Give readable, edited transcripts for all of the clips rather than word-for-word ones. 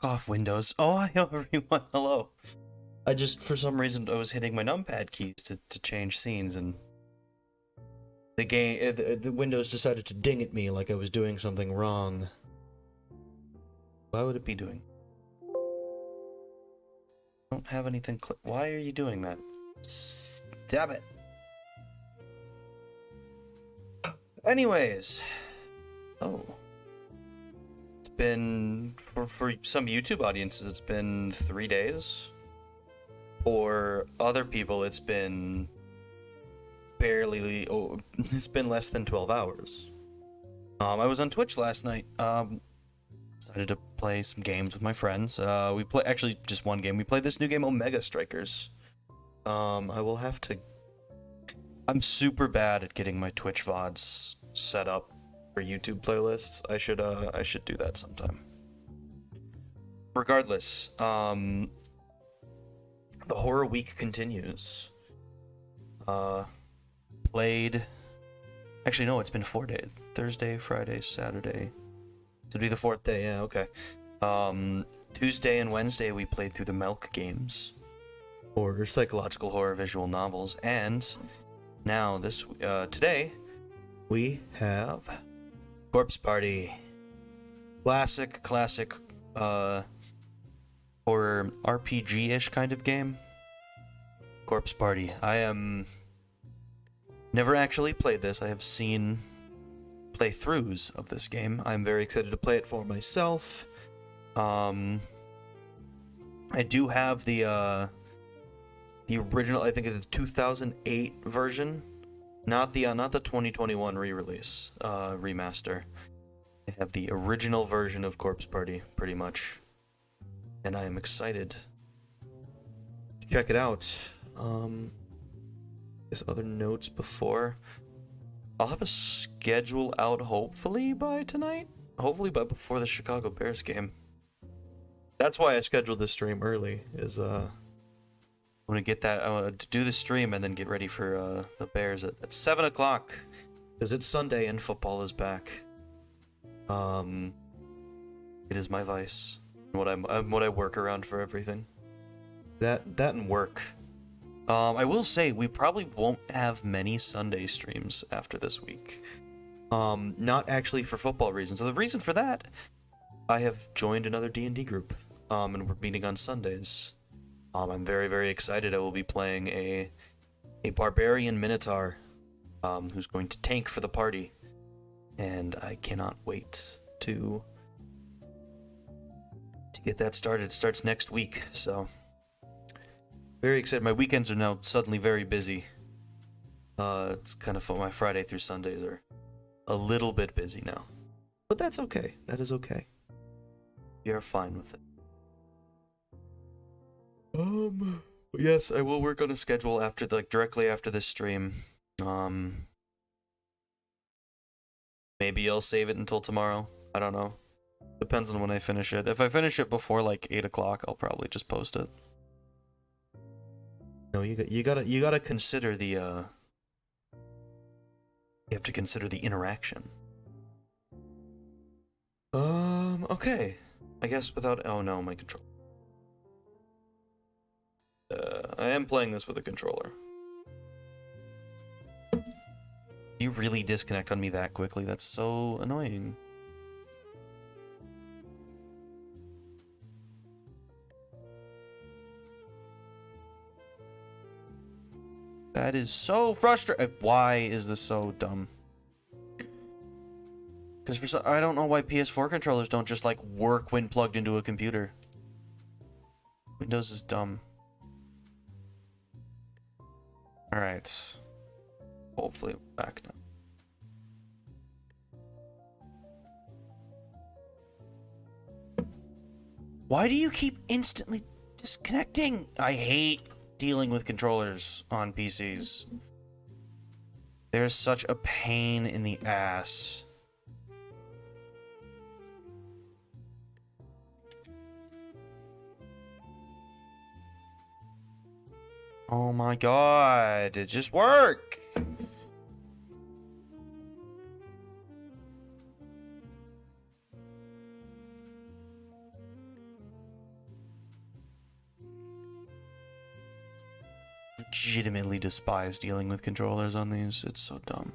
off, Windows. Oh, hi everyone. Hello. I just, for some reason, I was hitting my numpad keys to change scenes, and the game, the Windows decided to ding at me like I was doing something wrong. Why would it be doing? I don't have anything. Why are you doing that? Stop it. Anyways, oh. Been for some YouTube audiences it's been 3 days. For other people it's been barely it's been less than 12 hours. I was on Twitch last night. Decided to play some games with my friends. We play actually just one game. We played this new game, Omega Strikers. I'm super bad at getting my Twitch VODs set up for YouTube playlists. I should do that sometime. Regardless, the horror week continues. Played. Actually, no, it's been 4 days. Thursday, Friday, Saturday. It'll be the 4th day. Yeah, okay. Tuesday and Wednesday we played through the Milk games, or psychological horror visual novels, and now today we have Corpse Party. Classic horror RPG-ish kind of game. Corpse Party. I am never actually played this. I have seen playthroughs of this game. I'm very excited to play it for myself. I do have the original, I think it's the 2008 version. Not the 2021 re-release, remaster. I have the original version of Corpse Party, pretty much, and I am excited to check it out. Guess other notes before. I'll have a schedule out hopefully by tonight. Hopefully by before the Chicago Bears game. That's why I scheduled this stream early. I want to get that. I want to do the stream and then get ready for the Bears at 7 o'clock, because it's Sunday and football is back. It is my vice. What I work around for everything. That and work. I will say we probably won't have many Sunday streams after this week. Not actually for football reasons. So the reason for that, I have joined another D&D group. And we're meeting on Sundays. I'm very, very excited. I will be playing a barbarian minotaur, who's going to tank for the party, and I cannot wait to get that started. It starts next week, so very excited. My weekends are now suddenly very busy. It's kind of fun. My Friday through Sundays are a little bit busy now, but that's okay. That is okay. We are fine with it. Yes, I will work on a schedule after, directly after this stream. Maybe I'll save it until tomorrow. I don't know. Depends on when I finish it. If I finish it before 8 o'clock, I'll probably just post it. No, you gotta consider the you have to consider the interaction. Okay. I guess without, oh no, my controller. I am playing this with a controller. You really disconnect on me that quickly? That's so annoying. That is so frustrating. Why is this so dumb? Because I don't know why PS4 controllers don't just work when plugged into a computer. Windows is dumb. Alright. Hopefully we're back now. Why do you keep instantly disconnecting? I hate dealing with controllers on PCs. They're such a pain in the ass. Oh my god, it just worked! legitimately despise dealing with controllers on these. It's so dumb.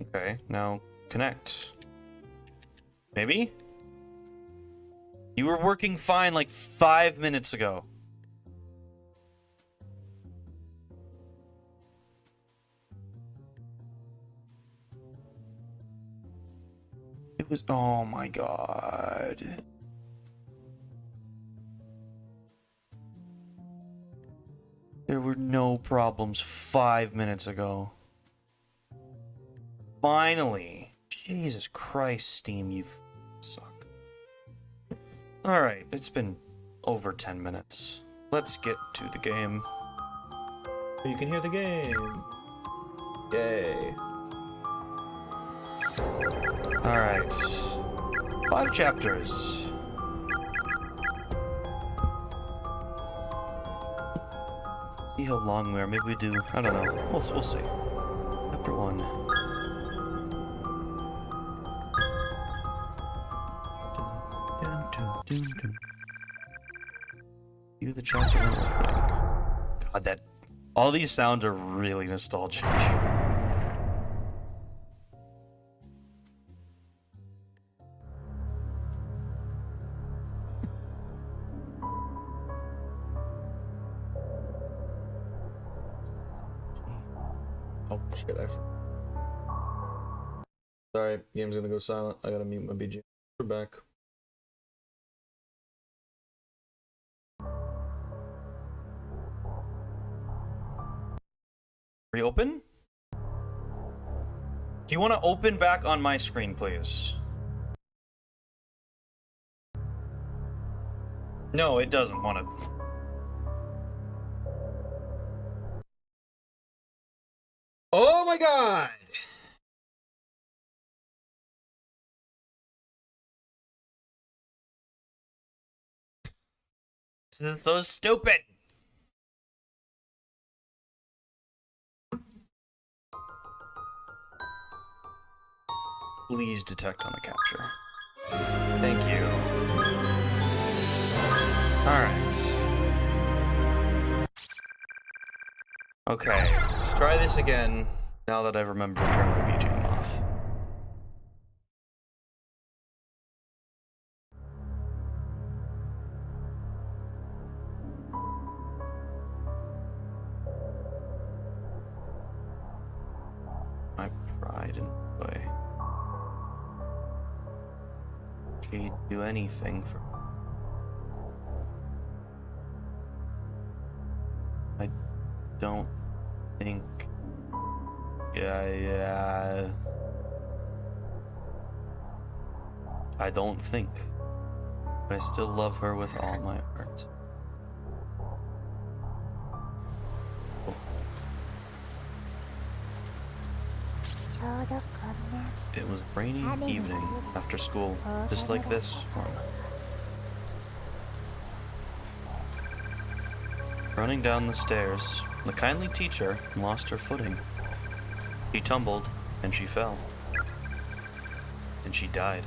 Okay, now connect. Maybe? You were working fine like 5 minutes ago. It was, oh my god. There were no problems 5 minutes ago. Finally. Jesus Christ, Steam, you suck. Alright, it's been over 10 minutes. Let's get to the game. You can hear the game. Yay. Alright. 5 chapters. See how long we are. Maybe we do. I don't know. We'll see. Chapter 1. You the chapter 1. God, that. All these sounds are really nostalgic. Oh shit, sorry, game's gonna go silent. I gotta mute my BGM. We're back. Reopen? Do you want to open back on my screen, please? No, it doesn't want to. Oh my god! This is so stupid! Please detect on the capture. Thank you. Alright. Okay, let's try this again now that I've remembered to turn my BGM off. My pride and joy. She'd do anything for me. I don't think. Yeah. I don't think. But I still love her with all my heart. It was a rainy evening after school, just like this for me. Running down the stairs, the kindly teacher lost her footing. She tumbled, and she fell. And she died.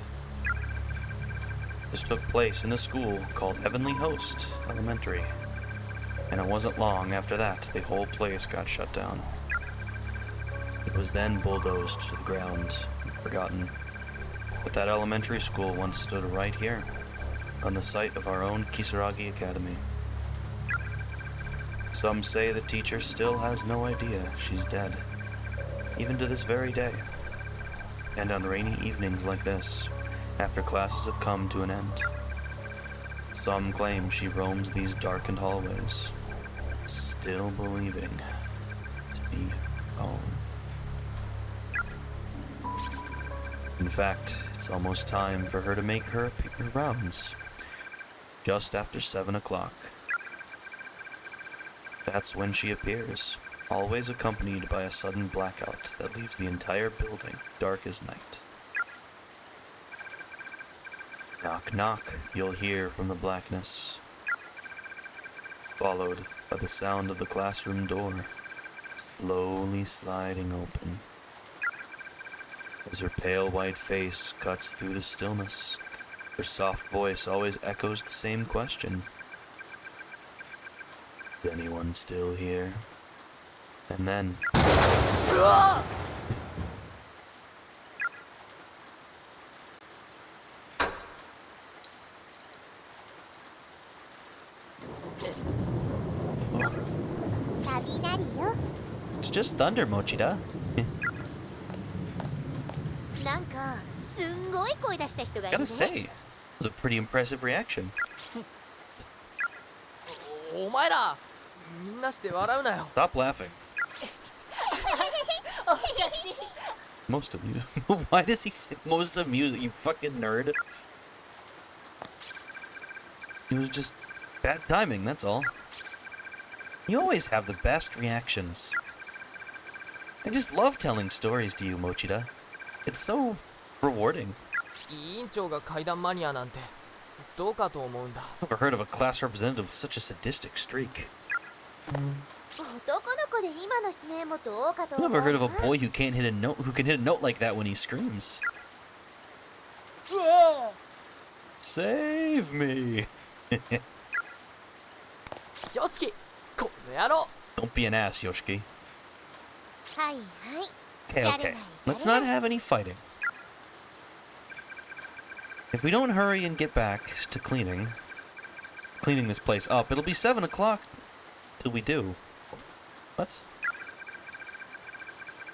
This took place in a school called Heavenly Host Elementary. And it wasn't long after that the whole place got shut down. It was then bulldozed to the ground and forgotten. But that elementary school once stood right here, on the site of our own Kisaragi Academy. Some say the teacher still has no idea she's dead, even to this very day. And on rainy evenings like this, after classes have come to an end, some claim she roams these darkened hallways, still believing to be home. In fact, it's almost time for her to make her rounds, just after 7 o'clock. That's when she appears, always accompanied by a sudden blackout that leaves the entire building dark as night. Knock, knock, you'll hear from the blackness, followed by the sound of the classroom door slowly sliding open. as her pale white face cuts through the stillness. Her soft voice always echoes the same question. Is anyone still here? And then... It's just thunder, Mochida. Gotta say, it was a pretty impressive reaction. Stop laughing. Most amusing. Why does he say most amusing, you fucking nerd? It was just bad timing, that's all. You always have the best reactions. I just love telling stories to you, Mochida. It's so rewarding. Never heard of a class representative with such a sadistic streak. Never heard of a boy who can't hit a note like that when he screams. Save me. Don't be an ass, Yoshiki. Okay. Let's not have any fighting. If we don't hurry and get back to cleaning this place up, it'll be 7 o'clock till we do. What?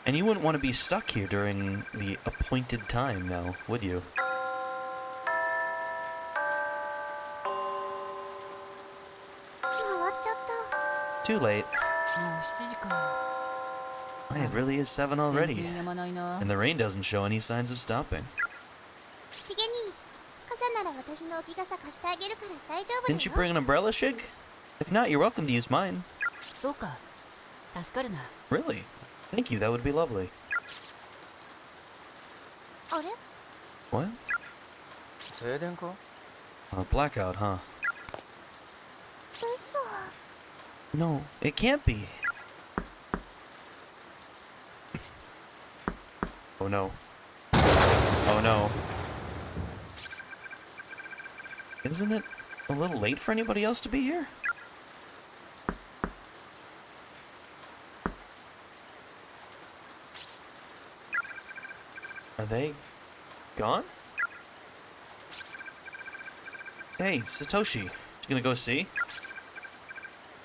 And you wouldn't want to be stuck here during the appointed time now, would you? Too late. It really is 7 already, and the rain doesn't show any signs of stopping. Didn't you bring an umbrella, Shig? If not, you're welcome to use mine. Really? Thank you, that would be lovely. What? Blackout, huh? No, it can't be. Oh no. Oh no. Isn't it a little late for anybody else to be here? Are they gone? Hey, Satoshi, you gonna go see?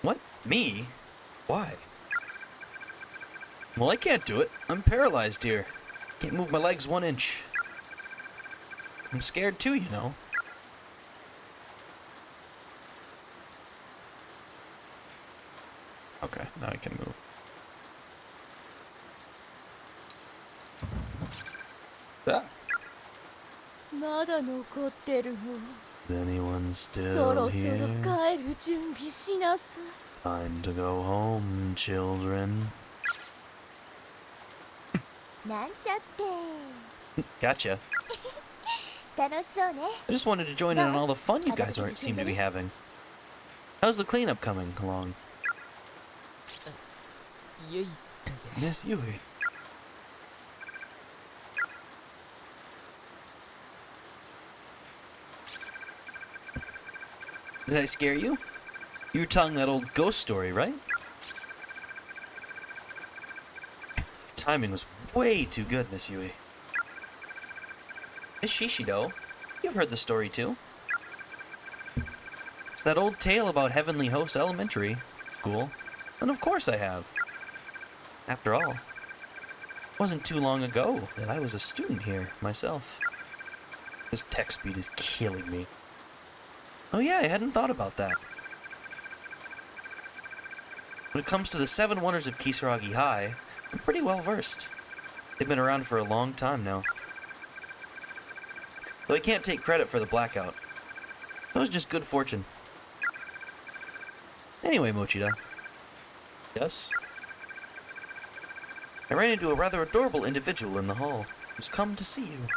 What? Me? Why? Well, I can't do it. I'm paralyzed here. Can't move my legs 1 inch. I'm scared too, you know. Okay, now I can move. Ah. Is anyone still here? Time to go home, children. Gotcha. I just wanted to join in on all the fun you guys seem to be having. How's the cleanup coming along? Miss Yui. Did I scare you? You were telling that old ghost story, right? Timing was way too good, Miss Yui. Miss Shishido, you've heard the story too. It's that old tale about Heavenly Host Elementary School. And of course I have. After all, it wasn't too long ago that I was a student here myself. This text speed is killing me. Oh yeah, I hadn't thought about that. When it comes to the 7 wonders of Kisaragi High, I'm pretty well versed. They've been around for a long time now. Though I can't take credit for the blackout. That was just good fortune. Anyway, Mochida. Yes? I ran into a rather adorable individual in the hall who's come to see you.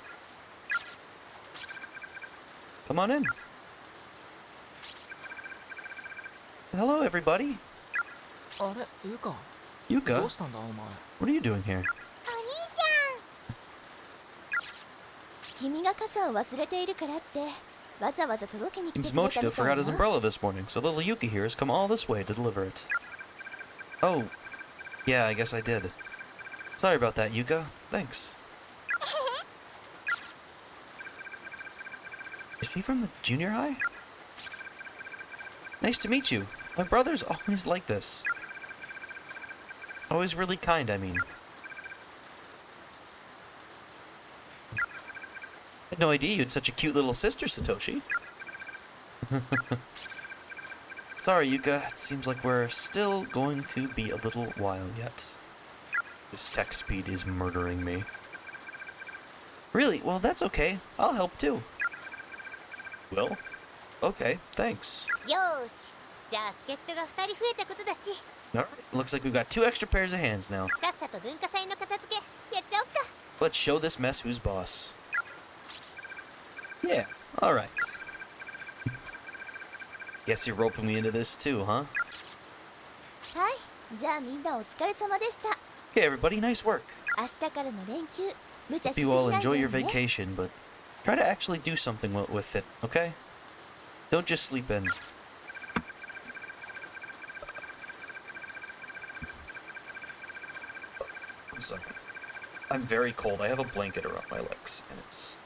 Come on in. Hello, everybody. Yuka? What are you doing here? Seems Mochito forgot his umbrella this morning, so little Yuki here has come all this way to deliver it. Oh, yeah, I guess I did. Sorry about that, Yuka. Thanks. Is she from the junior high? Nice to meet you. My brother's always like this. Always really kind, I mean. I had no idea you had such a cute little sister, Satoshi. Sorry, Yuka. It seems like we're still going to be a little while yet. This text speed is murdering me. Really? Well, that's okay. I'll help too. Well, okay, thanks. Alright, looks like we've got 2 extra pairs of hands now. Let's show this mess who's boss. Yeah, alright. Guess you're roping me into this too, huh? Okay, everybody, nice work. Hope you all enjoy your vacation, but try to actually do something with it, okay? Don't just sleep in. One second. I'm very cold. I have a blanket around my legs, and it's...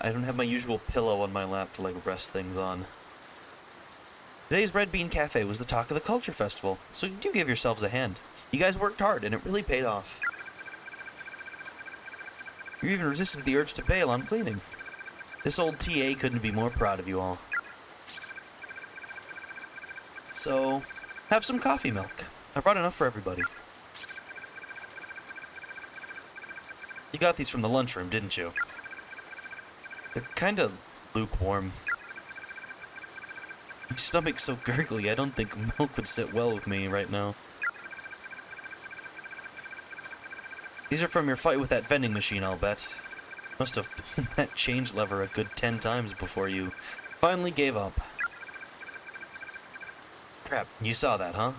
I don't have my usual pillow on my lap to, like, rest things on. Today's Red Bean Cafe was the talk of the Culture Festival, so do give yourselves a hand. You guys worked hard, and it really paid off. You even resisted the urge to bail on cleaning. This old TA couldn't be more proud of you all. So, have some coffee milk. I brought enough for everybody. You got these from the lunchroom, didn't you? They're kinda lukewarm. My stomach's so gurgly, I don't think milk would sit well with me right now. These are from your fight with that vending machine, I'll bet. Must have pulled that change lever a good 10 times before you finally gave up. Crap, you saw that, huh?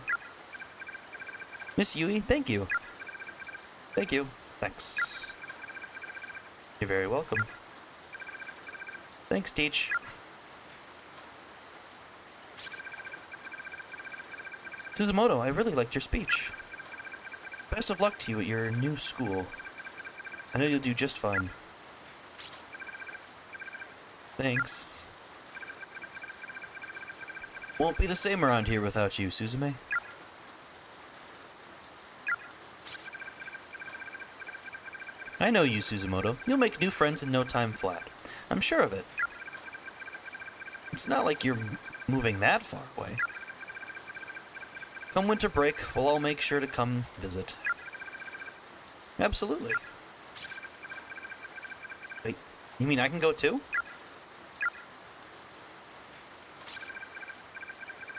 Miss Yui, thank you. Thank you. Thanks. You're very welcome. Thanks, Teach. Suzumoto, I really liked your speech. Best of luck to you at your new school. I know you'll do just fine. Thanks. Won't be the same around here without you, Suzume. I know you, Suzumoto. You'll make new friends in no time flat. I'm sure of it. It's not like you're moving that far away. Come winter break, we'll all make sure to come visit. Absolutely. Wait, you mean I can go too?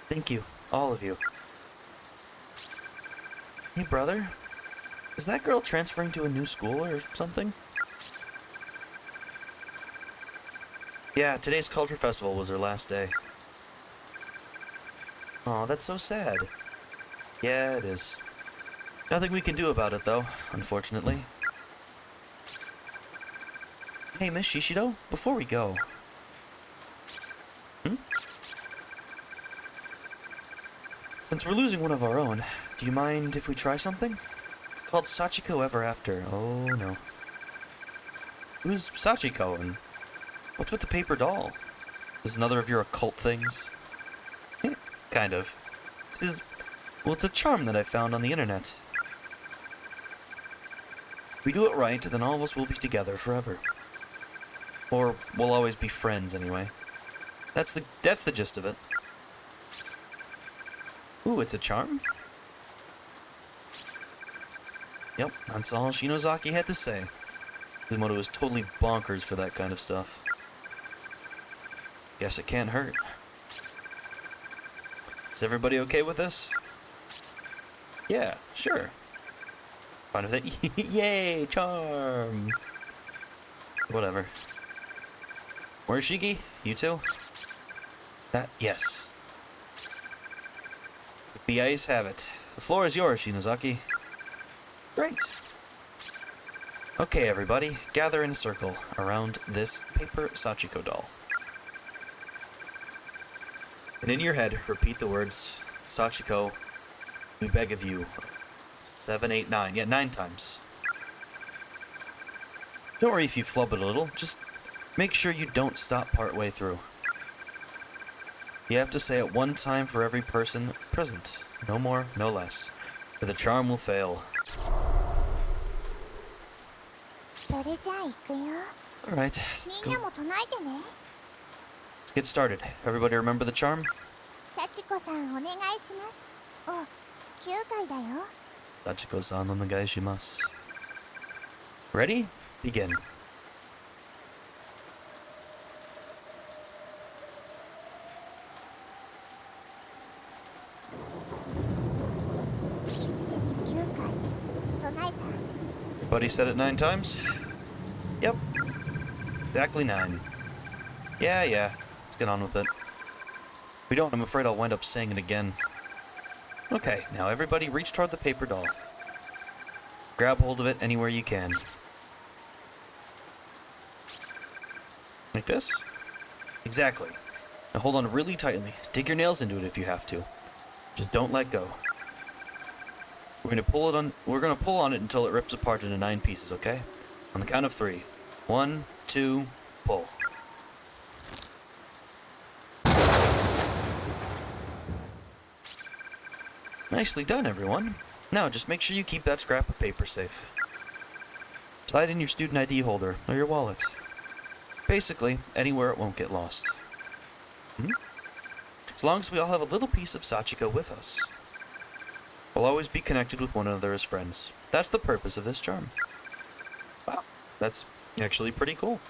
Thank you, all of you. Hey, brother. Is that girl transferring to a new school or something? Yeah, today's Culture Festival was her last day. Aw, that's so sad. Yeah, it is. Nothing we can do about it, though, unfortunately. Hey, Miss Shishido, before we go... Since we're losing one of our own, do you mind if we try something? It's called Sachiko Ever After. Oh, no. Who's Sachiko, and what's with the paper doll? Is this another of your occult things? Kind of. Well, it's a charm that I found on the internet. If we do it right, then all of us will be together forever. Or we'll always be friends, anyway. That's the gist of it. Ooh, it's a charm? Yep, that's all Shinozaki had to say. Suzumoto is totally bonkers for that kind of stuff. Guess it can't hurt. Is everybody okay with this? Yeah, sure. Fine with it. Yay, charm! Whatever. Morishige, you too? Yes. The ayes have it. The floor is yours, Shinozaki. Great. Okay, everybody, gather in a circle around this paper Sachiko doll. And in your head, repeat the words, Sachiko, we beg of you. 7, 8, 9. Yeah, 9 times. Don't worry if you flub it a little, just make sure you don't stop partway through. You have to say it 1 time for every person present. No more, no less. Or the charm will fail. Alright, let's go. Let's get started. Everybody remember the charm? Sachiko-san onegaishimasu. Ready? Begin. Everybody said it 9 times? Yep. Exactly 9. Yeah. Let's get on with it. If we don't, I'm afraid I'll wind up saying it again. Okay, now everybody reach toward the paper doll. Grab hold of it anywhere you can. Like this? Exactly. Now hold on really tightly. Dig your nails into it if you have to. Just don't let go. We're gonna pull on it until it rips apart into 9 pieces, okay? On the count of 3. 1, 2, pull. Nicely done, everyone. Now, just make sure you keep that scrap of paper safe. Slide in your student ID holder, or your wallet. Basically, anywhere it won't get lost. As long as we all have a little piece of Sachiko with us. We'll always be connected with one another as friends. That's the purpose of this charm. Wow, that's actually pretty cool.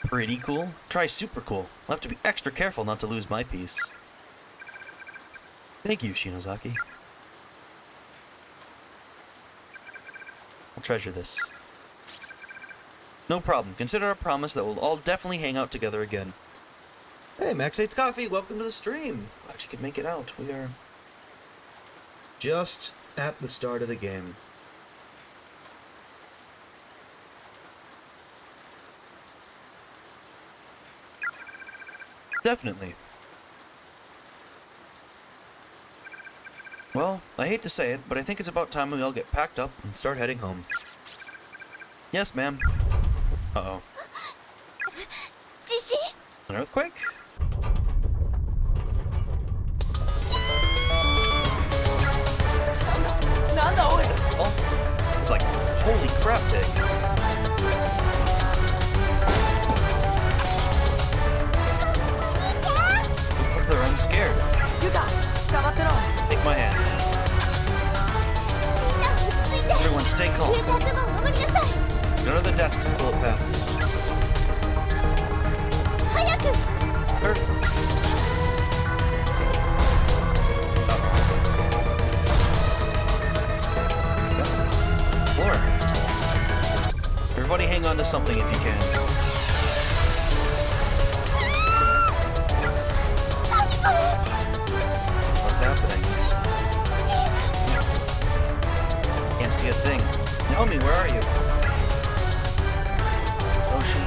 Pretty cool? Try super cool. I'll have to be extra careful not to lose my piece. Thank you, Shinozaki. I'll treasure this. No problem. Consider our promise that we'll all definitely hang out together again. Hey, Max 8's Coffee, welcome to the stream. Glad you could make it out. We are just at the start of the game. Definitely. Well, I hate to say it, but I think it's about time we all get packed up and start heading home. Yes, ma'am. Uh-oh. An earthquake? Oh, it's like, holy crap, Dig. Hope they're unscared. Take my hand. Everyone stay calm. Go to the desks until it passes. Hurry. Everybody hang on to something if you can. What's happening? Can't see a thing. Naomi, where are you? Hoshi.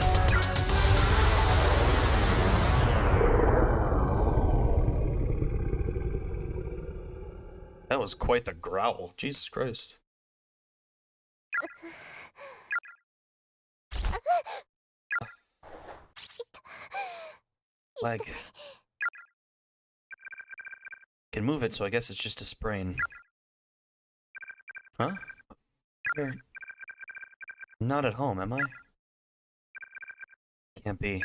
That was quite the growl. Jesus Christ. Leg. Can move it, so I guess it's just a sprain. Huh? You're not at home, am I? Can't be.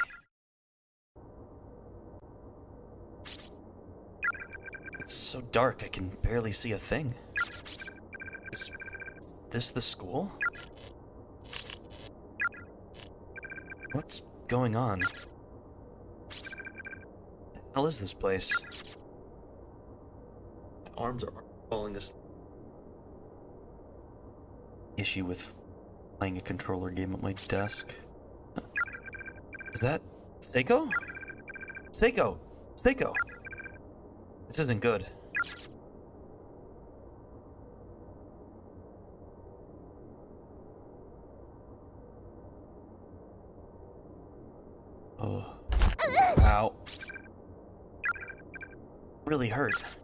It's so dark, I can barely see a thing. Is this the school? What's going on? What the hell is this place? My arms are falling asleep. Issue with playing a controller game at my desk. Is that Seiko? Seiko! Seiko! This isn't good. Oh. Ow. Really hurt.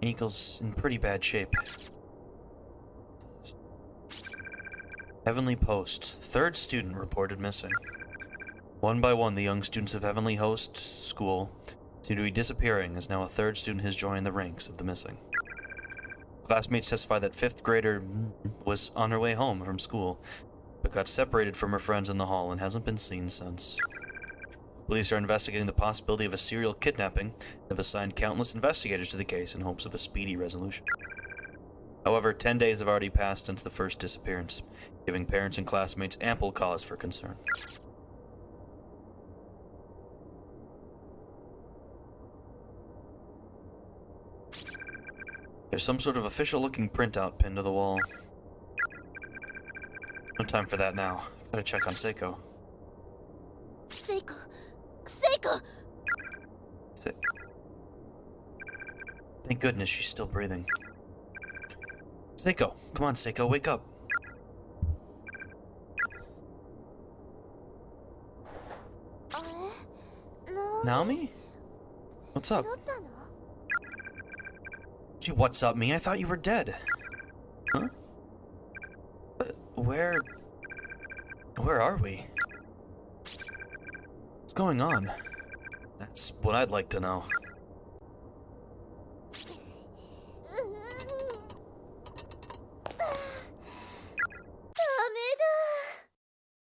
Eagle's in pretty bad shape. Heavenly Post. 3rd student reported missing. One by one, the young students of Heavenly Host School seem to be disappearing, as now a 3rd student has joined the ranks of the missing. Classmates testify that 5th grader was on her way home from school, but got separated from her friends in the hall and hasn't been seen since. Police are investigating the possibility of a serial kidnapping and have assigned countless investigators to the case in hopes of a speedy resolution. However, 10 days have already passed since the first disappearance, giving parents and classmates ample cause for concern. There's some sort of official-looking printout pinned to the wall. No time for that now. I've got to check on Seiko. Seiko! Seiko! Thank goodness she's still breathing. Seiko! Come on, Seiko, wake up! Naomi? What's up? Gee, what's up, me? I thought you were dead. Huh? But where are we? What's going on? That's what I'd like to know.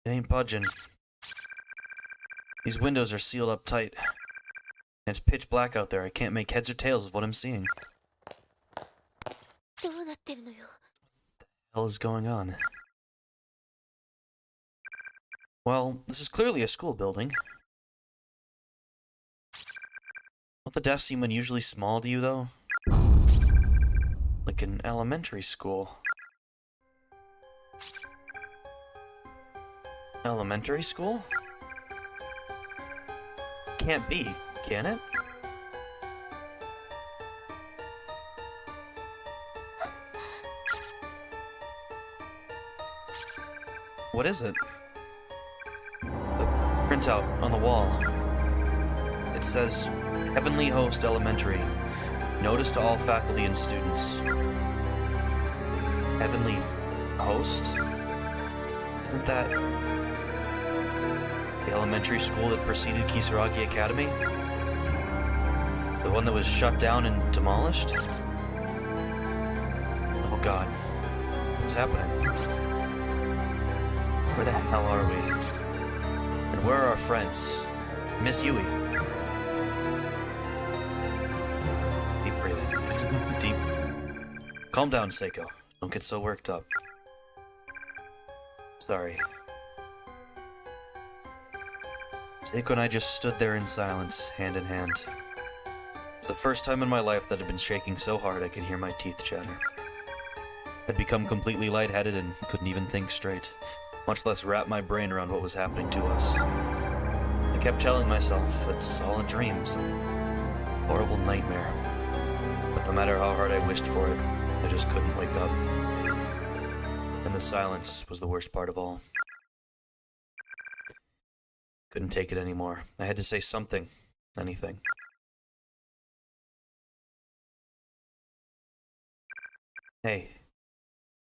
It ain't budging. These windows are sealed up tight. And it's pitch black out there. I can't make heads or tails of what I'm seeing. What the hell is going on? Well, this is clearly a school building. Don't the desks seem unusually small to you, though? Like an elementary school. Elementary school? Can't be, can it? What is it? The printout on the wall. It says, Heavenly Host Elementary. Notice to all faculty and students. Heavenly Host? Isn't that the elementary school that preceded Kisaragi Academy? The one that was shut down and demolished? Oh god. What's happening? Where the hell are we? And where are our friends? Miss Yui. Deep breathing. Deep. Calm down, Seiko. Don't get so worked up. Sorry. Seiko and I just stood there in silence, hand in hand. It was the first time in my life that I'd been shaking so hard I could hear my teeth chatter. I'd become completely lightheaded and couldn't even think straight, much less wrap my brain around what was happening to us. I kept telling myself it's all a dream, some horrible nightmare. But no matter how hard I wished for it, I just couldn't wake up. And the silence was the worst part of all. Couldn't take it anymore. I had to say something. Anything. Hey.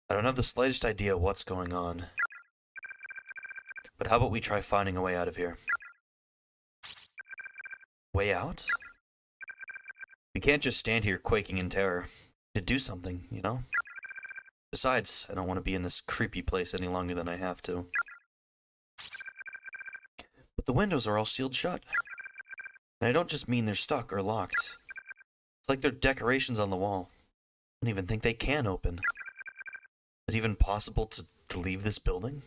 I don't have the slightest idea what's going on. But how about we try finding a way out of here? Way out? We can't just stand here quaking in terror. To do something, you know? Besides, I don't want to be in this creepy place any longer than I have to. But the windows are all sealed shut. And I don't just mean they're stuck or locked. It's like they're decorations on the wall. I don't even think they can open. Is it even possible to leave this building?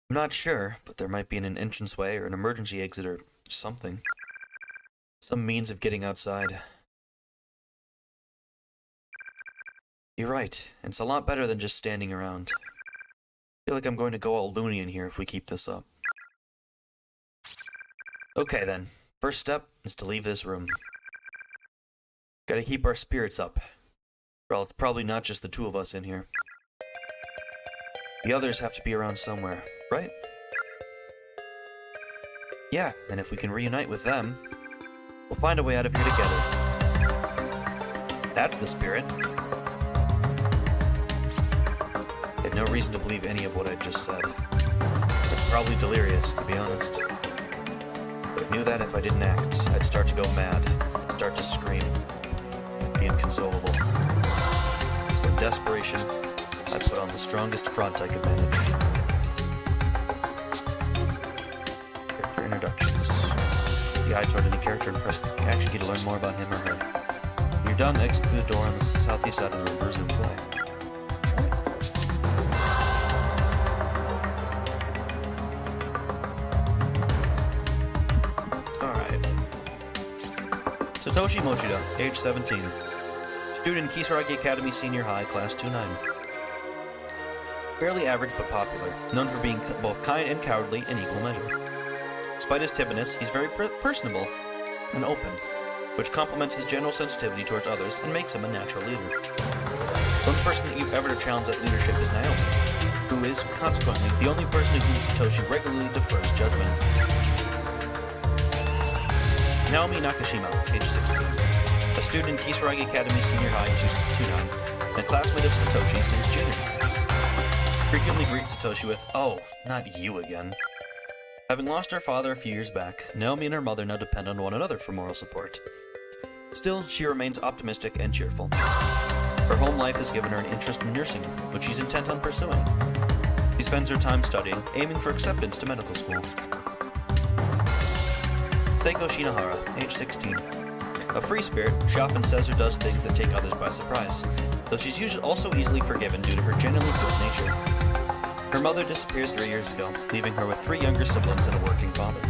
I'm not sure, but there might be an entranceway or an emergency exit or something. Some means of getting outside. You're right, and it's a lot better than just standing around. I feel like I'm going to go all loony in here if we keep this up. Okay then, first step is to leave this room. Gotta keep our spirits up. Well, it's probably not just the two of us in here. The others have to be around somewhere, right? Yeah, and if we can reunite with them, we'll find a way out of here together. That's the spirit. I have no reason to believe any of what I just said. It's probably delirious, to be honest. But I knew that if I didn't act, I'd start to go mad. I'd start to scream. I'd be inconsolable. So in desperation, I put on the strongest front I could manage. Character introductions. The eye toward any character and press the action key to learn more about him or her. When you're done, exit through the door on the southeast side of the room, resume play. Satoshi Mochida, age 17. Student, Kisaragi Academy Senior High, Class 2-9. Fairly average but popular, known for being both kind and cowardly in equal measure. Despite his timidness, he's very personable and open, which complements his general sensitivity towards others and makes him a natural leader. The only person that you've ever challenged at leadership is Naomi, who is, consequently, the only person to whom Satoshi regularly defers judgment. Naomi Nakashima, age 16. A student in Kisaragi Academy Senior High 2-9, and a classmate of Satoshi since junior. Frequently greets Satoshi with, "Oh, not you again." Having lost her father a few years back, Naomi and her mother now depend on one another for moral support. Still, she remains optimistic and cheerful. Her home life has given her an interest in nursing, which she's intent on pursuing. She spends her time studying, aiming for acceptance to medical school. Seiko Shinohara, age 16. A free spirit, she often says or does things that take others by surprise, though she's usually also easily forgiven due to her genuinely good nature. Her mother disappeared 3 years ago, leaving her with 3 younger siblings and a working father.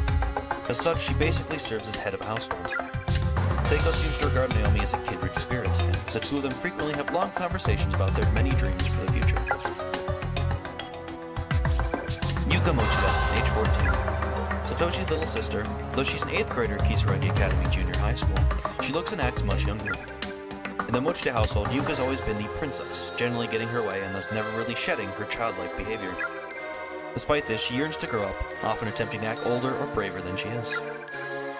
As such, she basically serves as head of a household. Seiko seems to regard Naomi as a kindred spirit, and the two of them frequently have long conversations about their many dreams for the future. Yuka Mochida, age 14. Satoshi's little sister, though she's an 8th grader at Kisaragi Academy Junior High School, she looks and acts much younger. In the Mochida household, Yuka's always been the princess, generally getting her way and thus never really shedding her childlike behavior. Despite this, she yearns to grow up, often attempting to act older or braver than she is.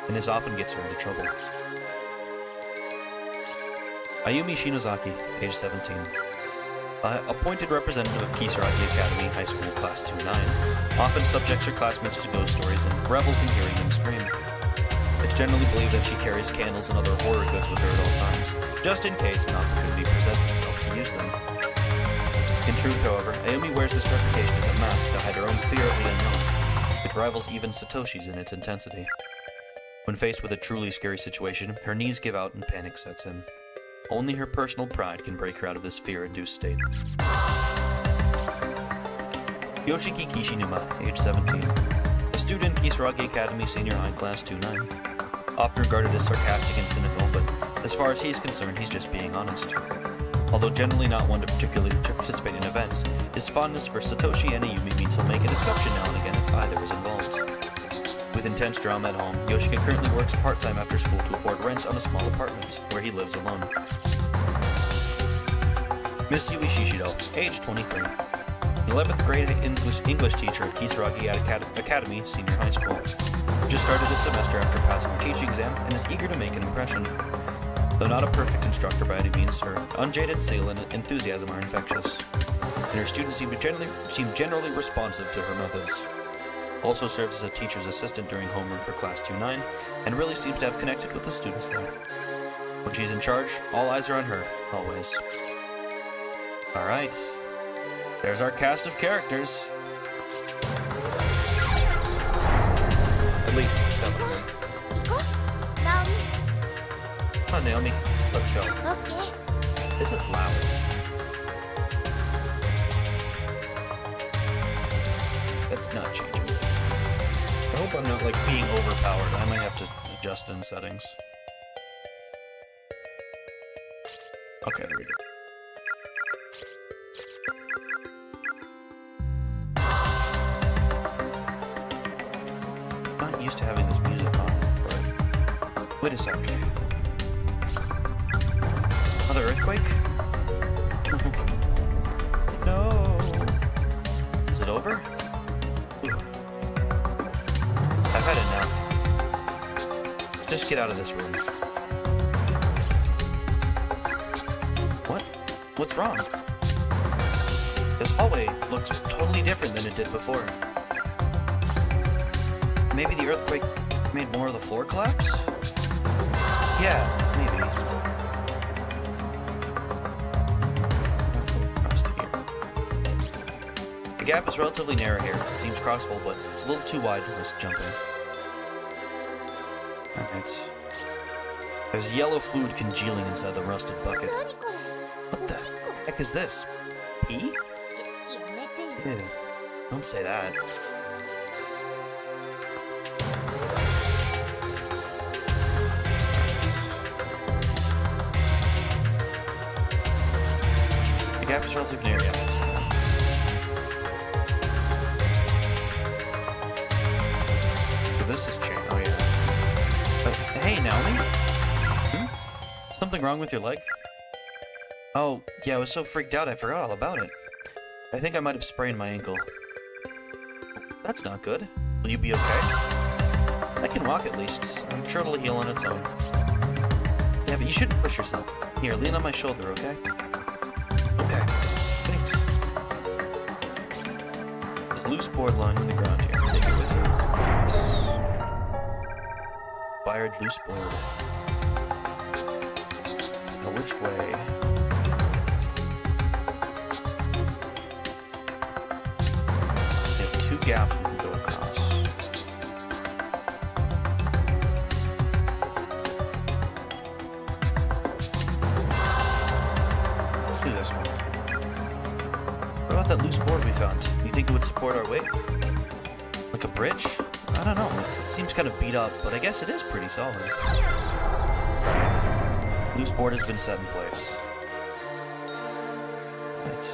And this often gets her into trouble. Ayumi Shinozaki, age 17. Appointed representative of Kisaragi Academy High School Class 2-9, often subjects her classmates to ghost stories and revels in hearing them scream. It's generally believed that she carries candles and other horror goods with her at all times, just in case an opportunity presents itself to use them. In truth, however, Ayumi wears this reputation as a mask to hide her own fear of the unknown, which rivals even Satoshi's in its intensity. When faced with a truly scary situation, her knees give out and panic sets in. Only her personal pride can break her out of this fear-induced state. Yoshiki Kishinuma, age 17. A student at Kisaragi Academy Senior High Class 2-9. Often regarded as sarcastic and cynical, but as far as he's concerned, he's just being honest. Although generally not one to particularly participate in events, his fondness for Satoshi and Ayumi means he'll make an exception now and again if either is involved. With intense drama at home, Yoshiki currently works part-time after school to afford rent on a small apartment, where he lives alone. Miss Yui Shishido, age 23. An 11th grade English teacher at Kisaragi Academy Senior High School. Just started this semester after passing her teaching exam and is eager to make an impression. Though not a perfect instructor by any means, her unjaded zeal and enthusiasm are infectious, and her students seem generally responsive to her methods. Also serves as a teacher's assistant during homework for Class 2-9, and really seems to have connected with the students there. When she's in charge, all eyes are on her, always. Alright, there's our cast of characters. At least some of them. Naomi. Come on, Naomi, let's go. Okay. This is loud. That's not changing. I hope I'm not, like, being overpowered. I might have to adjust in settings. Okay, there we go. I'm not used to having this music on, but... Wait a sec. Another earthquake? No! Is it over? Ooh. I've had enough. just get out of this room. What? What's wrong? This hallway looks totally different than it did before. Maybe the earthquake made more of the floor collapse? Yeah, maybe. The gap is relatively narrow here. It seems crossable, but it's a little too wide to risk jumping. Alright. There's yellow fluid congealing inside the rusted bucket. What the heck is this? Pee? Ew. Don't say that. The gap is relatively near the entrance. So this is chain. Oh yeah. Hey, Naomi? Something wrong with your leg? Oh, yeah, I was so freaked out I forgot all about it. I think I might have sprained my ankle. That's not good. Will you be okay? I can walk at least. I'm sure it'll heal on its own. Yeah, but you shouldn't push yourself. Here, lean on my shoulder, okay? Okay. Thanks. There's loose board lying on the ground here. Take it with you. Fired loose board. Now which way? We have two gaps we can go across. Let's do this one. What about that loose board we found? You think it would support our weight? Like a bridge? I don't know. It seems kind of beat up, but I guess it is pretty solid. Loose board has been set in place. Right.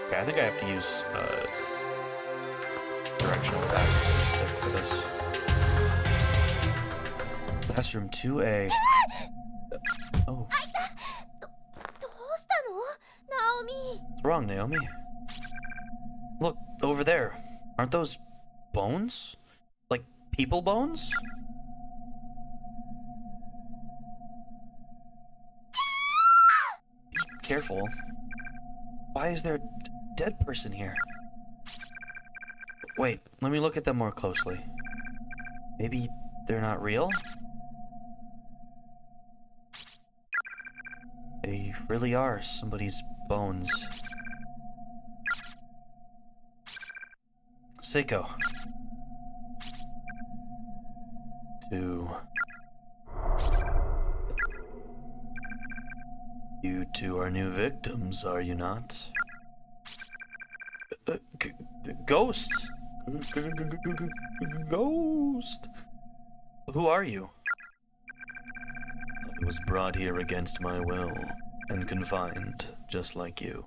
Okay, I think I have to use directional pad instead of stick for this. Classroom 2A. Oh. What's wrong, Naomi? Look, over there. Aren't those bones? Like people bones? Be careful. Why is there a dead person here? Wait, let me look at them more closely. Maybe they're not real? They really are somebody's bones. Seiko. 2. You two are new victims, are you not? Ghost! Ghost! Who are you? I was brought here against my will and confined, just like you.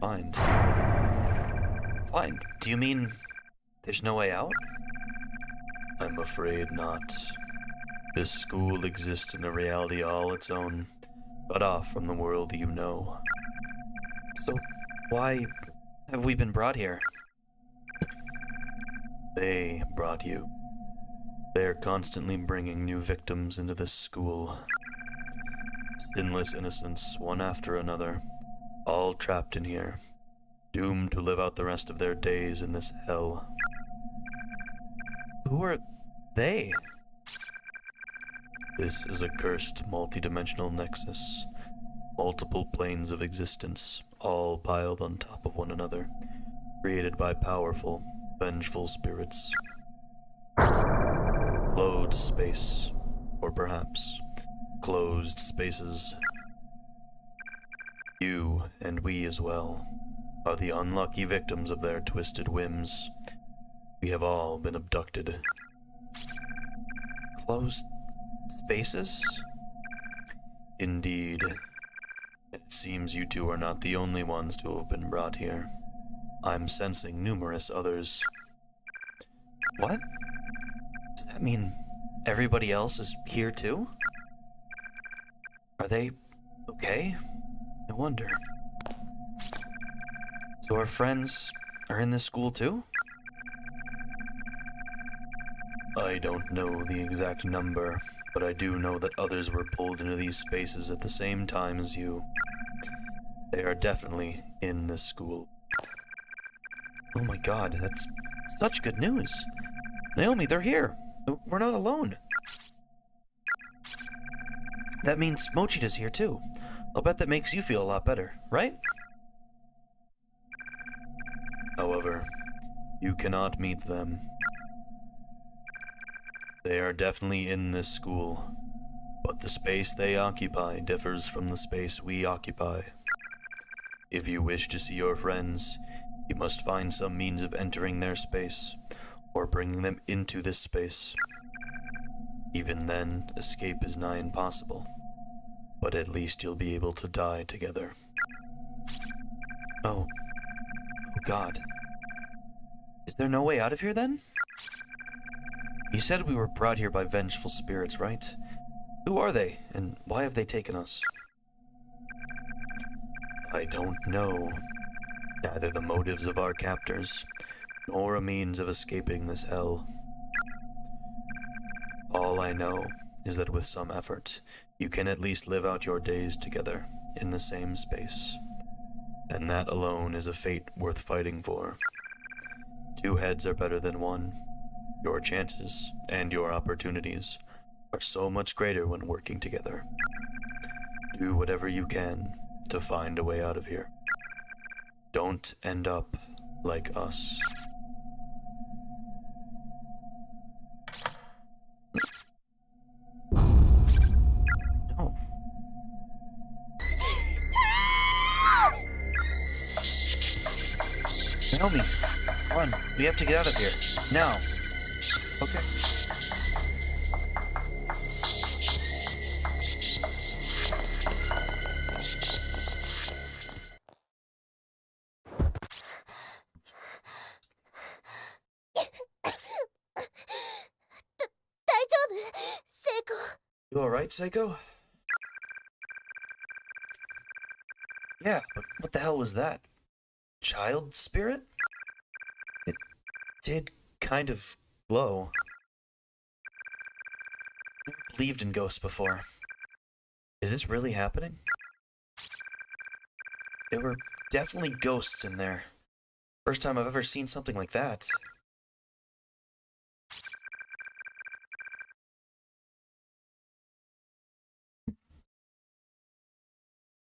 Find. Fine. Do you mean there's no way out? I'm afraid not. This school exists in a reality all its own, cut off from the world you know. So, why have we been brought here? They brought you. They're constantly bringing new victims into this school. Sinless innocents, one after another, all trapped in here, doomed to live out the rest of their days in this hell. Who are they? This is a cursed multidimensional nexus. Multiple planes of existence, all piled on top of one another, created by powerful, vengeful spirits. Closed space, or perhaps closed spaces. You, and we as well, are the unlucky victims of their twisted whims. We have all been abducted. Closed spaces? Indeed. It seems you two are not the only ones to have been brought here. I'm sensing numerous others. What? Does that mean everybody else is here too? Are they okay? I wonder. So our friends are in this school too? I don't know the exact number, but I do know that others were pulled into these spaces at the same time as you. They are definitely in this school. Oh my god, that's such good news. Naomi, they're here. We're not alone. That means Mochita's here too. I'll bet that makes you feel a lot better, right? However, you cannot meet them. They are definitely in this school, but the space they occupy differs from the space we occupy. If you wish to see your friends, you must find some means of entering their space, or bringing them into this space. Even then, escape is nigh impossible, but at least you'll be able to die together. Oh God. Is there no way out of here then? You said we were brought here by vengeful spirits, right? Who are they, and why have they taken us? I don't know. Neither the motives of our captors, nor a means of escaping this hell. All I know is that with some effort, you can at least live out your days together in the same space. And that alone is a fate worth fighting for. 2 heads are better than 1. Your chances and your opportunities are so much greater when working together. Do whatever you can to find a way out of here. Don't end up like us. No. Naomi, run. We have to get out of here. Now. Okay. You alright, Seiko? Yeah, but what the hell was that? Child spirit? It did kind of glow. Never believed in ghosts before. Is this really happening? There were definitely ghosts in there. First time I've ever seen something like that.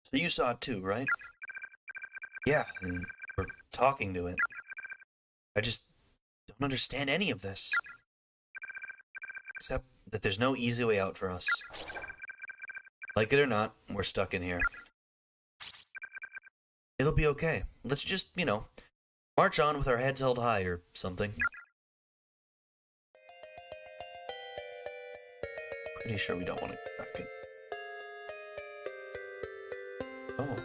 So you saw it too, right? Yeah, and we're talking to it. I just don't understand any of this. Except that there's no easy way out for us. Like it or not, we're stuck in here. It'll be okay. Let's just, march on with our heads held high or something. Pretty sure we don't want to go back in. Oh.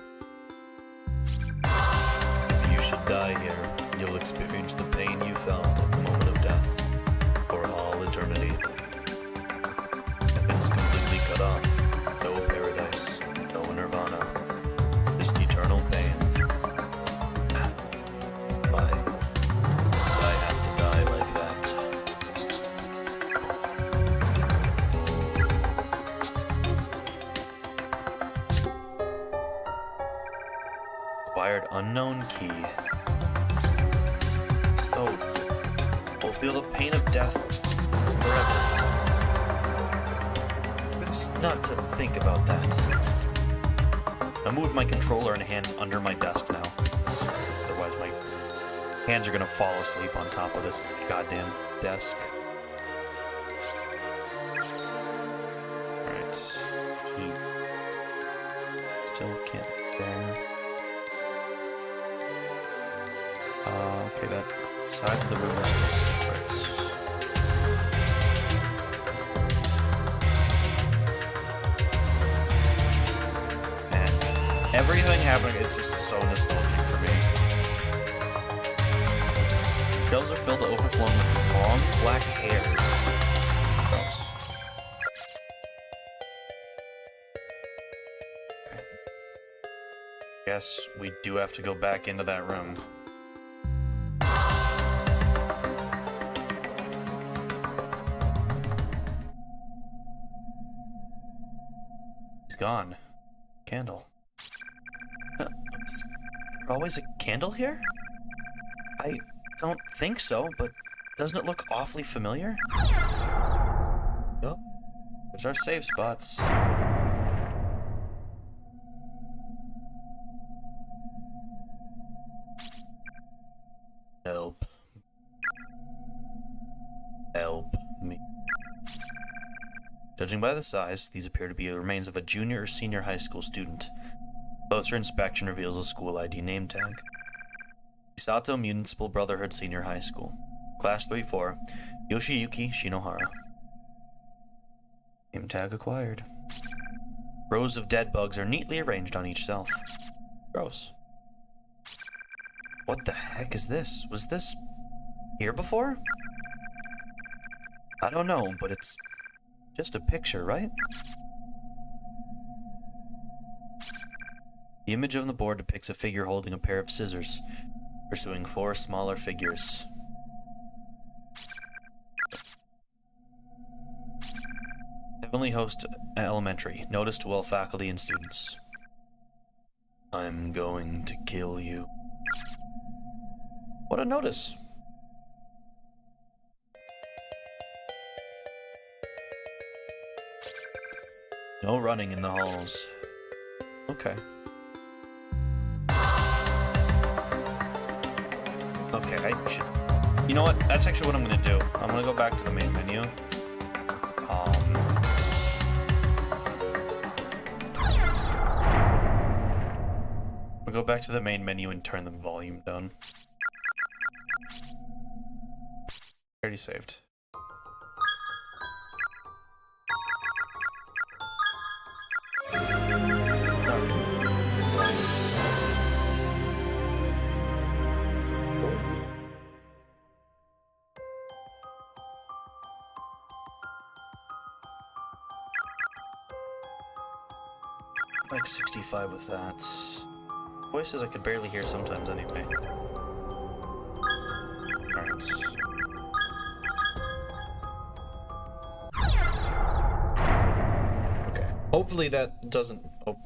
If you should die here, you'll experience the pain you felt at the moment of death for all eternity. It's completely cut off. No paradise, no nirvana. Just eternal pain. I have to die like that. Acquired unknown key. So, we'll feel the pain of death forever. It's not to think about that. I moved my controller and hands under my desk now. Otherwise my hands are gonna fall asleep on top of this goddamn desk. Alright. Key. Still can't there. Okay, that sides of the room are still separate. Man, everything happening is just so nostalgic for me. Shelves are filled to overflowing with long black hairs. Gross. guess we do have to go back into that room. He's gone. Candle. Is there always a candle here? I don't think so, but doesn't it look awfully familiar? Oh, there's our save spots. Help. Help me. Judging by the size, these appear to be the remains of a junior or senior high school student. Closer inspection reveals a school ID name tag. Misato Municipal Brotherhood Senior High School. Class 3-4. Yoshiyuki Shinohara. Name tag acquired. Rows of dead bugs are neatly arranged on each shelf. Gross. What the heck is this? Was this here before? I don't know, but it's just a picture, right? The image on the board depicts a figure holding a pair of scissors, pursuing 4 smaller figures. Heavenly Host Elementary. Notice to all faculty and students. I'm going to kill you. What a notice. No running in the halls. Okay. Okay, I should... You know what? That's actually what I'm gonna do. I'm gonna go back to the main menu. We'll go back to the main menu and turn the volume down. Already saved. Like 65 with that. Voices I could barely hear sometimes anyway. Alright. Okay. Hopefully that doesn't... Oh,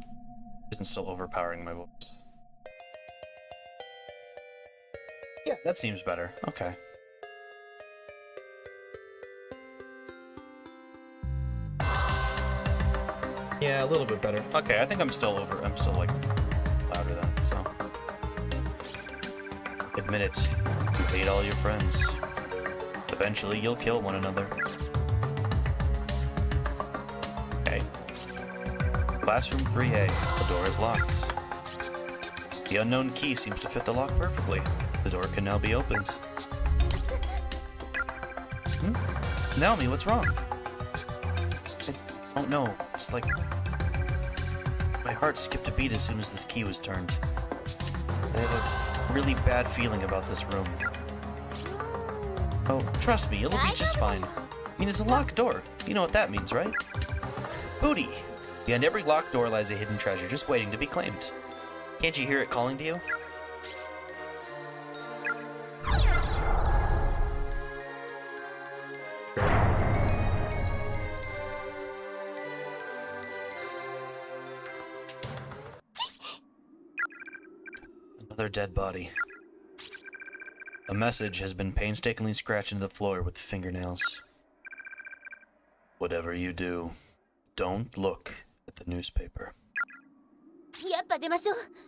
isn't still overpowering my voice. Yeah, that seems better. Okay. Yeah, a little bit better. Okay, I think I'm still like louder than so. Admit it. You hate all your friends. Eventually you'll kill one another. Okay. Classroom 3A. The door is locked. The unknown key seems to fit the lock perfectly. The door can now be opened. Naomi, what's wrong? I don't know. It's like my heart skipped a beat as soon as this key was turned. I have a really bad feeling about this room. Oh, trust me, it'll be just fine. I mean, it's a locked door. You know what that means, right? Booty! Behind every locked door lies a hidden treasure just waiting to be claimed. Can't you hear it calling to you? Another dead body. A message has been painstakingly scratched into the floor with fingernails. Whatever you do, don't look at the newspaper.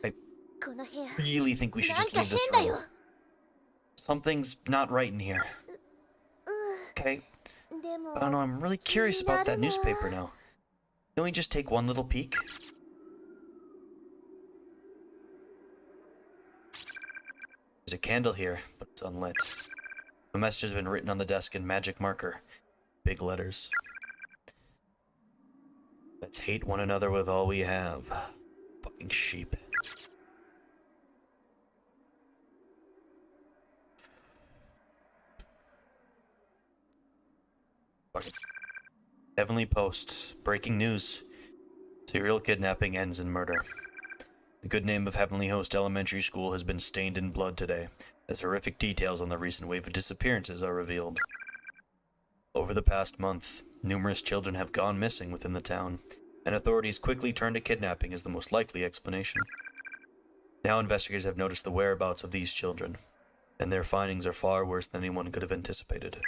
I really think we should just leave this room. Something's not right in here. Okay. I don't know, I'm really curious about that newspaper now. Can we just take one little peek? There's a candle here, but it's unlit. The message has been written on the desk in magic marker. Big letters. Let's hate one another with all we have. Fucking sheep. Fucking. Heavenly Post. Breaking news. Serial kidnapping ends in murder. The good name of Heavenly Host Elementary School has been stained in blood today, as horrific details on the recent wave of disappearances are revealed. Over the past month, numerous children have gone missing within the town, and authorities quickly turn to kidnapping as the most likely explanation. Now investigators have noticed the whereabouts of these children, and their findings are far worse than anyone could have anticipated.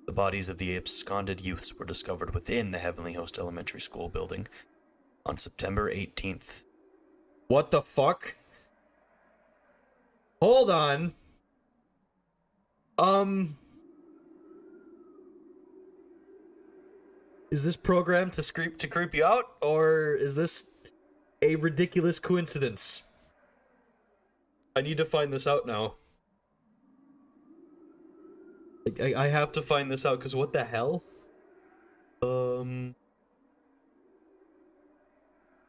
The bodies of the absconded youths were discovered within the Heavenly Host Elementary School building on September 18th. What the fuck? Hold on. Is this programmed to creep you out, or is this a ridiculous coincidence? I need to find this out now. I have to find this out, because what the hell?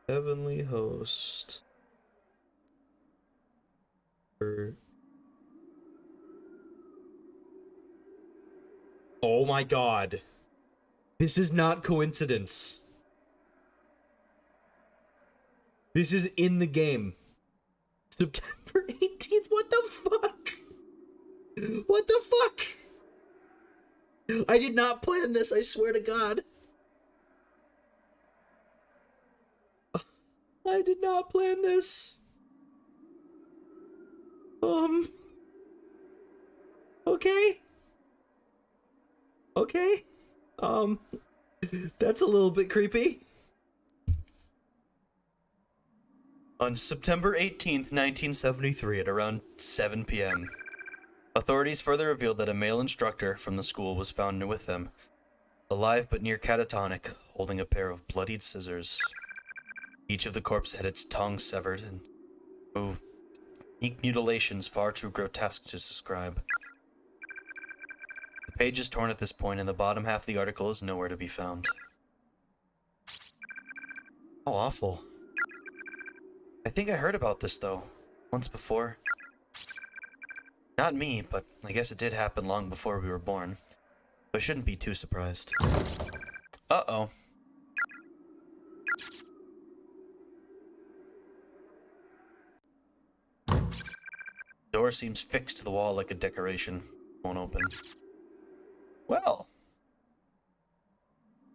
Heavenly Host. Oh my god. This is not coincidence. This is in the game. September 18th? What the fuck? What the fuck? I did not plan this, I swear to God. I did not plan this. Okay. Okay. That's a little bit creepy. On September 18th, 1973, at around 7 p.m., authorities further revealed that a male instructor from the school was found with them, alive but near catatonic, holding a pair of bloodied scissors. Each of the corpses had its tongue severed and moved unique mutilations far too grotesque to describe. The page is torn at this point, and the bottom half of the article is nowhere to be found. How awful. I think I heard about this, though, once before. Not me, but I guess it did happen long before we were born. So I shouldn't be too surprised. Uh-oh. Door seems fixed to the wall like a decoration. Won't open. Well,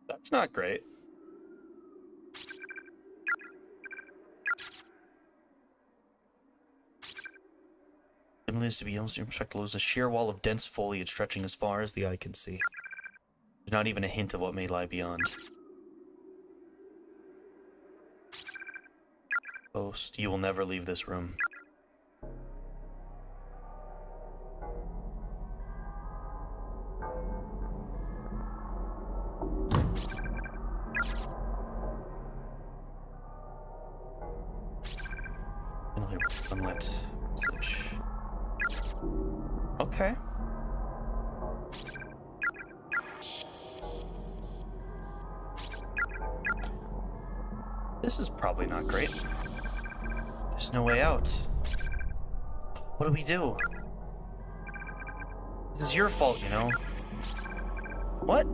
that's not great. It is to be almost imperceptible as a sheer wall of dense foliage stretching as far as the eye can see. There's not even a hint of what may lie beyond. Ghost, you will never leave this room. Sunlit. Okay. This is probably not great. There's no way out. What do we do? This is your fault, you know. What?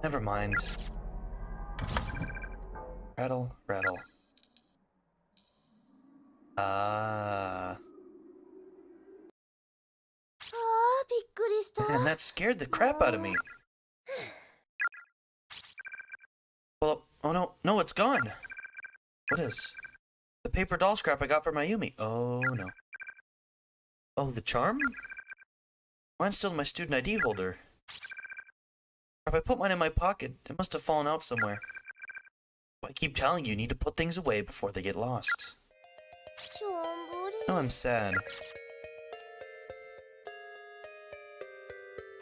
Never mind. Rattle, rattle. Man, that scared the crap out of me. Well, oh no, no, it's gone. What is? The paper doll scrap I got for Mayumi. Oh no. Oh, the charm? Mine's still in my student ID holder. If I put mine in my pocket, it must have fallen out somewhere. I keep telling you, you need to put things away before they get lost. Oh, I'm sad.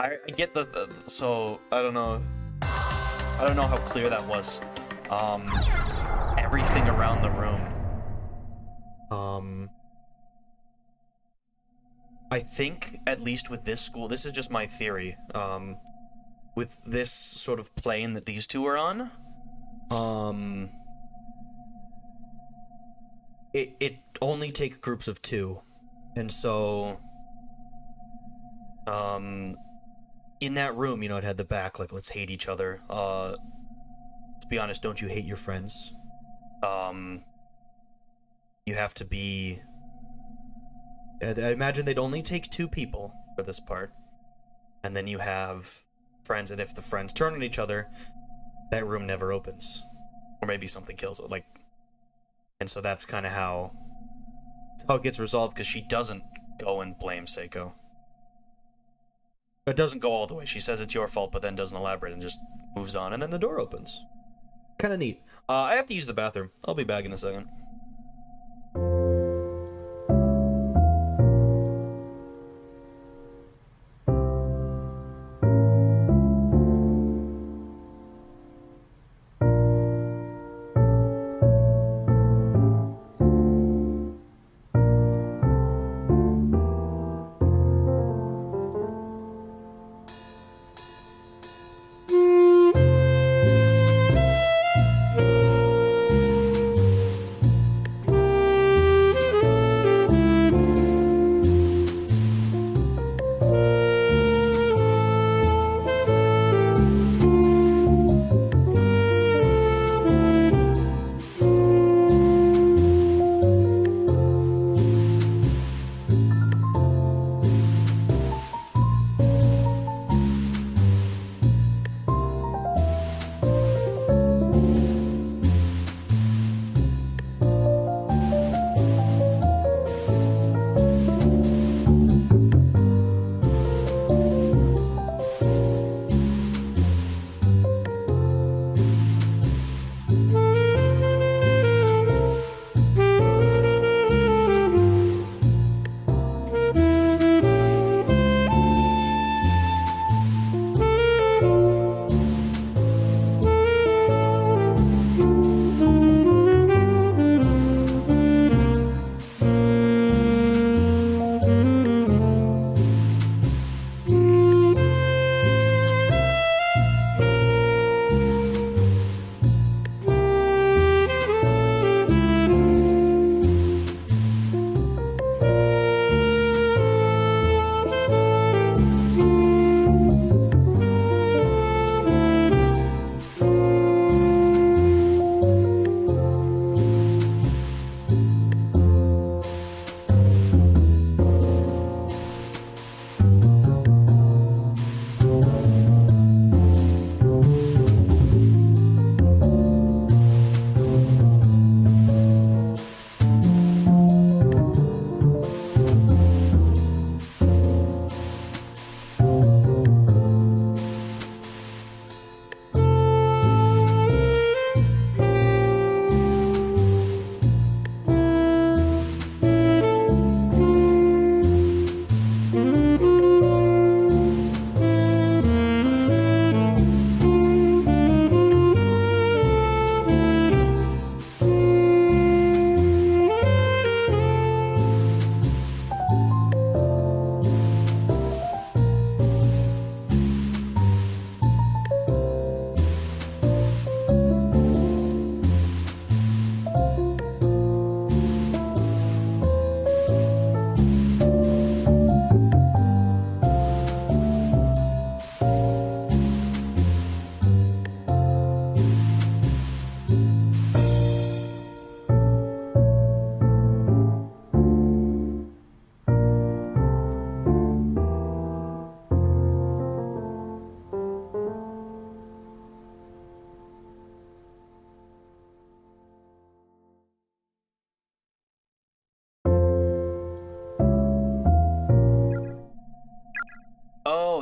I get so I don't know how clear that was. Everything around the room. I think at least with this school, this is just my theory. With this sort of plane that these two are on, it only takes groups of two, and so in that room, you know, it had the back like let's hate each other. to be honest, don't you hate your friends? You have to be... I imagine they'd only take 2 people for this part. And then you have friends, and if the friends turn on each other, that room never opens. Or maybe something kills it, like... And so that's kind of how it gets resolved, because she doesn't go and blame Seiko. It doesn't go all the way. She says it's your fault, but then doesn't elaborate and just moves on, and then the door opens. Kind of neat. I have to use the bathroom. I'll be back in a second.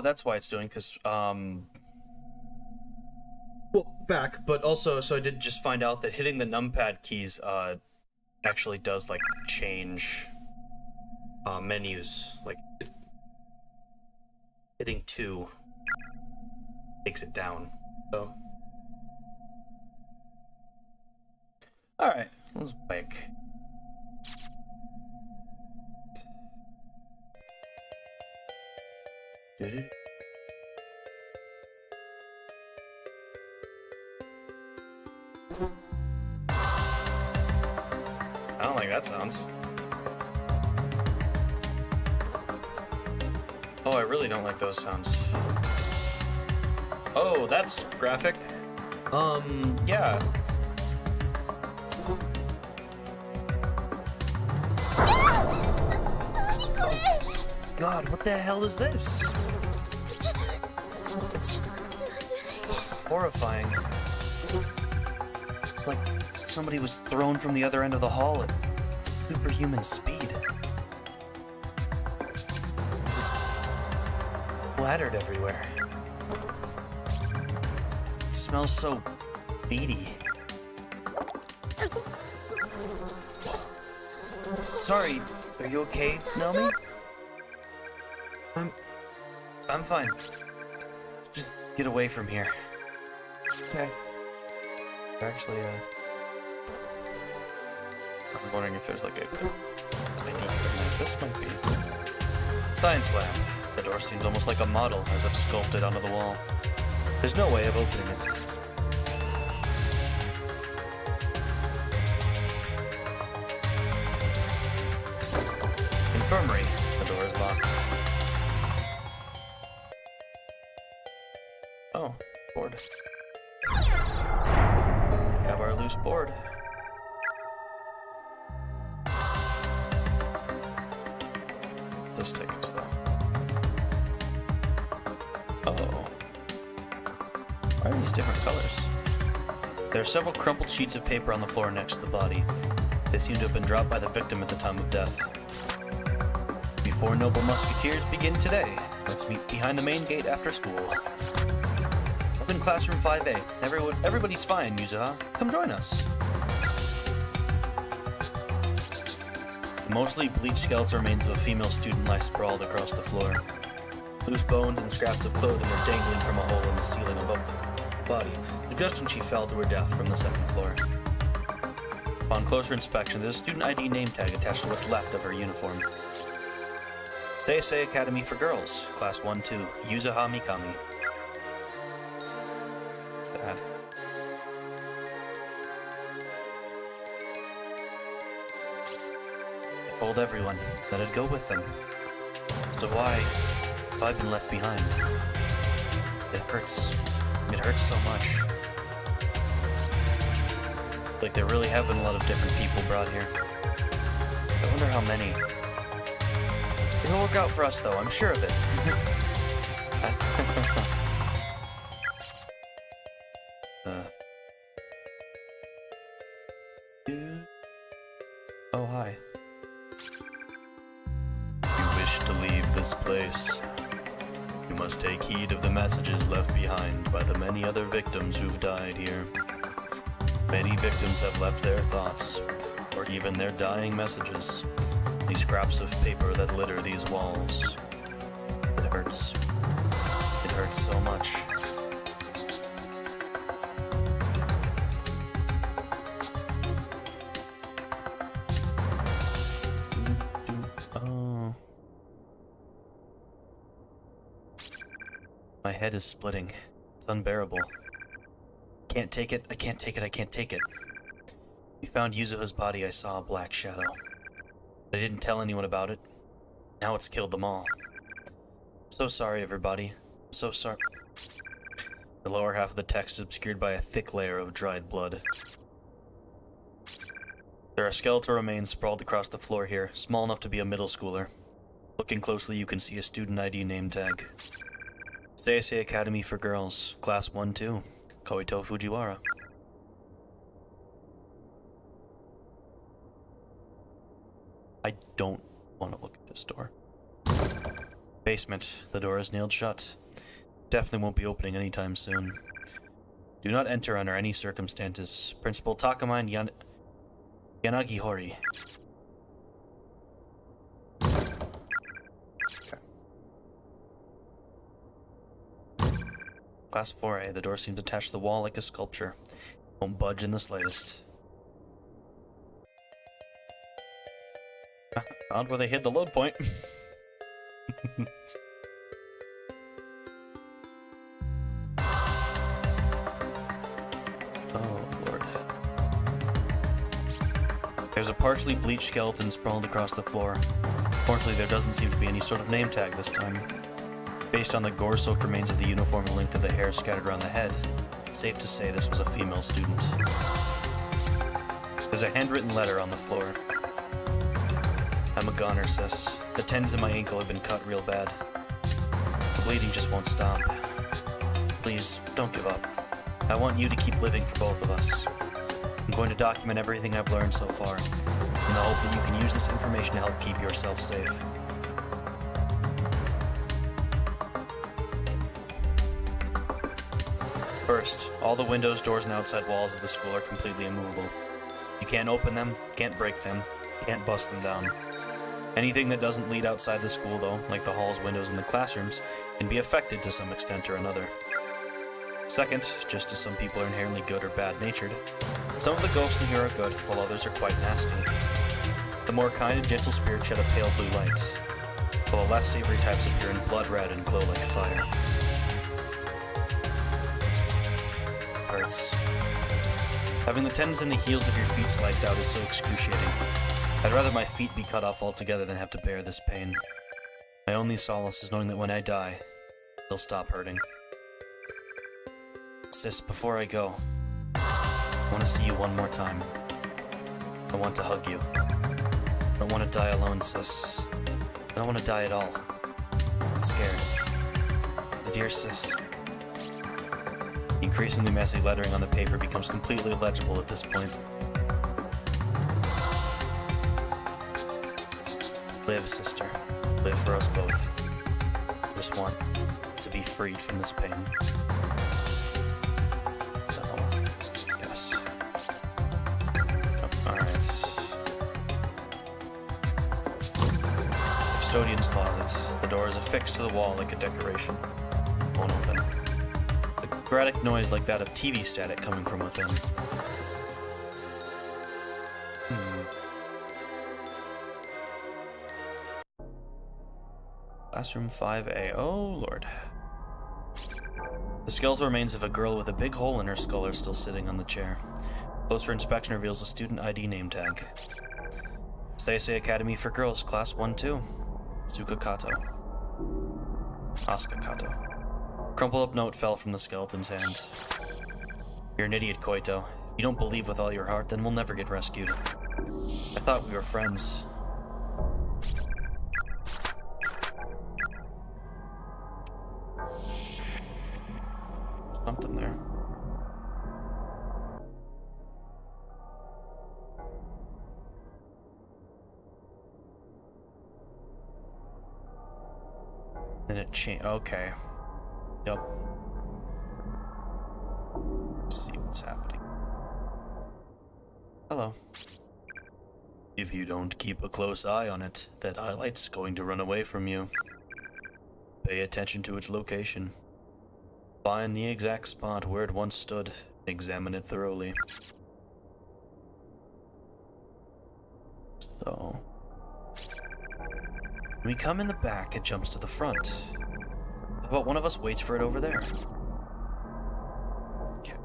That's why it's doing, because, well, back, but also, so I did just find out that hitting the numpad keys, actually does, like, change, menus, like, hitting 2 takes it down, so. Alright, let's back. I don't like that sound. Oh, I really don't like those sounds. Oh, that's graphic. Yeah. God, what the hell is this? It's horrifying. It's like somebody was thrown from the other end of the hall at superhuman speed. Just splattered everywhere. It smells so meaty. Sorry, are you okay, Naomi? I'm fine. Just get away from here. Okay. Actually, I'm wondering if there's like a ID. This might be Science Lab. The door seems almost like a model, as if sculpted onto the wall. There's no way of opening it. Infirmary. The door is locked. Oh, board. Have our loose board. This tickets though. Uh-oh. Why are these different colors? There are several crumpled sheets of paper on the floor next to the body. They seem to have been dropped by the victim at the time of death. Before Noble Musketeers begin today, let's meet behind the main gate after school. Open classroom 5A. Everybody's fine, Yuzuha. Come join us. The mostly bleached skeletal remains of a female student lie sprawled across the floor. Loose bones and scraps of clothing are dangling from a hole in the ceiling above the body, suggesting she fell to her death from the second floor. Upon closer inspection, there's a student ID name tag attached to what's left of her uniform. Seisei Academy for Girls, Class 1-2, Yuzuha Mikami. Sad. I told everyone that I'd go with them. So why have I been left behind? It hurts. It hurts so much. It's like there really have been a lot of different people brought here. I wonder how many. It'll work out for us, though. I'm sure of it. Oh, hi. You wish to leave this place. You must take heed of the messages left behind by the many other victims who've died here. Many victims have left their thoughts, or even their dying messages. These scraps of paper that litter these walls. It hurts. It hurts so much. Oh. My head is splitting. It's unbearable. Can't take it, I can't take it, I can't take it. We found Yuzuha's body, I saw a black shadow. I didn't tell anyone about it. Now it's killed them all. I'm so sorry, everybody. I'm so sorry. The lower half of the text is obscured by a thick layer of dried blood. There are skeletal remains sprawled across the floor here, small enough to be a middle schooler. Looking closely, you can see a student ID name tag. Seisei Academy for Girls, Class 1-2, Koito Fujiwara. I don't want to look at this door. Basement. The door is nailed shut. Definitely won't be opening anytime soon. Do not enter under any circumstances. Principal Takamine Yanagi Hori. Okay. Class 4A. The door seems attached to the wall like a sculpture. Won't budge in the slightest. Found where they hid the load point. Oh, Lord. There's a partially bleached skeleton sprawled across the floor. Fortunately, there doesn't seem to be any sort of name tag this time. Based on the gore-soaked remains of the uniform and length of the hair scattered around the head, Safe to say this was a female student. There's a handwritten letter on the floor. I'm a goner, sis. The tendons in my ankle have been cut real bad. The bleeding just won't stop. Please, don't give up. I want you to keep living for both of us. I'm going to document everything I've learned so far, in the hope that you can use this information to help keep yourself safe. First, all the windows, doors, and outside walls of the school are completely immovable. You can't open them, can't break them, can't bust them down. Anything that doesn't lead outside the school, though, like the halls, windows, and the classrooms, can be affected to some extent or another. Second, just as some people are inherently good or bad-natured, some of the ghosts in here are good, while others are quite nasty. The more kind and gentle spirits shed a pale blue light, while the less savory types appear in blood red and glow like fire. Hurts. Having the tendons in the heels of your feet sliced out is so excruciating. I'd rather my feet be cut off altogether than have to bear this pain. My only solace is knowing that when I die, they'll stop hurting. Sis, before I go, I want to see you one more time. I want to hug you. I don't want to die alone, sis. I don't want to die at all. I'm scared. Dear sis. The increasingly messy lettering on the paper becomes completely illegible at this point. Live, sister. Live for us both. I just want to be freed from this pain. Yes. Oh, alright. Custodian's closet. The door is affixed to the wall like a decoration. Won't open. A sporadic noise like that of TV static coming from within. Classroom 5A. Oh, Lord. The skeletal remains of a girl with a big hole in her skull are still sitting on the chair. Closer inspection reveals a student ID name tag. Seisei Academy for Girls, Class 1-2. Suka Kato. Asuka Kato. Crumpled up note fell from the skeleton's hand. You're an idiot, Koito. If you don't believe with all your heart, then we'll never get rescued. I thought we were friends. Something there. And it changed. Okay. Yep. Let's see what's happening. Hello. If you don't keep a close eye on it, that highlight's going to run away from you. Pay attention to its location. Find the exact spot where it once stood and examine it thoroughly. So, when we come in the back, it jumps to the front. How about one of us waits for it over there? Okay.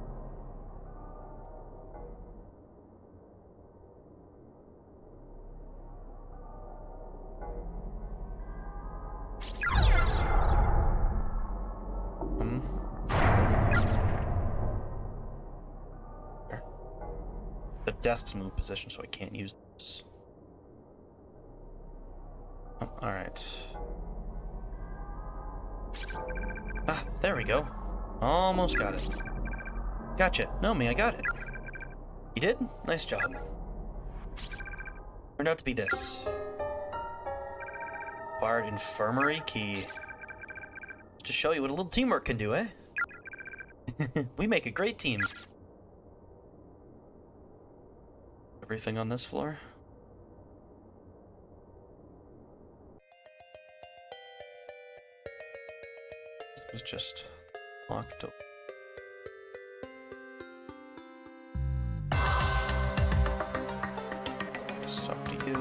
The desk's moved position, so I can't use this. Oh, alright. Ah, there we go. Almost got it. Gotcha. No, me, I got it. You did? Nice job. Turned out to be this. Acquired infirmary key. To show you what a little teamwork can do, eh? We make a great team. Everything on this floor? It was just locked up. Stop to you.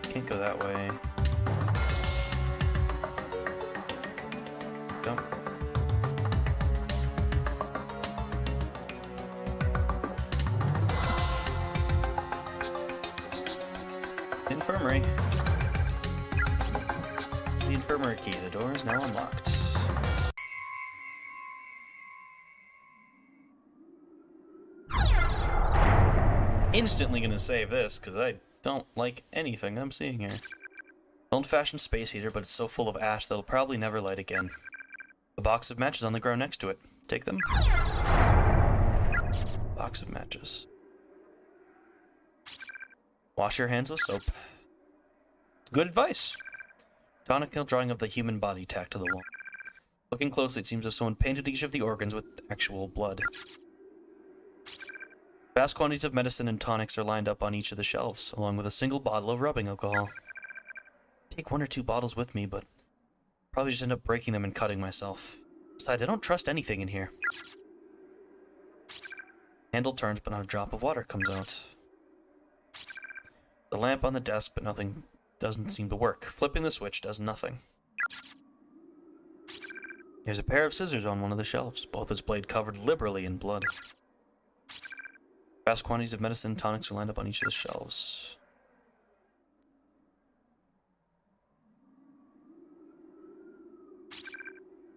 Can't go that way. Jump. Infirmary. The infirmary key. The door is now unlocked. instantly gonna save this, because I don't like anything I'm seeing here. Old-fashioned space heater, but it's so full of ash that it'll probably never light again. A box of matches on the ground next to it. Take them. Box of matches. Wash your hands with soap. Good advice. Tonic drawing of the human body tacked to the wall. Looking closely, it seems as if someone painted each of the organs with actual blood. Vast quantities of medicine and tonics are lined up on each of the shelves, along with a single bottle of rubbing alcohol. Take 1 or 2 bottles with me, but probably just end up breaking them and cutting myself. Besides, I don't trust anything in here. Handle turns, but not a drop of water comes out. The lamp on the desk, but nothing doesn't seem to work. Flipping the switch does nothing. There's a pair of scissors on one of the shelves, both its blade covered liberally in blood. Vast quantities of medicine and tonics are lined up on each of the shelves.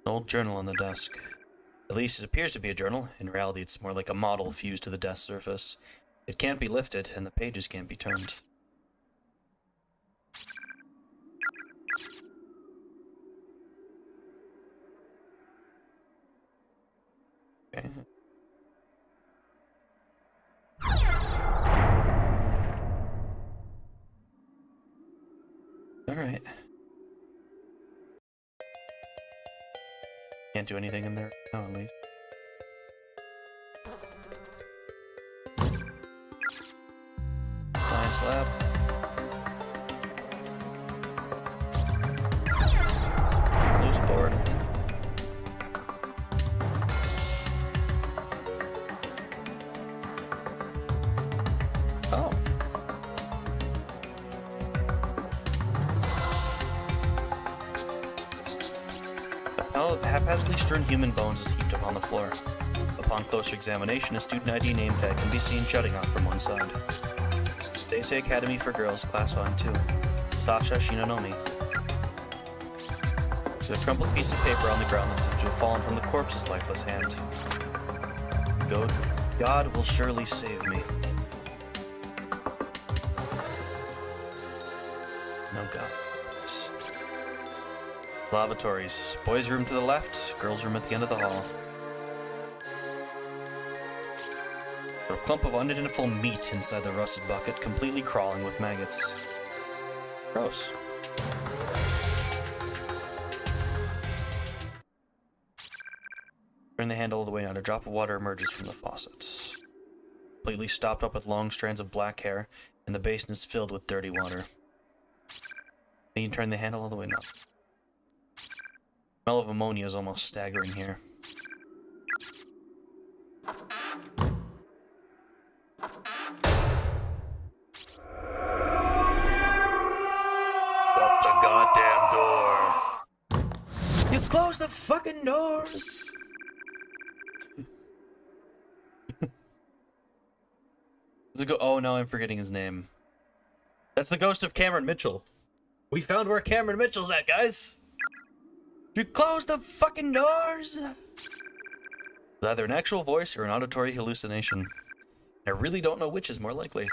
An old journal on the desk. At least it appears to be a journal. In reality, it's more like a model fused to the desk surface. It can't be lifted, and the pages can't be turned. Okay. Alright. Can't do anything in there now, at least. Science lab. Loose board. Oh. A pile of haphazardly strewn human bones is heaped up on the floor. Upon closer examination, a student ID name tag can be seen jutting out from one side. Seisei Academy for Girls, Class 1-2. Sasha Shinonomi. There's a crumpled piece of paper on the ground that seems to have fallen from the corpse's lifeless hand. God will surely save me. No God. Lavatories. Boys' room to the left, girls' room at the end of the hall. A clump of unidentifiable meat inside the rusted bucket, completely crawling with maggots. Gross. Turn the handle all the way down. A drop of water emerges from the faucet. Completely stopped up with long strands of black hair, and the basin is filled with dirty water. Then you turn the handle all the way down. The smell of ammonia is almost staggering here. Shut the goddamn door. You close the fucking doors. Oh no, I'm forgetting his name. That's the ghost of Cameron Mitchell. We found where Cameron Mitchell's at, guys. You close the fucking doors. It's either an actual voice or an auditory hallucination. I really don't know which is more likely.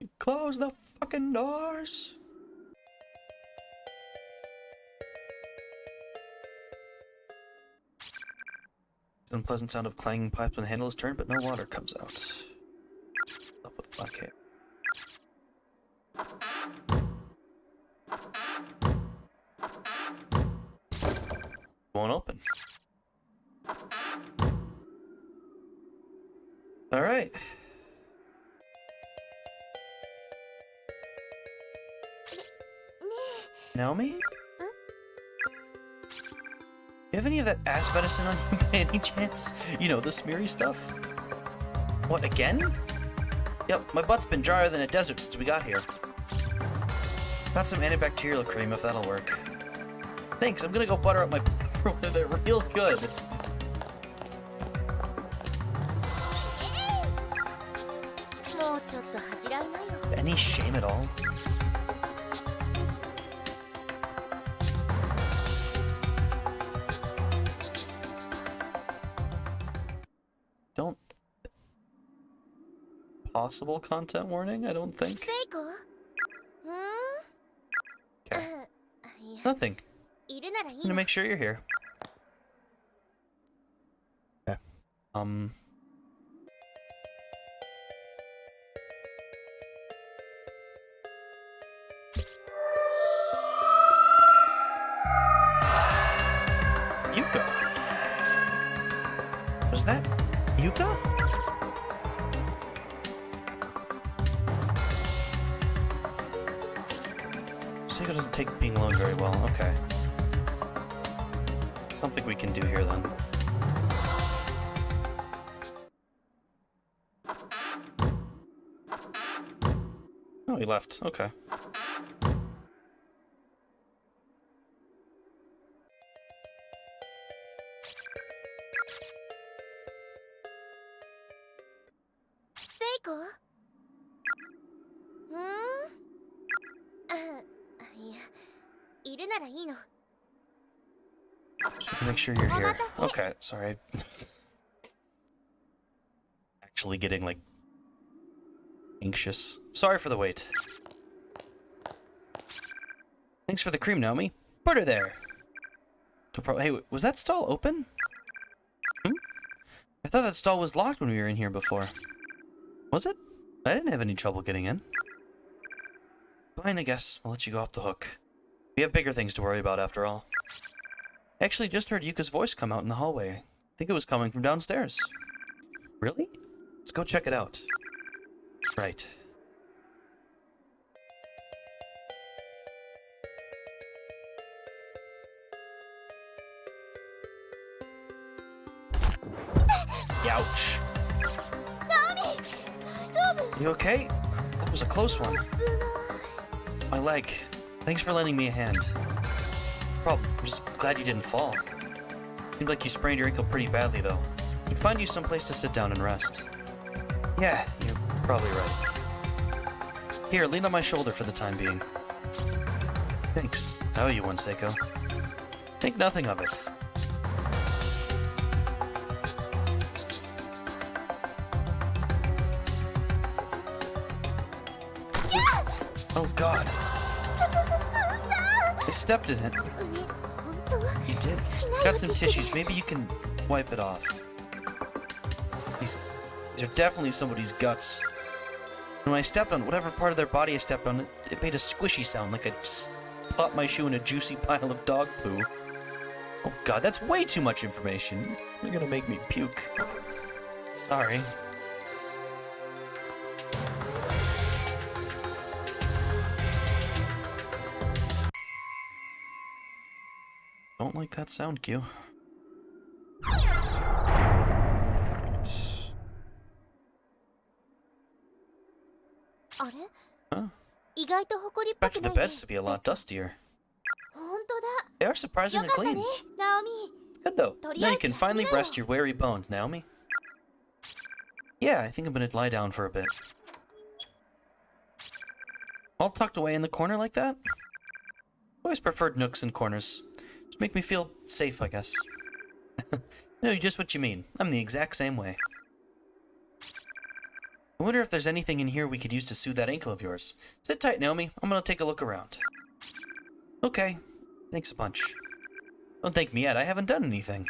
You close the fucking doors. It's an unpleasant sound of clanging pipes when the handle is turned, but no water comes out. Up with black hair. Won't open. All right. Naomi? You have any of that ass medicine on you by any chance? You know, the smeary stuff? What, again? Yep, my butt's been drier than a desert since we got here. Got some antibacterial cream if that'll work. Thanks, I'm gonna go butter up my they're real good. Any shame at all? Don't possible content warning, I don't think. セイコ？Okay. いや、 Nothing. いるならい I'm い gonna の。 make sure you're here. Okay. Yuka. Was that Yuka? Seiko doesn't take being alone very well. Okay. Something we can do here then. Oh, he left. Okay. Seiko? いや、いるならいいの。 Just make sure you're here. Okay, sorry. Actually getting, like, anxious. Sorry for the wait. Thanks for the cream, Naomi. Put her there. Hey, was that stall open? I thought that stall was locked when we were in here before. Was it? I didn't have any trouble getting in. Fine, I guess. I'll let you go off the hook. We have bigger things to worry about after all. I actually just heard Yuka's voice come out in the hallway. I think it was coming from downstairs. Really? Let's go check it out. Right. Ouch. You okay? That was a close one. My leg. Thanks for lending me a hand. Problem. I'm just glad you didn't fall. Seemed like you sprained your ankle pretty badly, though. I'd find you someplace to sit down and rest. Yeah, you're probably right. Here, lean on my shoulder for the time being. Thanks. How are you, Seiko? Think nothing of it. Oh god. I stepped in it. You did? Got some tissues. Maybe you can wipe it off. These are definitely somebody's guts. When I stepped on whatever part of their body I stepped on, it made a squishy sound like I popped my shoe in a juicy pile of dog poo. Oh god, that's way too much information. You're gonna make me puke. Sorry. Don't like that sound cue. Huh? Expected the beds to be a lot dustier. They are surprisingly clean. Good though. Now you can finally rest your weary bones, Naomi. Yeah, I think I'm gonna lie down for a bit. All tucked away in the corner like that? Always preferred nooks and corners. Just make me feel safe, I guess. I know just what you mean. I'm the exact same way. I wonder if there's anything in here we could use to soothe that ankle of yours. Sit tight, Naomi. I'm gonna take a look around. Okay. Thanks a bunch. Don't thank me yet. I haven't done anything.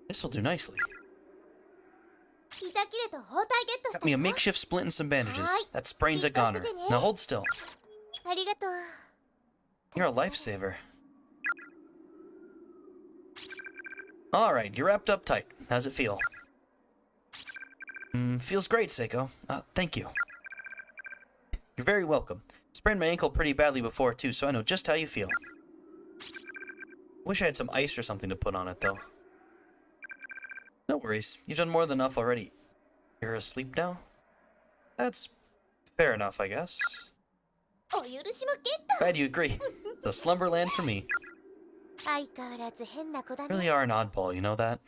This'll do nicely. Got me a makeshift splint and some bandages. That sprain's a goner. Now hold still. You're a lifesaver. Alright, you're wrapped up tight. How's it feel? Feels great, Seiko. Thank you. You're very welcome. Sprained my ankle pretty badly before, too, so I know just how you feel. Wish I had some ice or something to put on it, though. No worries. You've done more than enough already. You're asleep now? That's fair enough, I guess. Glad you agree. It's a slumberland for me. You really are an oddball, you know that?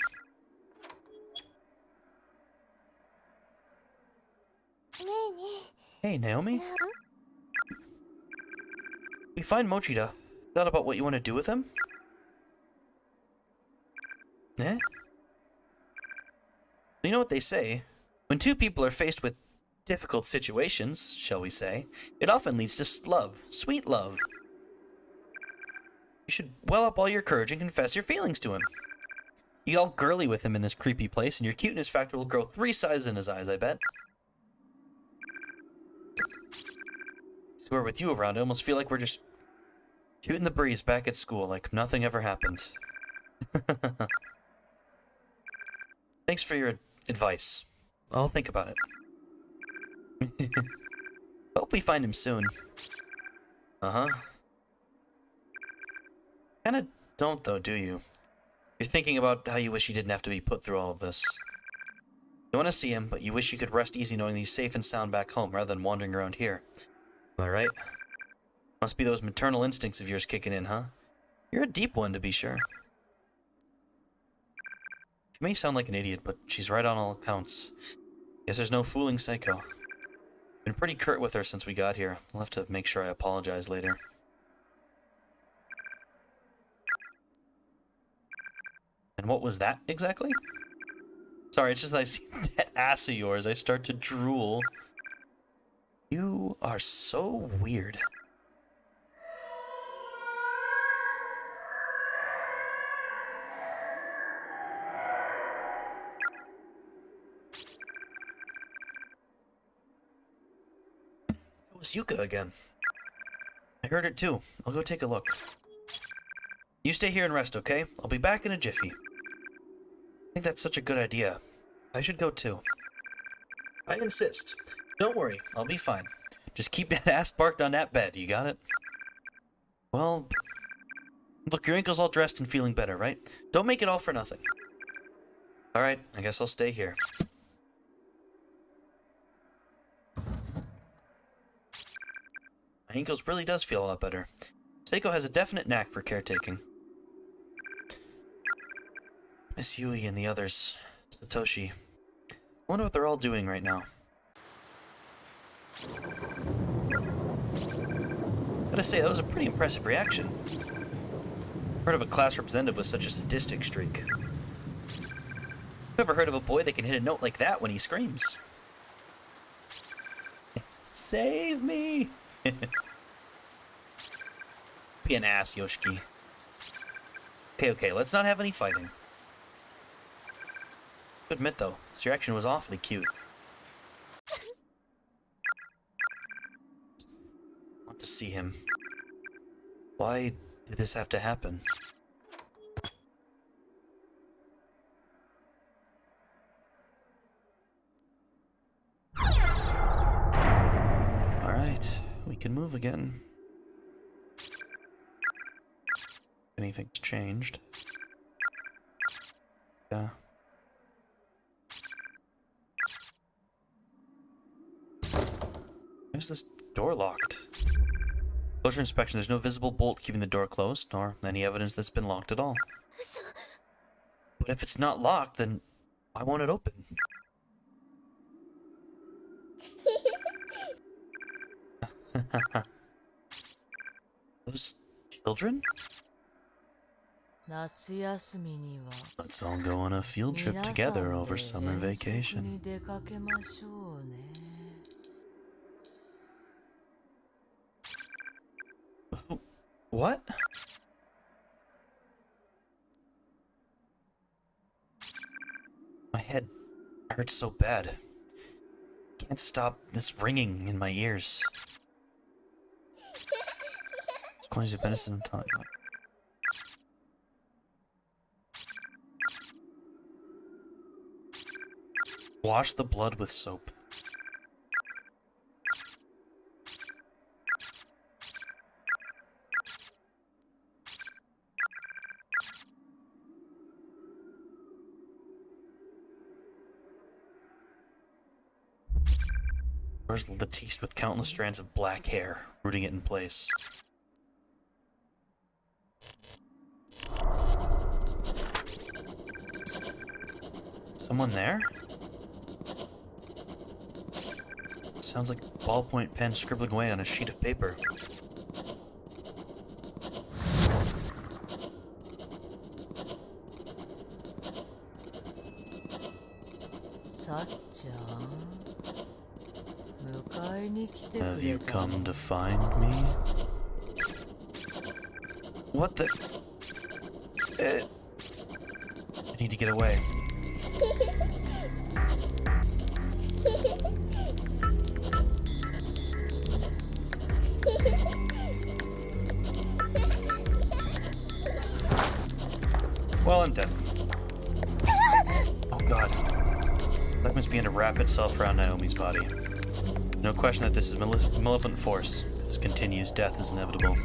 Hey, Naomi? We find Mochida. Thought about what you want to do with him? Eh? You know what they say? When two people are faced with difficult situations, shall we say, it often leads to love, sweet love. You should well up all your courage and confess your feelings to him. You get all girly with him in this creepy place, and your cuteness factor will grow 3 sizes in his eyes, I bet. I swear, with you around, I almost feel like we're just shooting the breeze back at school, like nothing ever happened. Thanks for your advice. I'll think about it. Hope we find him soon. Uh-huh. Kinda don't, though, do you? You're thinking about how you wish you didn't have to be put through all of this. You want to see him, but you wish you could rest easy knowing he's safe and sound back home rather than wandering around here. Am I right? Must be those maternal instincts of yours kicking in, huh? You're a deep one, to be sure. She may sound like an idiot, but she's right on all accounts. Guess there's no fooling Psycho. Been pretty curt with her since we got here. I'll have to make sure I apologize later. And what was that exactly? Sorry, it's just that I see that ass of yours, I start to drool. You are so weird. That was Yuka again. I heard it too. I'll go take a look. You stay here and rest, okay? I'll be back in a jiffy. I think that's such a good idea. I should go too. I insist. Don't worry, I'll be fine. Just keep that ass parked on that bed, you got it? Well, look, your ankle's all dressed and feeling better, right? Don't make it all for nothing. Alright, I guess I'll stay here. My ankles really does feel a lot better. Seiko has a definite knack for caretaking. Miss Yui and the others. Satoshi. I wonder what they're all doing right now. Gotta say, that was a pretty impressive reaction. Heard of a class representative with such a sadistic streak. Ever heard of a boy that can hit a note like that when he screams? Save me! Be an ass, Yoshiki. Okay, let's not have any fighting. To admit though, this reaction was awfully cute. Want to see him. Why did this have to happen? Alright, we can move again. Anything's changed. Yeah. Why is this door locked? Closure inspection. There's no visible bolt keeping the door closed, nor any evidence that's been locked at all. But if it's not locked, then why won't it open? Those children? Let's all go on a field trip together over summer vacation. What? My head hurts so bad. Can't stop this ringing in my ears. Quantities of medicine and time. Wash the blood with soap. Where's Latiste with countless strands of black hair, rooting it in place? Someone there? Sounds like a ballpoint pen scribbling away on a sheet of paper. Have you come to find me? What the? I need to get away. Well, I'm dead. Oh god. That must begin to wrap itself around Naomi's body. No question that this is malevolent force. If this continues, death is inevitable.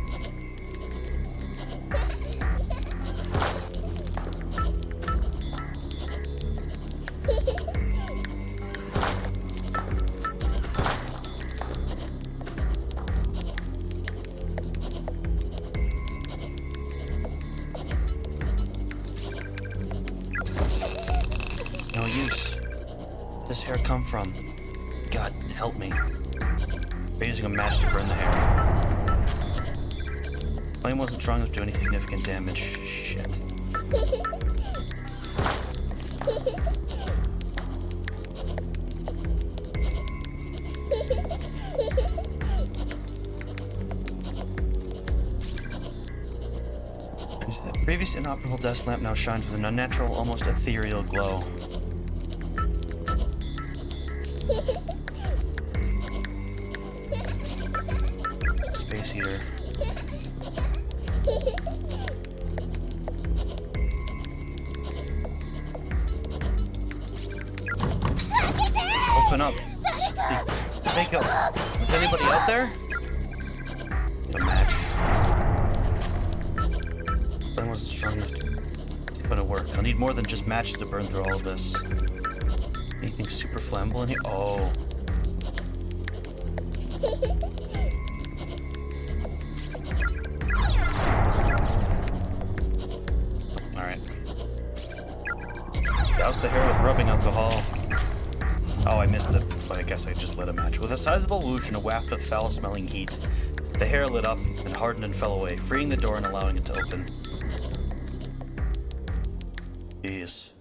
It's no use. Where'd this hair come from? God, help me. We're using a match to burn the hair. Flame wasn't strong enough to do any significant damage. Shit. The previous inoperable dust lamp now shines with an unnatural, almost ethereal glow. Space heater. Open up. Seiko, is anybody out there? Need a match. Burn wasn't strong enough to put it work. I'll need more than just matches to burn through all of this. Anything super flammable in here? Oh. Alright. Douse the hair with rubbing alcohol. Oh, I missed it. But I guess I just lit a match. With a sizable whoosh and a waft of foul-smelling heat, the hair lit up and hardened and fell away, freeing the door and allowing it to open. Jeez.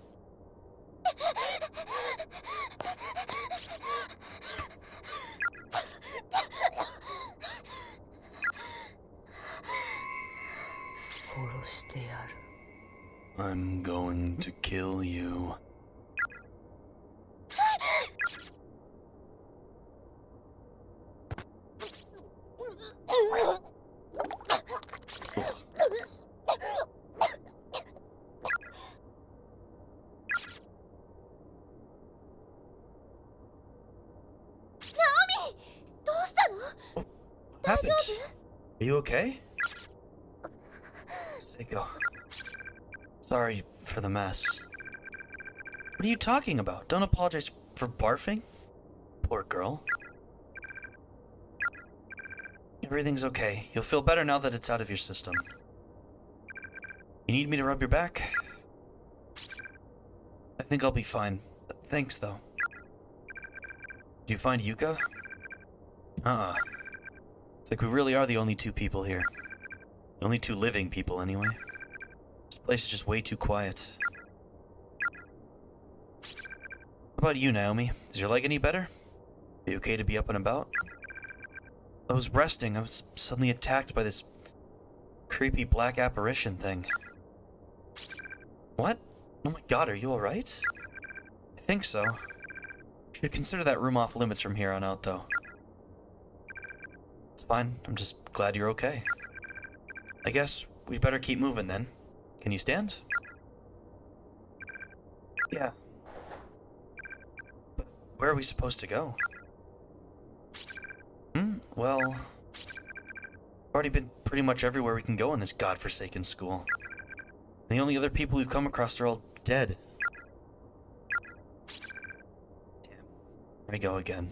I'm going to kill you. What happened? Are you okay? Seiko. Sorry for the mess. What are you talking about? Don't apologize for barfing? Poor girl. Everything's okay. You'll feel better now that it's out of your system. You need me to rub your back? I think I'll be fine. Thanks, though. Did you find Yuka? It's like we really are the only two people here. The only two living people, anyway. This place is just way too quiet. How about you, Naomi? Is your leg any better? Are you okay to be up and about? I was resting. I was suddenly attacked by this creepy black apparition thing. What? Oh my god, are you alright? I think so. Should consider that room off limits from here on out, though. It's fine. I'm just glad you're okay. I guess we better keep moving then. Can you stand? Yeah. But where are we supposed to go? Well, we've already been pretty much everywhere we can go in this godforsaken school. The only other people we've come across are all dead. Damn. Here we go again.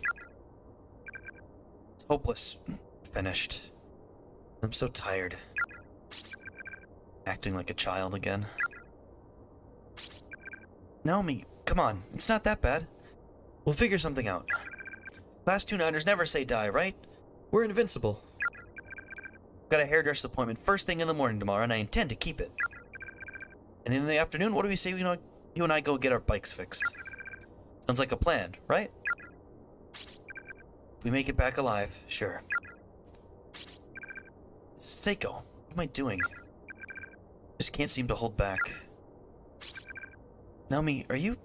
It's hopeless. Finished. I'm so tired. Acting like a child again. Naomi, come on. It's not that bad. We'll figure something out. Class 2-9ers never say die, right? We're invincible. Got a hairdresser appointment first thing in the morning tomorrow, and I intend to keep it. And in the afternoon, what do we say you and I go get our bikes fixed? Sounds like a plan, right? If we make it back alive, sure. Seiko, what am I doing? Just can't seem to hold back. Naomi, are you,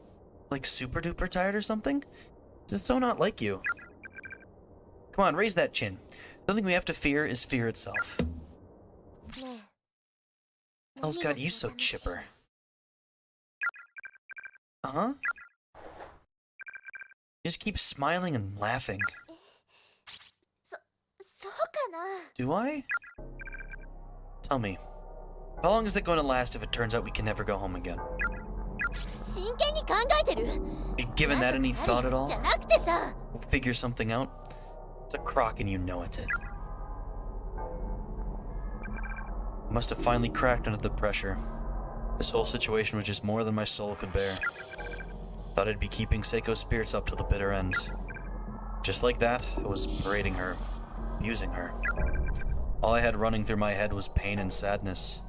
like, super duper tired or something? This is so not like you. Come on, raise that chin. The only thing we have to fear is fear itself. Hell's got you so chipper. Uh-huh. Just keep smiling and laughing. Do I? Tell me, how long is it going to last if it turns out we can never go home again? You given that any thought at all? We'll figure something out. It's a crock and you know it. I must have finally cracked under the pressure. This whole situation was just more than my soul could bear. Thought I'd be keeping Seiko's spirits up till the bitter end. Just like that, I was parading her, using her. All I had running through my head was pain and sadness,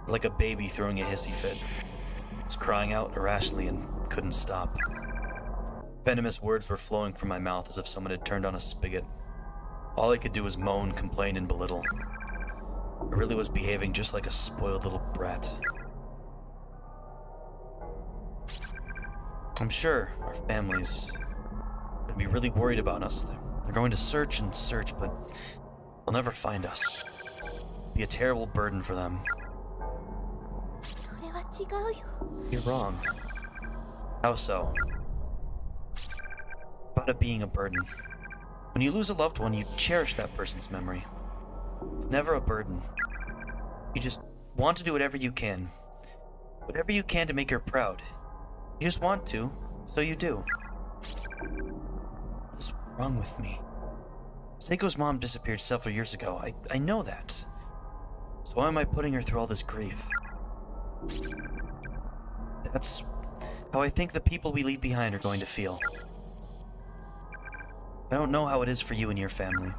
like a baby throwing a hissy fit. I was crying out irrationally and couldn't stop. Venomous words were flowing from my mouth as if someone had turned on a spigot. All I could do was moan, complain, and belittle. I really was behaving just like a spoiled little brat. I'm sure our families would be really worried about us. They're going to search and search, but they'll never find us. It'd be a terrible burden for them. You're wrong. How so? About it being a burden. When you lose a loved one, you cherish that person's memory. It's never a burden. You just want to do whatever you can. Whatever you can to make her proud. You just want to, so you do. What's wrong with me? Seiko's mom disappeared several years ago. I know that. So why am I putting her through all this grief? That's how I think the people we leave behind are going to feel. I don't know how it is for you and your family.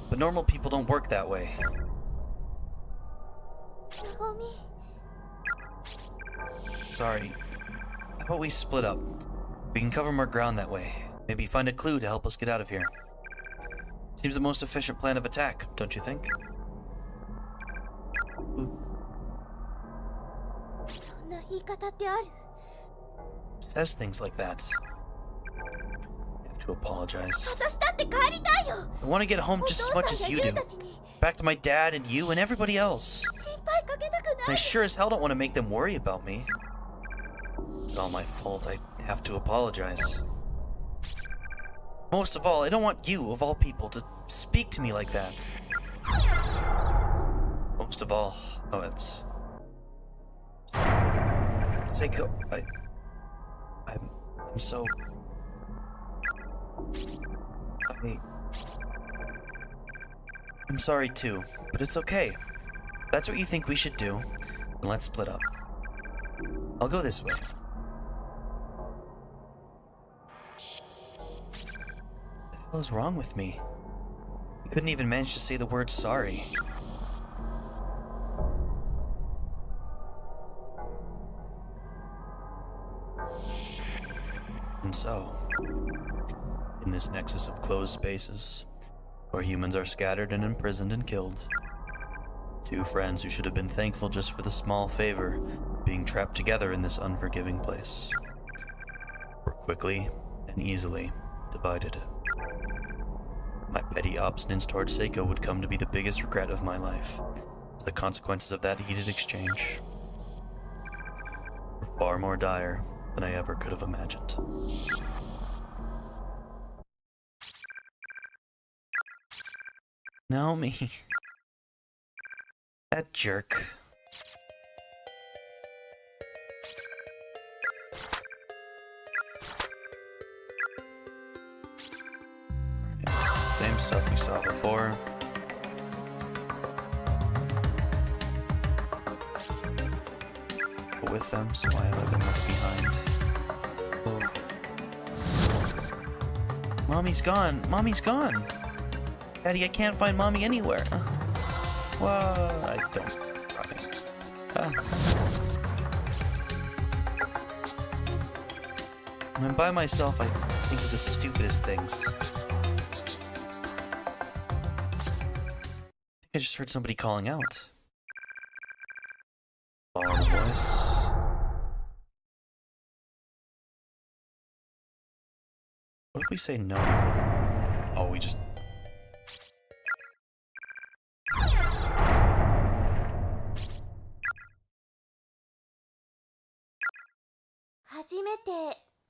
But normal people don't work that way. Sorry. How about we split up? We can cover more ground that way. Maybe find a clue to help us get out of here. Seems the most efficient plan of attack, don't you think? Ooh. Says things like that. I have to apologize. I want to get home just as much as you do. Back to my dad and you and everybody else. And I sure as hell don't want to make them worry about me. It's all my fault. I have to apologize. Most of all, I don't want you, of all people, to speak to me like that. Most of all, it's... Seiko, I'm so... I'm sorry too, but it's okay. If that's what you think we should do, then let's split up. I'll go this way. What the hell is wrong with me? I couldn't even manage to say the word sorry. And so, in this nexus of closed spaces, where humans are scattered and imprisoned and killed, two friends who should have been thankful just for the small favor being trapped together in this unforgiving place were quickly and easily divided. My petty obstinance towards Seiko would come to be the biggest regret of my life, as the consequences of that heated exchange were far more dire than I ever could have imagined. Naomi. That jerk. Same stuff we saw before. But with them, so why have I been left behind? Oh. Mommy's gone! Mommy's gone! Daddy, I can't find Mommy anywhere. Well, I don't. When I'm by myself, I think of the stupidest things. I just heard somebody calling out. Follow the voice. What if we say no? Oh, we just...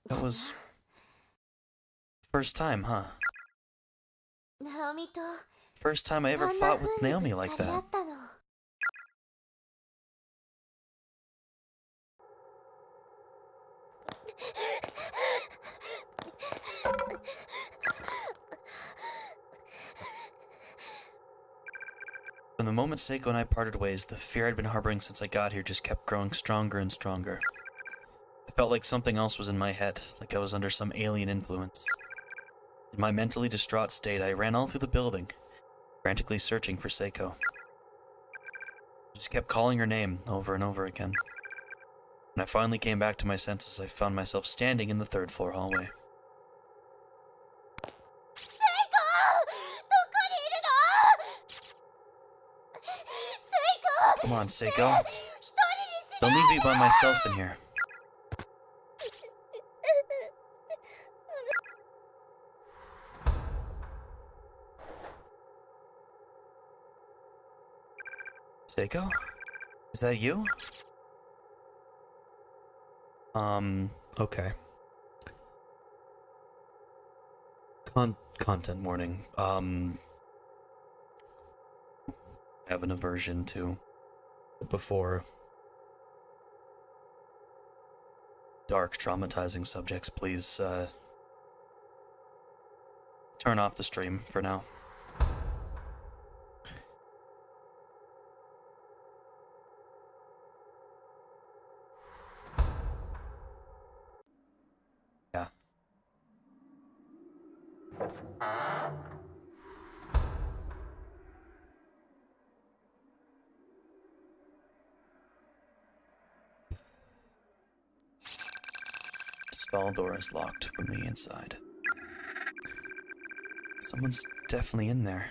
That was... first time, huh? First time I ever fought with Naomi like that. From the moment Seiko and I parted ways, the fear I'd been harboring since I got here just kept growing stronger and stronger. I felt like something else was in my head, like I was under some alien influence. In my mentally distraught state, I ran all through the building, frantically searching for Seiko. I just kept calling her name over and over again. When I finally came back to my senses, I found myself standing in the third floor hallway. Come on, Seiko. Don't leave me by myself in here. Seiko? Is that you? Okay. Content warning. I have an aversion to before dark, traumatizing subjects. Please, turn off the stream for now. Yeah. The stall door is locked from the inside. Someone's definitely in there.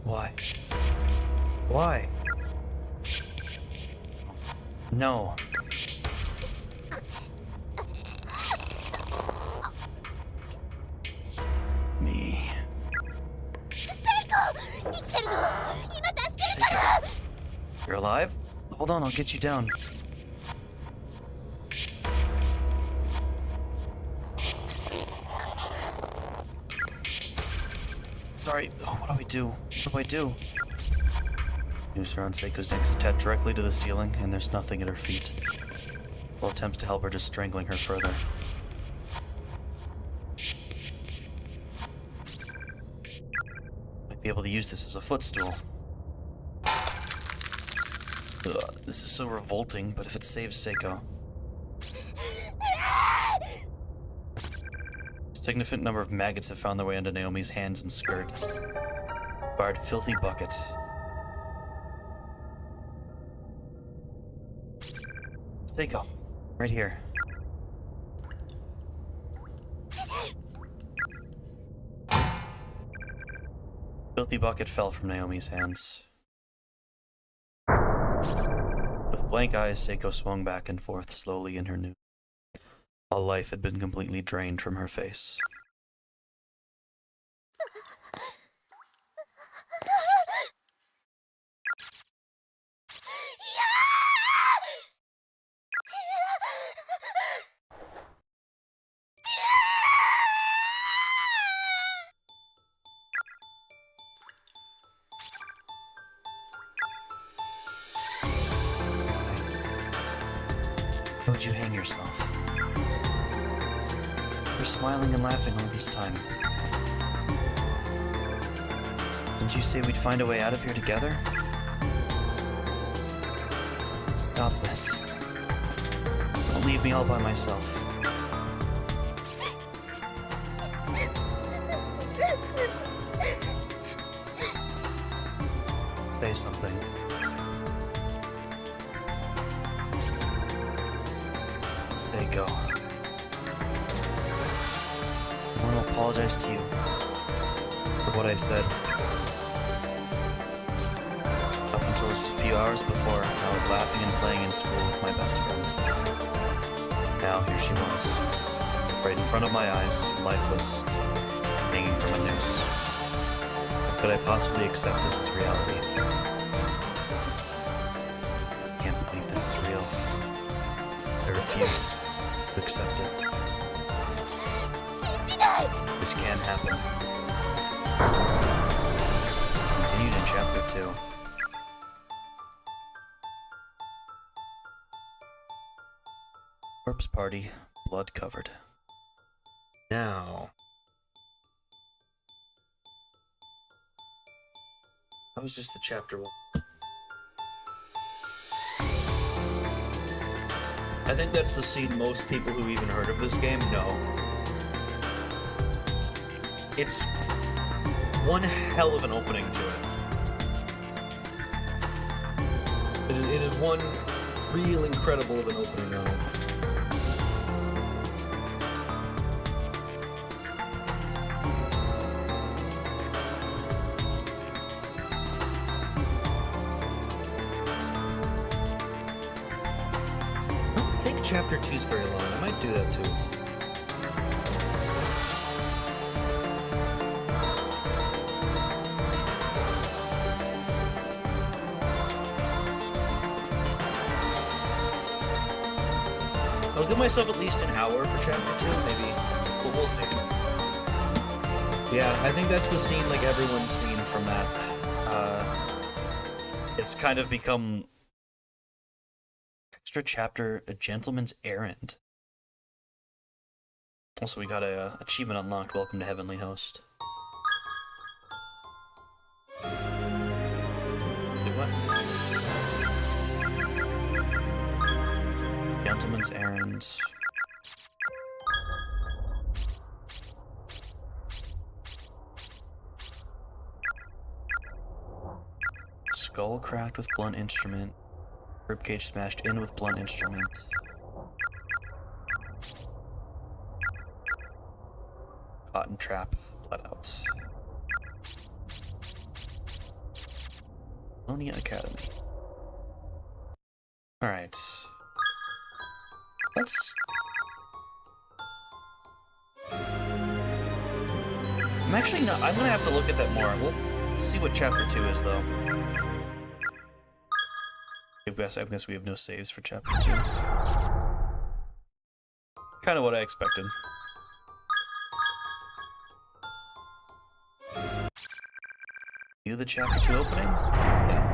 Why? Why? No. Me. Seiko. You're alive? Hold on, I'll get you down. Sorry. Oh, what do I do? What do I do? Noose around Seiko's neck is attached directly to the ceiling, and there's nothing at her feet. All attempts to help are just strangling her further. Might be able to use this as a footstool. Ugh, this is so revolting, but if it saves Seiko... A significant number of maggots have found their way into Naomi's hands and skirt. Barred filthy bucket. Seiko, right here. Filthy bucket fell from Naomi's hands. With blank eyes, Seiko swung back and forth slowly in her new. All life had been completely drained from her face. Why would you hang yourself? You're smiling and laughing all this time. Didn't you say we'd find a way out of here together? Stop this. Don't leave me all by myself. something. Seiko. I want to apologize to you for what I said. Up until just a few hours before, I was laughing and playing in school with my best friend. Now here she was, right in front of my eyes, lifeless, hanging from a noose. How could I possibly accept this as reality? I can't believe this is real. I refuse to accept it. This can't happen. Continued in chapter 2. Corpse party, blood covered. Now, that was just the chapter 1. I think that's the scene most people who even heard of this game know. It's one hell of an opening to it. It is one real incredible of an opening on it. I don't think chapter 2 is very long. I might do that too. I'll give myself at least an hour for chapter 2, maybe. But we'll see. Yeah, I think that's the scene like everyone's seen from that. It's kind of become extra chapter, A Gentleman's Errand. Also, we got a achievement unlocked. Welcome to Heavenly Host. Wait, what? Gentleman's Errand. Skull cracked with blunt instrument. Ribcage smashed in with blunt instrument. Cotton trap, blood out. Lonia Academy. Alright. Let's... I'm actually not... I'm gonna have to look at that more. We'll see what chapter 2 is, though. I guess we have no saves for chapter 2. Kind of what I expected. View the chapter 2 opening? Yeah.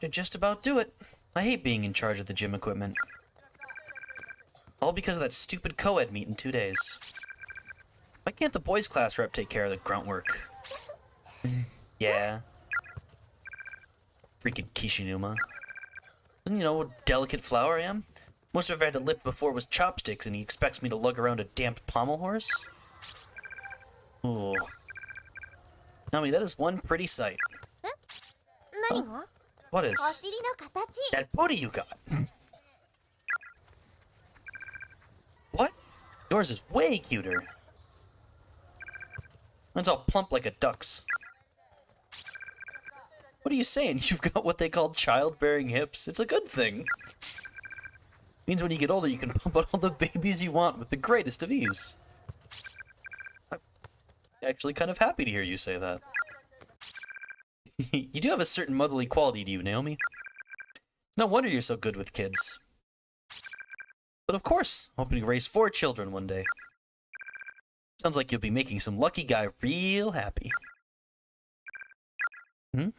Should just about do it. I hate being in charge of the gym equipment. All because of that stupid co-ed meet in 2 days. Why can't the boys class rep take care of the grunt work? Yeah. Freaking Kishinuma. Doesn't he know what delicate flower I am? Most of I've had to lift before was chopsticks, and he expects me to lug around a damp pommel horse? Ooh. Nami, that is one pretty sight. Huh? What is that booty you got? What? Yours is way cuter. Mine's all plump like a duck's. What are you saying? You've got what they call childbearing hips. It's a good thing. Means when you get older, you can pump out all the babies you want with the greatest of ease. I'm actually kind of happy to hear you say that. You do have a certain motherly quality to you, Naomi. It's no wonder you're so good with kids. But of course, I'm hoping to raise 4 children one day. Sounds like you'll be making some lucky guy real happy. Hmm?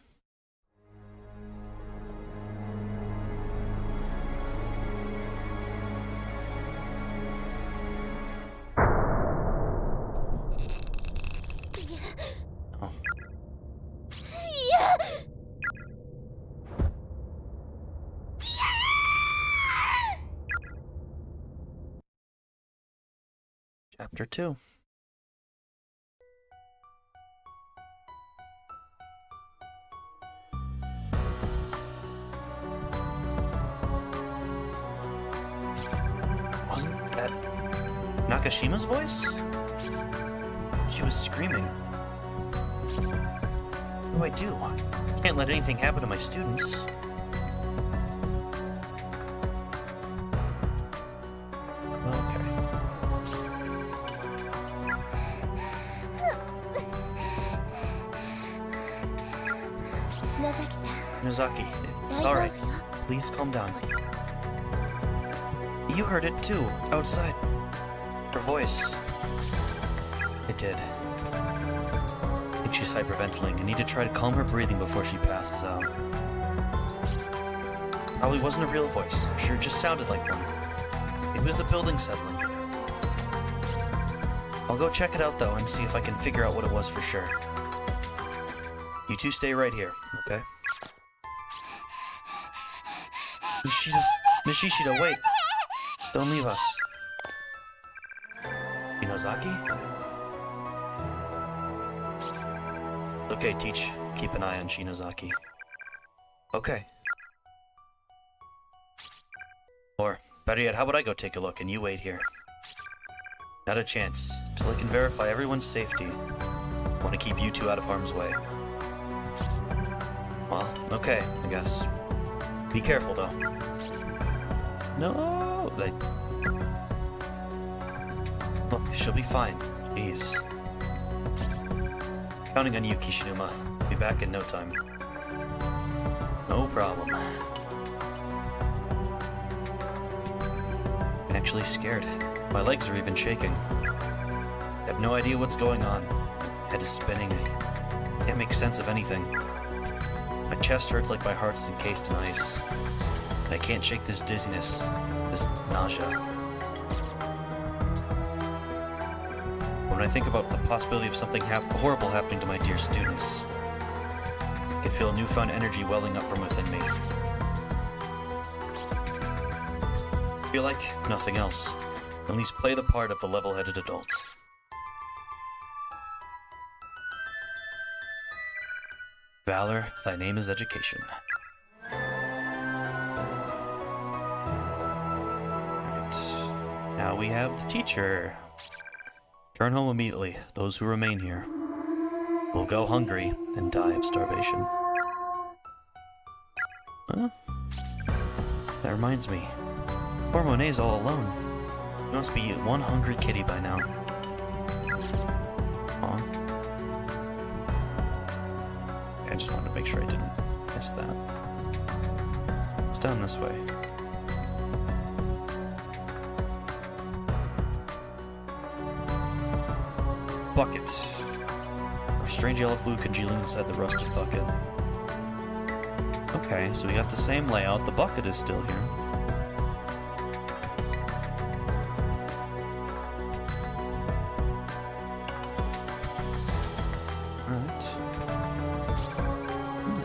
Chapter 2. Wasn't that Nakashima's voice? She was screaming. What do I do? I can't let anything happen to my students. Okay. Nozaki, it's alright. Please calm down. You heard it too, outside. Her voice. It did. I think she's hyperventilating. I need to try to calm her breathing before she passes out. Probably wasn't a real voice. I'm sure it just sounded like one. It was the building settling. I'll go check it out though and see if I can figure out what it was for sure. You two stay right here, okay? Miss Shishida, wait! Don't leave us. Inozaki? It's okay, Teach. Keep an eye on Shinozaki. Okay. Or, better yet, how about I go take a look and you wait here? Not a chance. Till I can verify everyone's safety. I want to keep you two out of harm's way. Well, okay, I guess. Be careful, though. No! Look, she'll be fine. Jeez. Counting on you, Kishinuma. Be back in no time. No problem. I'm actually scared. My legs are even shaking. I have no idea what's going on. My head is spinning. I can't make sense of anything. My chest hurts like my heart's encased in ice. And I can't shake this dizziness, this nausea. When I think about the possibility of something horrible happening to my dear students, I can feel a newfound energy welling up from within me. I feel like nothing else. At least play the part of the level-headed adult. Valor, thy name is education. Right. Now we have the teacher. Turn home immediately. Those who remain here will go hungry and die of starvation. Huh? That reminds me. Poor Monet's all alone. He must be one hungry kitty by now. Aw. I just wanted to make sure I didn't miss that. It's down this way. Bucket. A strange yellow fluid congealing inside the rusted bucket. Okay, so we got the same layout. The bucket is still here.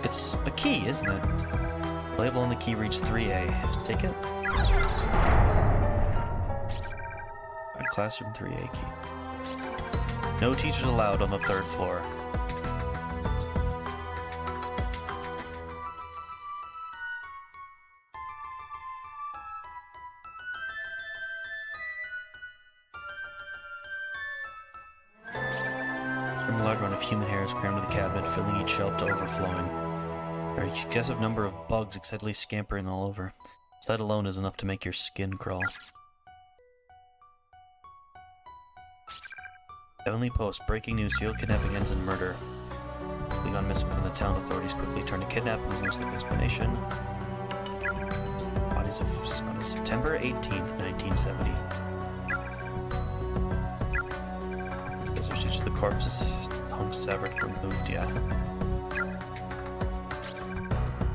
It's a key, isn't it? The label on the key reads 3A. Take it. Right, classroom 3A key. No teachers allowed on the 3rd floor. A large amount of human hair is crammed to the cabinet, filling each shelf to overflowing. There are an excessive number of bugs excitedly scampering all over. Sight alone is enough to make your skin crawl. Heavenly Post, breaking news, serial kidnapping ends in murder. Quickly gone missing from the town, authorities quickly turn to kidnapping as most of the explanation. Bodies of on September 18th, 1970. Says each of the corpses, tongue severed, removed, yeah.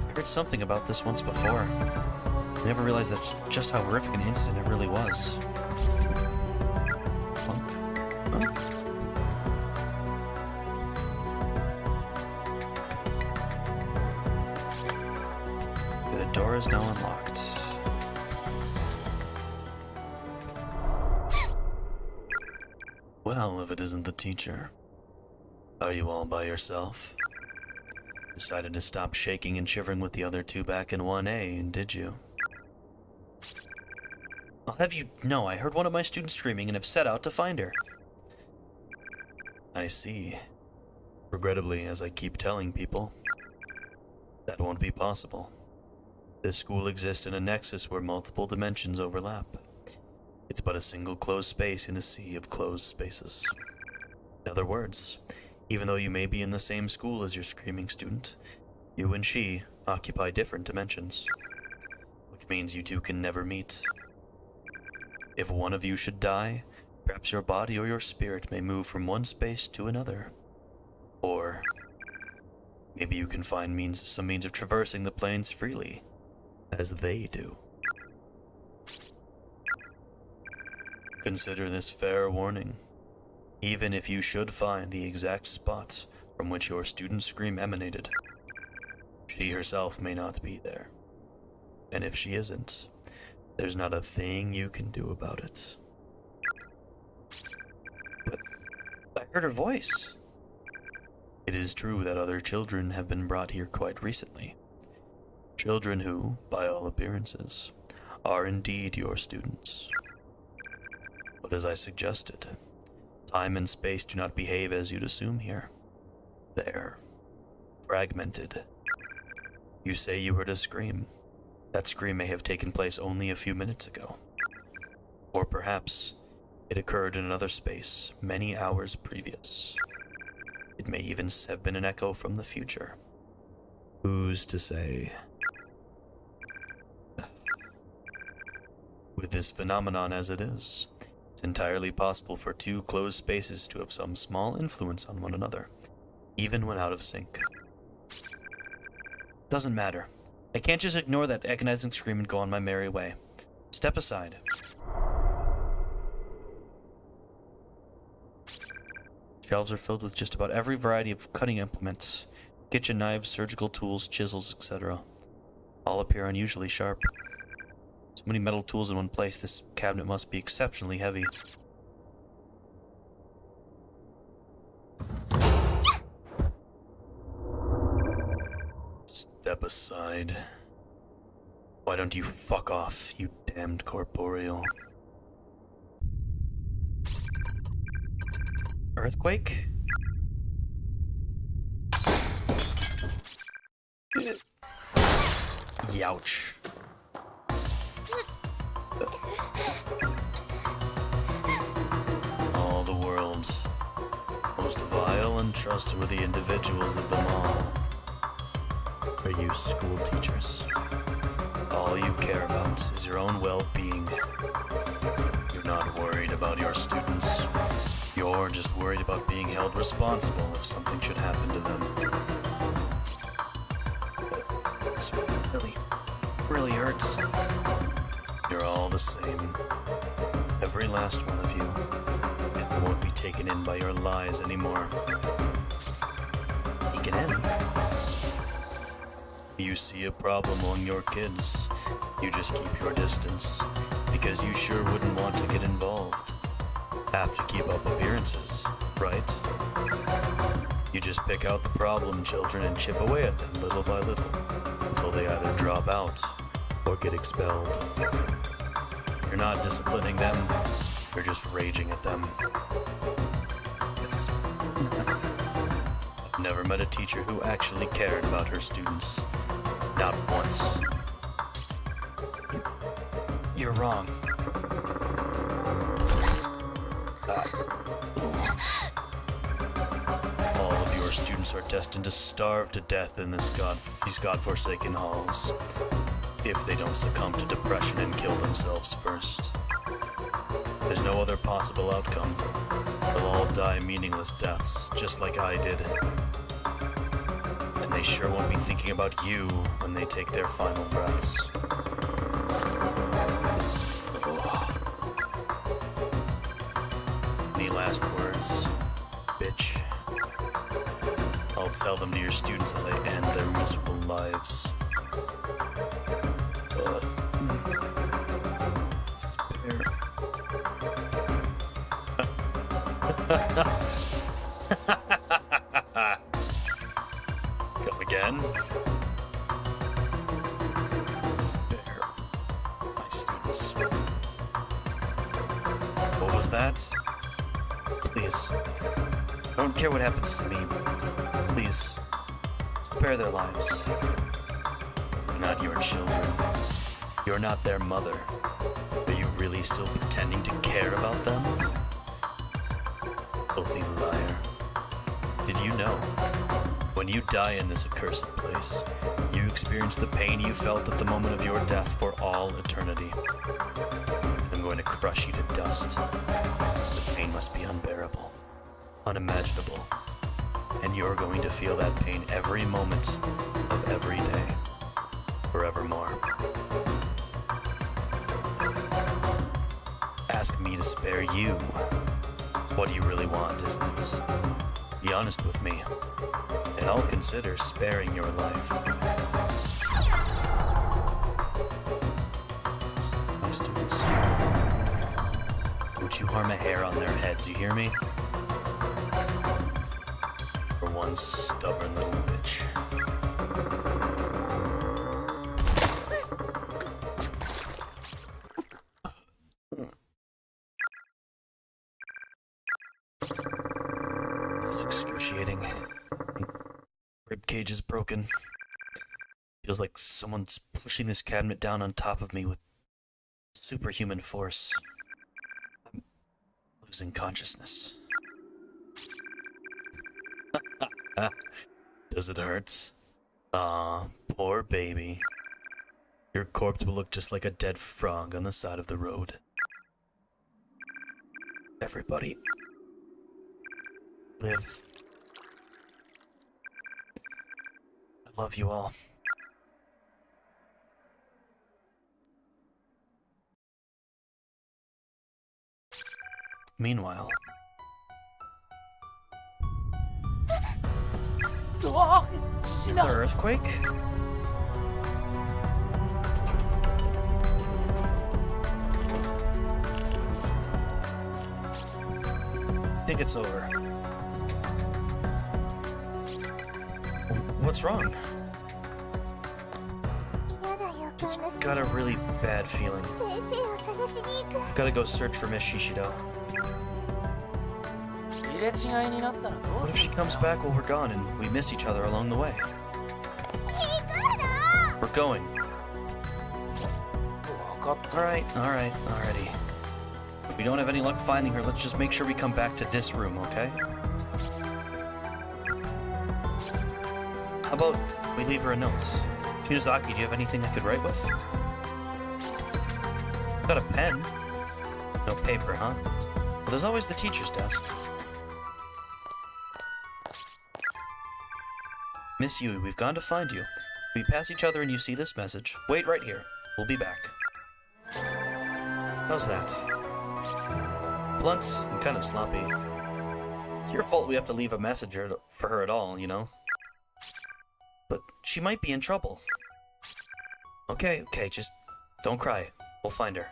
I heard something about this once before. I never realized that's just how horrific an incident it really was. Funk? Huh? The door is now unlocked. it isn't the teacher. Are you all by yourself? Decided to stop shaking and shivering with the other two back in 1A, did you? I'll have you know I heard one of my students screaming and have set out to find her. I see. Regrettably, as I keep telling people, that won't be possible. This school exists in a nexus where multiple dimensions overlap. It's but a single closed space in a sea of closed spaces. In other words, even though you may be in the same school as your screaming student, you and she occupy different dimensions, which means you two can never meet. If one of you should die, perhaps your body or your spirit may move from one space to another. Or maybe you can find some means of traversing the planes freely, as they do. Consider this fair warning. Even if you should find the exact spot from which your student's scream emanated, she herself may not be there. And if she isn't, there's not a thing you can do about it. But I heard her voice. It is true that other children have been brought here quite recently. Children who, by all appearances, are indeed your students. But as I suggested, time and space do not behave as you'd assume here. They're fragmented. You say you heard a scream. That scream may have taken place only a few minutes ago. Or perhaps it occurred in another space many hours previous. It may even have been an echo from the future. Who's to say? With this phenomenon as it is, it's entirely possible for two closed spaces to have some small influence on one another, even when out of sync. Doesn't matter. I can't just ignore that agonizing scream and go on my merry way. Step aside. Shelves are filled with just about every variety of cutting implements, kitchen knives, surgical tools, chisels, etc. All appear unusually sharp. So many metal tools in one place, this cabinet must be exceptionally heavy. Step aside. Why don't you fuck off, you damned corporeal? Earthquake? Youch. All the world's most vile and trustworthy individuals of them all are you school teachers. All you care about is your own well-being. You're not worried about your students. You're just worried about being held responsible if something should happen to them. This really hurts. You're all the same. Every last one of you. It won't be taken in by your lies anymore. Taken in? You see a problem among your kids. You just keep your distance, because you sure wouldn't want to get involved. Have to keep up appearances, right? You just pick out the problem children and chip away at them little by little, until they either drop out or get expelled. You're not disciplining them, you're just raging at them. I've never met a teacher who actually cared about her students. Not once. You're wrong. All of your students are destined to starve to death in these godforsaken halls, if they don't succumb to depression and kill themselves first. There's no other possible outcome. They'll all die meaningless deaths, just like I did. And they sure won't be thinking about you when they take their final breaths. Any last words, bitch? I'll tell them to your students as I end their miserable lives. Spare. Come again. Spare my students. What was that? Please. I don't care what happens to me, but please spare their lives. They're not your children. You're not their mother. Are you really still pretending to care about them? Filthy liar. Did you know? When you die in this accursed place, you experience the pain you felt at the moment of your death for all eternity. I'm going to crush you to dust. The pain must be unbearable, unimaginable, and you're going to feel that pain every moment of every day, forevermore. Ask me to spare you. It's what you really want, isn't it? Be honest with me, and I'll consider sparing your life. My students, don't you harm a hair on their heads, you hear me? For one stubborn little bitch. This is excruciating. Rib cage is broken. Feels like someone's pushing this cabinet down on top of me with superhuman force. I'm losing consciousness. Does it hurt? Aw, poor baby. Your corpse will look just like a dead frog on the side of the road. Everybody, live. I love you all. Meanwhile, the earthquake? I think it's over. What's wrong? Just got a really bad feeling. Gotta go search for Miss Shishido. What if she comes back while we're gone and we miss each other along the way? We're going. Alright, alrighty. If we don't have any luck finding her, let's just make sure we come back to this room, okay? How about we leave her a note? Shinozaki, do you have anything I could write with? Got a pen. No paper, huh? Well, there's always the teacher's desk. Miss Yui, we've gone to find you. We pass each other and you see this message. Wait right here. We'll be back. How's that? Blunt and kind of sloppy. It's your fault we have to leave a message for her at all, you know? But she might be in trouble. Okay, just don't cry. We'll find her.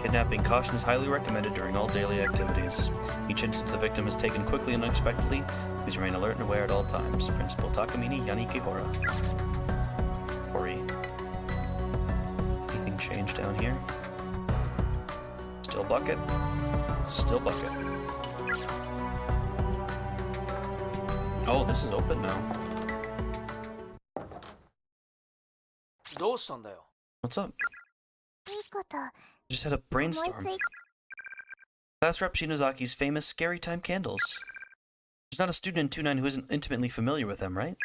Kidnapping caution is highly recommended during all daily activities. Each instance the victim is taken quickly and unexpectedly. Please remain alert and aware at all times. Principal Takamine Yanikihora. Ori. Anything changed down here? Still bucket. Still bucket. Oh, this is open now. What's up? Just had a brainstorm. Class Rep Shinozaki's famous Scary Time candles. There's not a student in 29 who isn't intimately familiar with them, right?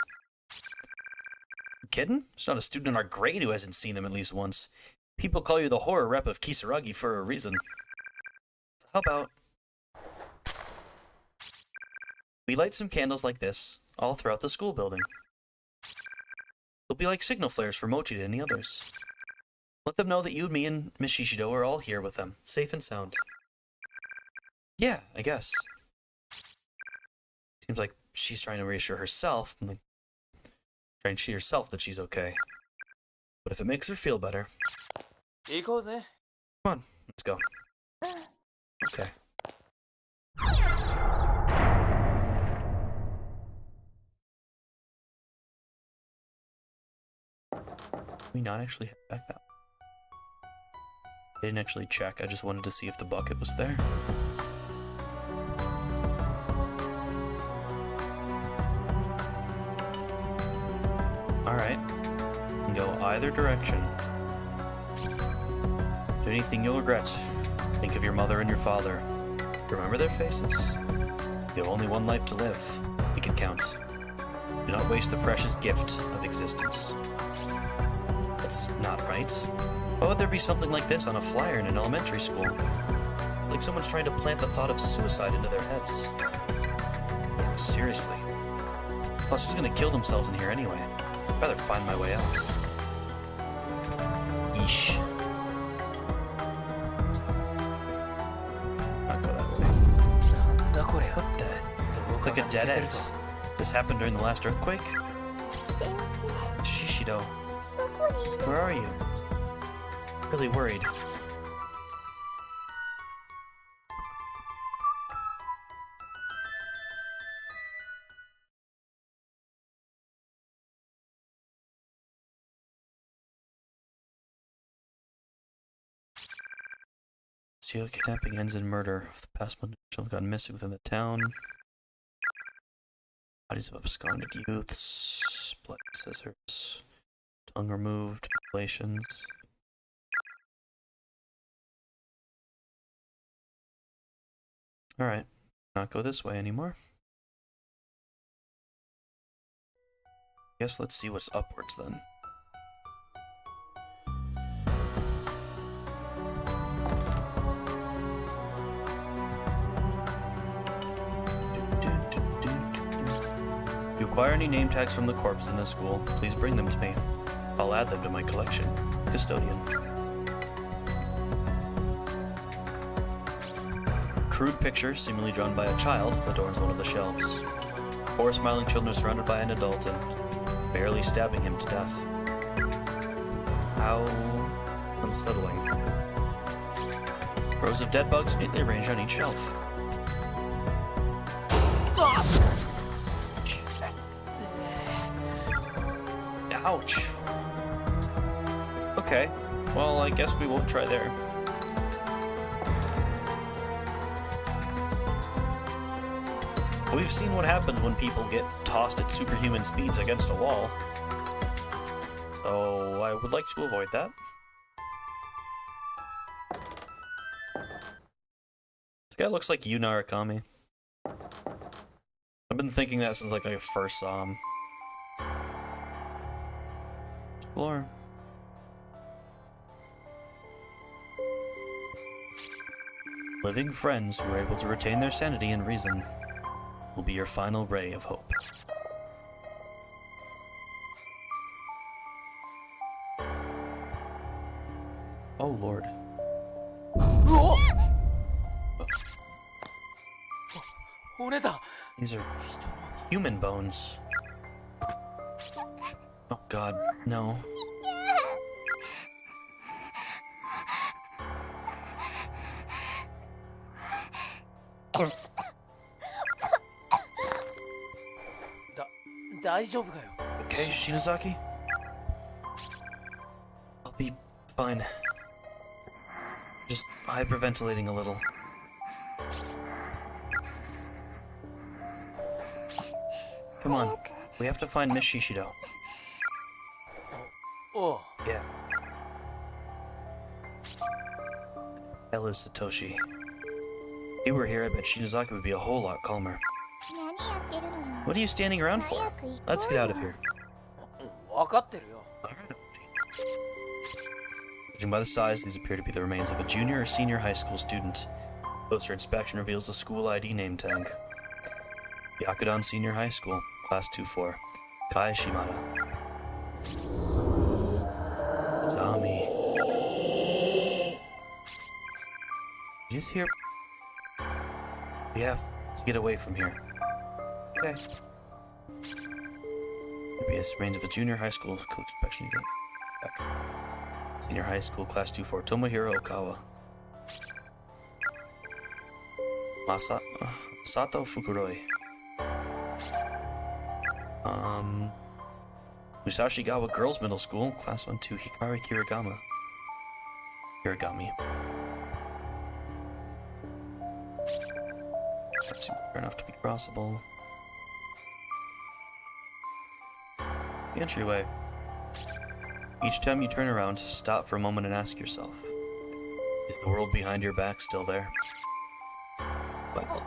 You kidding? There's not a student in our grade who hasn't seen them at least once. People call you the horror rep of Kisaragi for a reason. So how about we light some candles like this all throughout the school building? They'll be like signal flares for Mochida and the others. Let them know that you and me and Miss Shishido are all here with them, safe and sound. Yeah, I guess. Seems like she's trying to reassure herself, like, trying to see herself that she's okay. But if it makes her feel better... Come on, let's go. Okay. Can we not actually head back that way? I didn't actually check, I just wanted to see if the bucket was there. Alright. Can go either direction. Do anything you'll regret. Think of your mother and your father. Remember their faces. You have only one life to live. Make it count. Do not waste the precious gift of existence. That's not right. Why would there be something like this on a flyer in an elementary school? It's like someone's trying to plant the thought of suicide into their heads. Seriously. Plus, who's gonna kill themselves in here anyway? I'd rather find my way out. Yeesh. Not go that way. What the? It's like a dead end. This happened during the last earthquake? Shishido, where are you? Really worried. Serial kidnapping ends in murder. For the past month, children gone missing within the town. Bodies of absconded youths. Blood scissors. Tongue removed. Mutilations. Alright. Not go this way anymore. Guess let's see what's upwards then. If you acquire any name tags from the corpse in this school, please bring them to me. I'll add them to my collection. Custodian. Crude picture, seemingly drawn by a child, adorns one of the shelves. Four smiling children are surrounded by an adult and barely stabbing him to death. How unsettling. Rows of dead bugs neatly arranged on each shelf. Ouch. Okay, well, I guess we won't try there. We've seen what happens when people get tossed at superhuman speeds against a wall. So I would like to avoid that. This guy looks like Yuna Arakami. I've been thinking that since like I first saw him. Explore. Living friends who are able to retain their sanity and reason will be your final ray of hope. Oh Lord. These are human bones. Oh God, no. Okay, Shinozaki? I'll be fine. Just hyperventilating a little. Come on, we have to find Miss Shishido. Oh. Yeah. Hell is Satoshi. If he were here, I bet Shinozaki would be a whole lot calmer. What are you standing around for? Let's get out of here. Alright. Judging by the size, these appear to be the remains of a junior or senior high school student. Closer inspection reveals the school ID name tag. Yakudan Senior High School, Class 2-4. Kai Shimada. Zami. Did you just hear? We have to get away from here. Okay. Previous remains of a junior high school inspection. Senior high school, Class 2-4. Tomohiro Okawa. Sato Fukuroi. Musashigawa Girls Middle School, Class 1-2, Hikari Kirigami. That seems fair enough to be crossable. The entryway. Each time you turn around, stop for a moment and ask yourself, is the world behind your back still there? Well...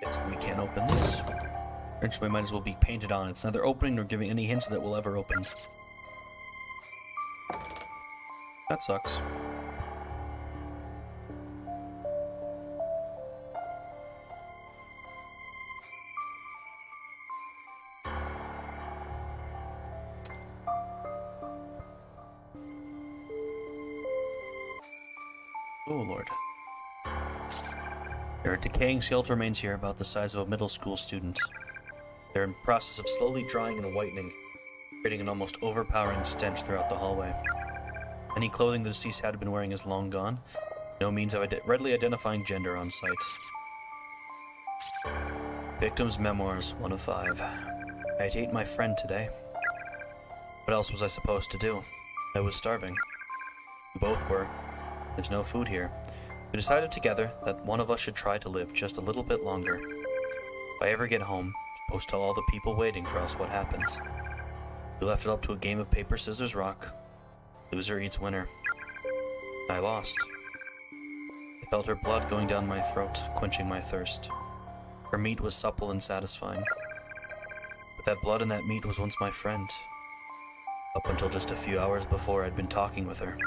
guess we can't open this. Entryway might as well be painted on. It's neither opening nor giving any hints that it will ever open. That sucks. Oh, Lord. There are decaying skeletal remains here about the size of a middle school student. They're in the process of slowly drying and whitening, creating an almost overpowering stench throughout the hallway. Any clothing the deceased had been wearing is long gone. No means of readily identifying gender on site. Victim's memoirs, 1 of 5. I ate my friend today. What else was I supposed to do? I was starving. We both were. There's no food here. We decided together that one of us should try to live just a little bit longer. If I ever get home, post tell all the people waiting for us what happened. We left it up to a game of paper, scissors, rock. Loser eats winner. I lost. I felt her blood going down my throat, quenching my thirst. Her meat was supple and satisfying. But that blood and that meat was once my friend. Up until just a few hours before, I'd been talking with her.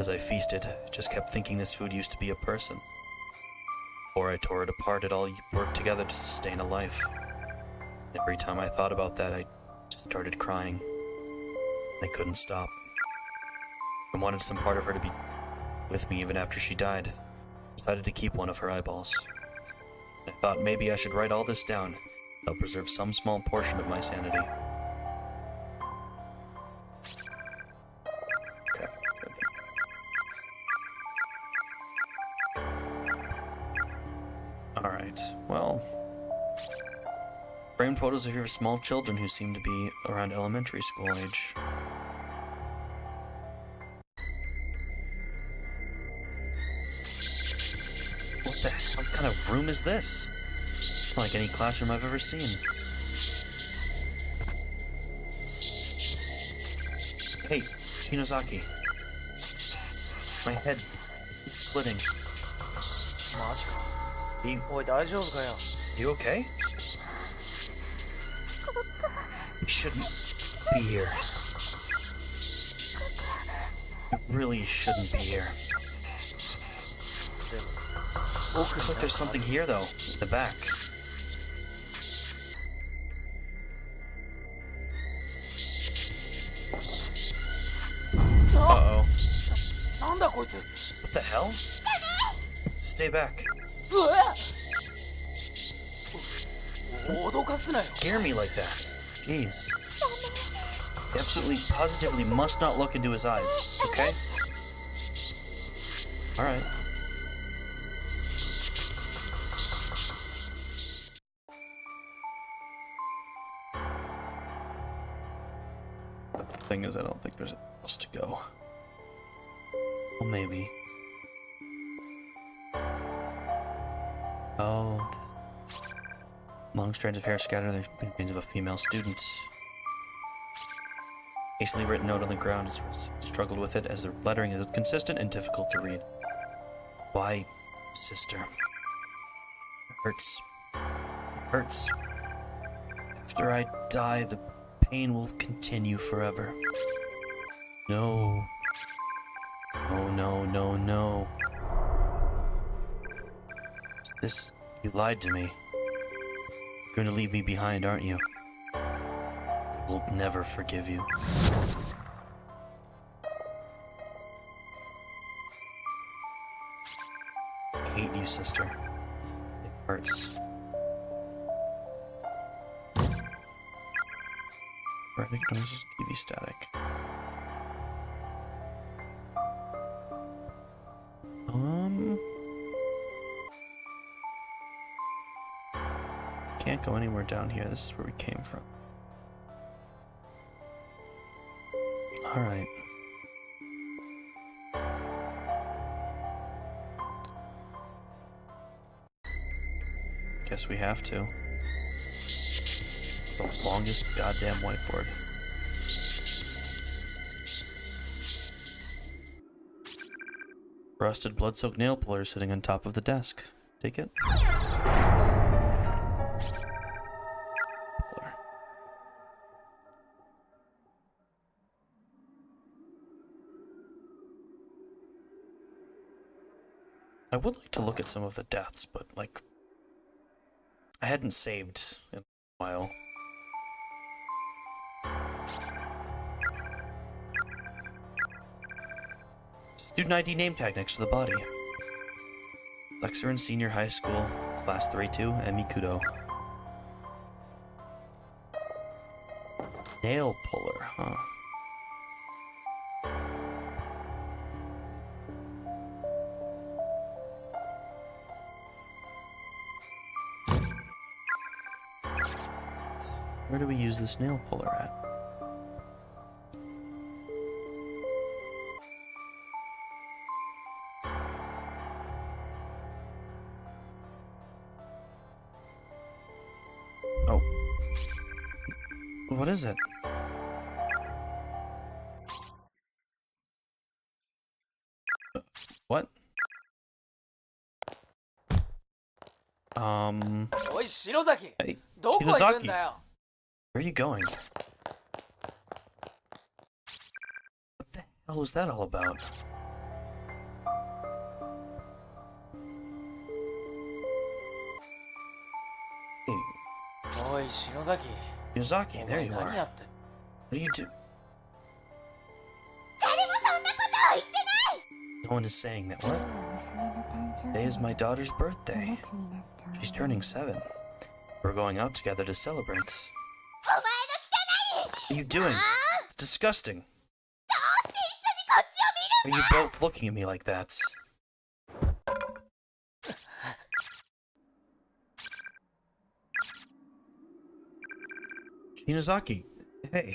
As I feasted, I just kept thinking this food used to be a person. Before I tore it apart, it all worked together to sustain a life. Every time I thought about that, I just started crying. I couldn't stop. I wanted some part of her to be with me even after she died. I decided to keep one of her eyeballs. I thought maybe I should write all this down. I'll preserve some small portion of my sanity. Alright, well... framed photos of your small children who seem to be around elementary school age. What the hell kind of room is this? Not like any classroom I've ever seen. Hey, Shinozaki. My head is splitting. You okay? You shouldn't be here. You really shouldn't be here. Looks like there's something here, though, in the back. Uh-oh. What the hell? Stay back. Scare me like that. Jeez. You absolutely, positively must not look into his eyes, okay? Alright. The thing is, I don't think there's anything else to go. Well, maybe. Oh. Long strands of hair scattered the remains of a female student. Hastily written note on the ground has struggled with it as the lettering is inconsistent and difficult to read. Why, sister? It hurts. It hurts. After I die, the pain will continue forever. No. Oh, no, no, no. This... you lied to me. You're gonna leave me behind, aren't you? I will never forgive you. I hate you, sister. It hurts. Recognizes TV static. Can't go anywhere down here. This is where we came from. Alright. Guess we have to. It's the longest goddamn whiteboard. Rusted blood-soaked nail puller sitting on top of the desk. Take it. Puller. I would like to look at some of the deaths, but like I hadn't saved in a while. Student ID name tag next to the body. Lecturer in senior high school, class 3-2, Emi Kudo. Nail puller, huh? Where do we use this nail puller at? Oh. What is it? What? Oi, Shinozaki! Hey, どこ行くん Shinozaki, だよ where are you going? What the hell was that all about? Hey, おい、篠崎 Yuzaki, お there 前 you 何 are. やってん What do you do? 誰もそんなことを言ってない No one is saying that. What? 娘の誕生 Today is my daughter's 5 birthday. 月になった She's turning 7. We're going out together to celebrate. お前の汚い What are you doing? It's disgusting. どうして一緒にこっちを Why are you both looking at me like that? Shinozaki, hey.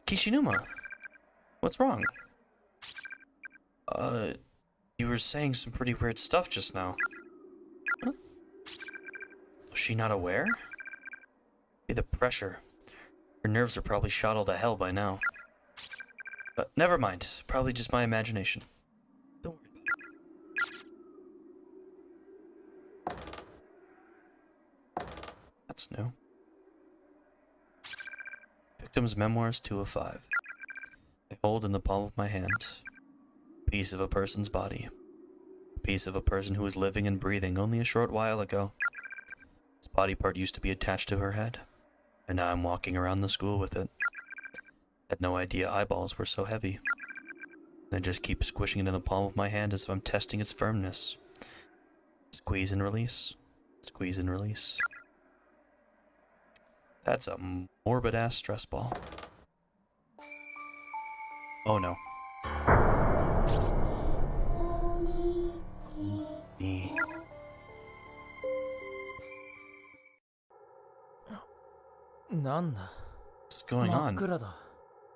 Kishinuma, what's wrong? You were saying some pretty weird stuff just now. Huh? Was she not aware? Maybe the pressure. Her nerves are probably shot all to hell by now. But never mind. Probably just my imagination. Don't worry about it. That's new. Victim's Memoirs 2 of 5. I hold in the palm of my hand a piece of a person's body. A piece of a person who was living and breathing only a short while ago. This body part used to be attached to her head, and now I'm walking around the school with it. Had no idea eyeballs were so heavy. And I just keep squishing it in the palm of my hand as if I'm testing its firmness. Squeeze and release. Squeeze and release. That's a morbid-ass stress ball. Oh no. Me. What's going on? 真っ暗だ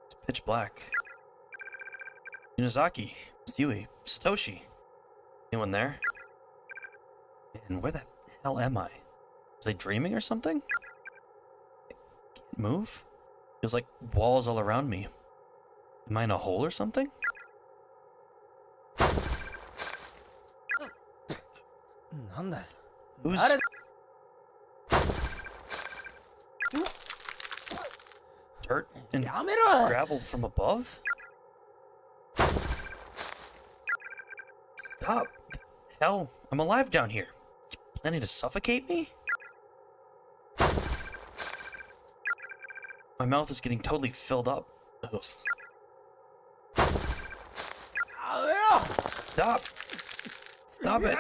It's pitch black. Shinozaki, Yui, Satoshi. Anyone there? And where the hell am I? Was I dreaming or something? I can't move? Feels like walls all around me. Am I in a hole or something? Who's... Dirt and やめろ gravel from above? Stop! Hell, I'm alive down here. You planning to suffocate me? My mouth is getting totally filled up. Ugh. やめろ Stop! Stop it!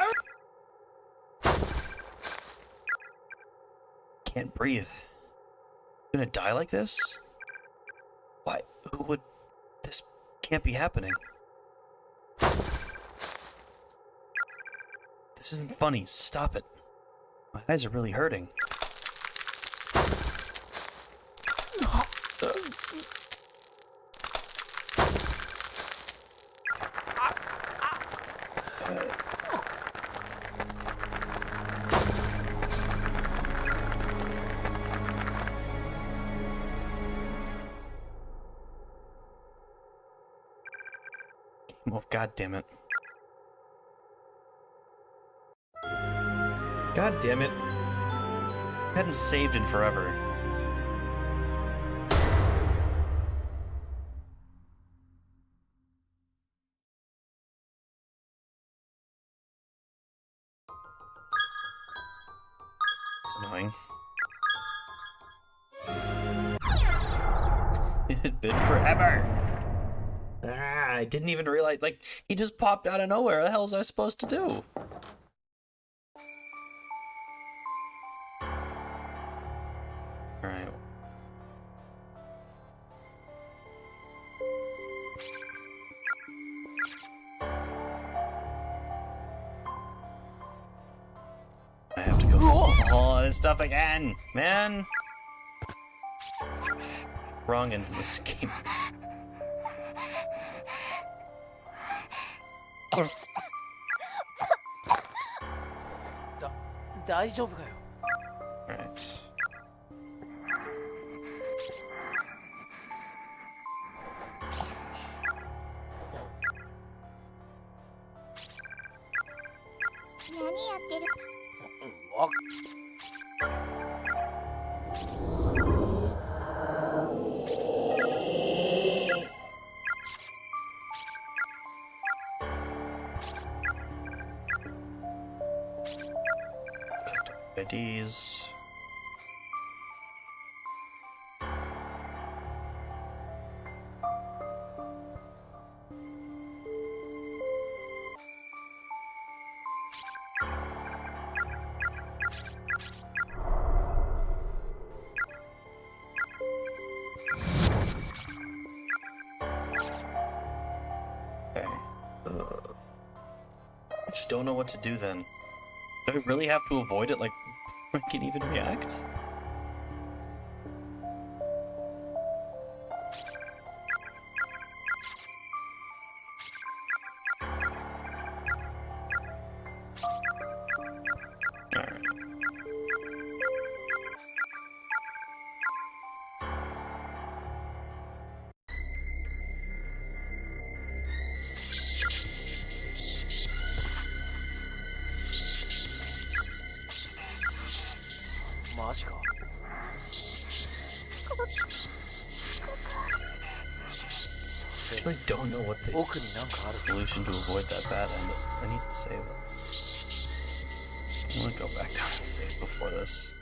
can't breathe. I'm gonna die like this? Why? Who would... This can't be happening. This isn't funny. Stop it. My eyes are really hurting. Oh, God damn it. God damn it. I hadn't saved in forever. It's annoying. It had been forever. I didn't even realize, like, he just popped out of nowhere. What the hell was I supposed to do? Alright. I have to go through all this stuff again, man. Wrong end of this game.大丈夫かよ Alright. IDs. Okay. I just don't know what to do then. Do I really have to avoid it, like, I can even react? Alright.マジか I actually don't know what the 奥になんかある solution to avoid that bad end is. I need to save it. I'm gonna go back down and save before this.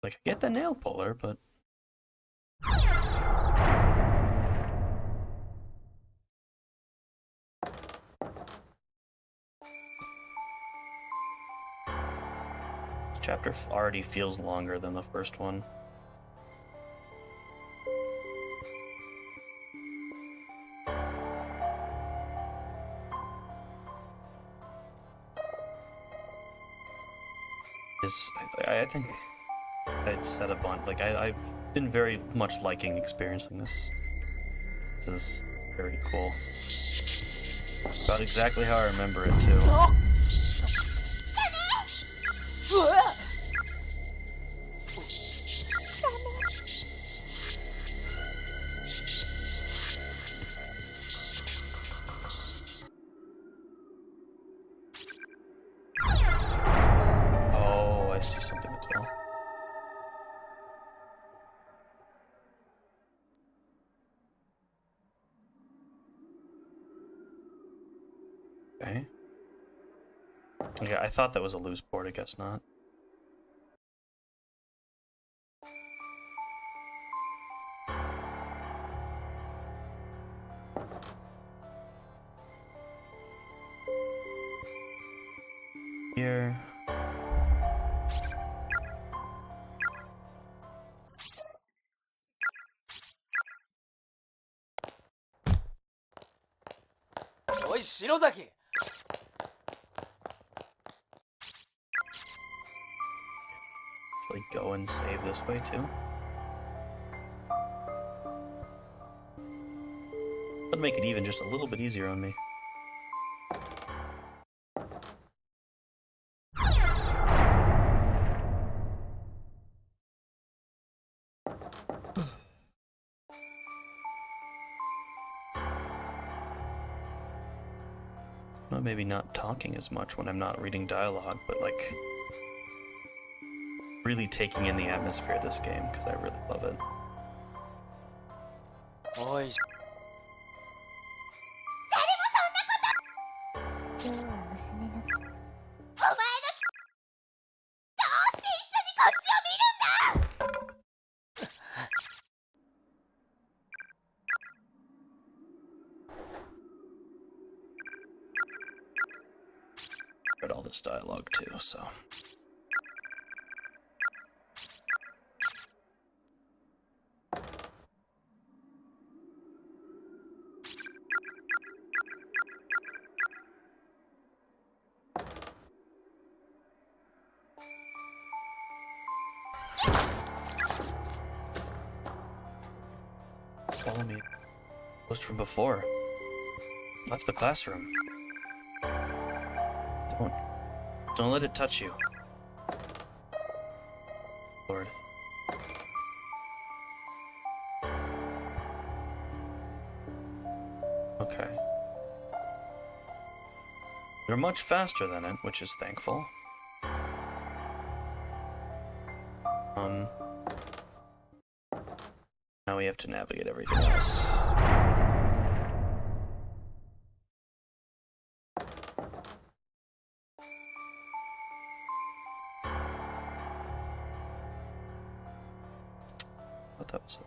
Like, I get the nail puller, but... This chapter already feels longer than the first one. I think I'd said a bunch, like, I've been very much liking experiencing this. This is very cool. About exactly how I remember it, too. Oh, I see something as well. Okay. Yeah, I thought that was a loose port, I guess not. Here.おい篠崎 Like go and save this way too. That'd make it even just a little bit easier on me. Well, maybe not talking as much when I'm not reading dialogue, but like really taking in the atmosphere of this game because I really love it. おい今日は娘のお前のどうして一緒にこっちを見るんだ Read all this dialogue too, so. Follow me. Post from before. Left the classroom. Don't let it touch you. Lord. Okay. They're much faster than it, which is thankful. Now we have to navigate everything else. Thought that was it.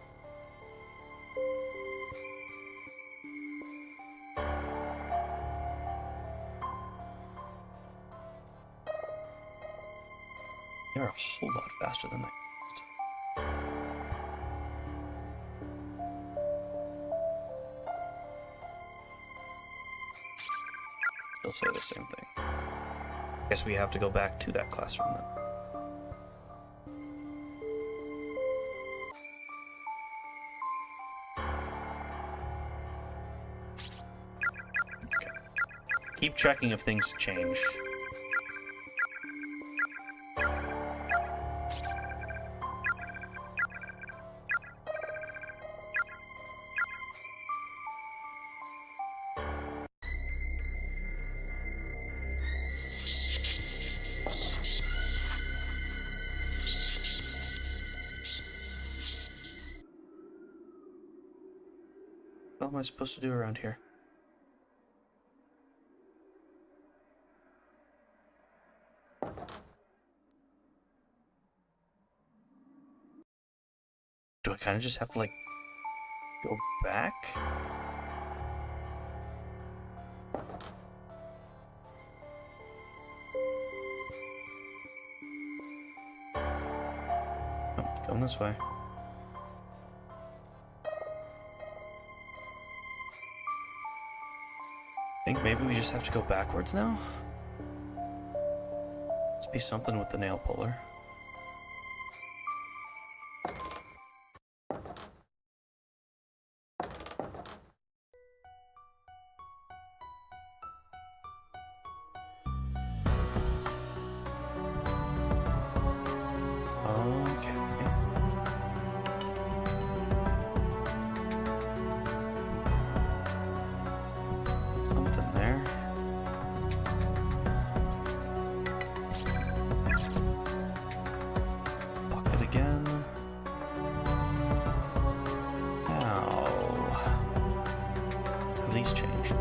They're a whole lot faster than that. They'll say the same thing. Guess we have to go back to that classroom then. Okay. Keep tracking if things change. What am I supposed to do around here? Do I kind of just have to, like, go back? Oh, going this way. I think maybe we just have to go backwards now? Must be something with the nail puller. Changed.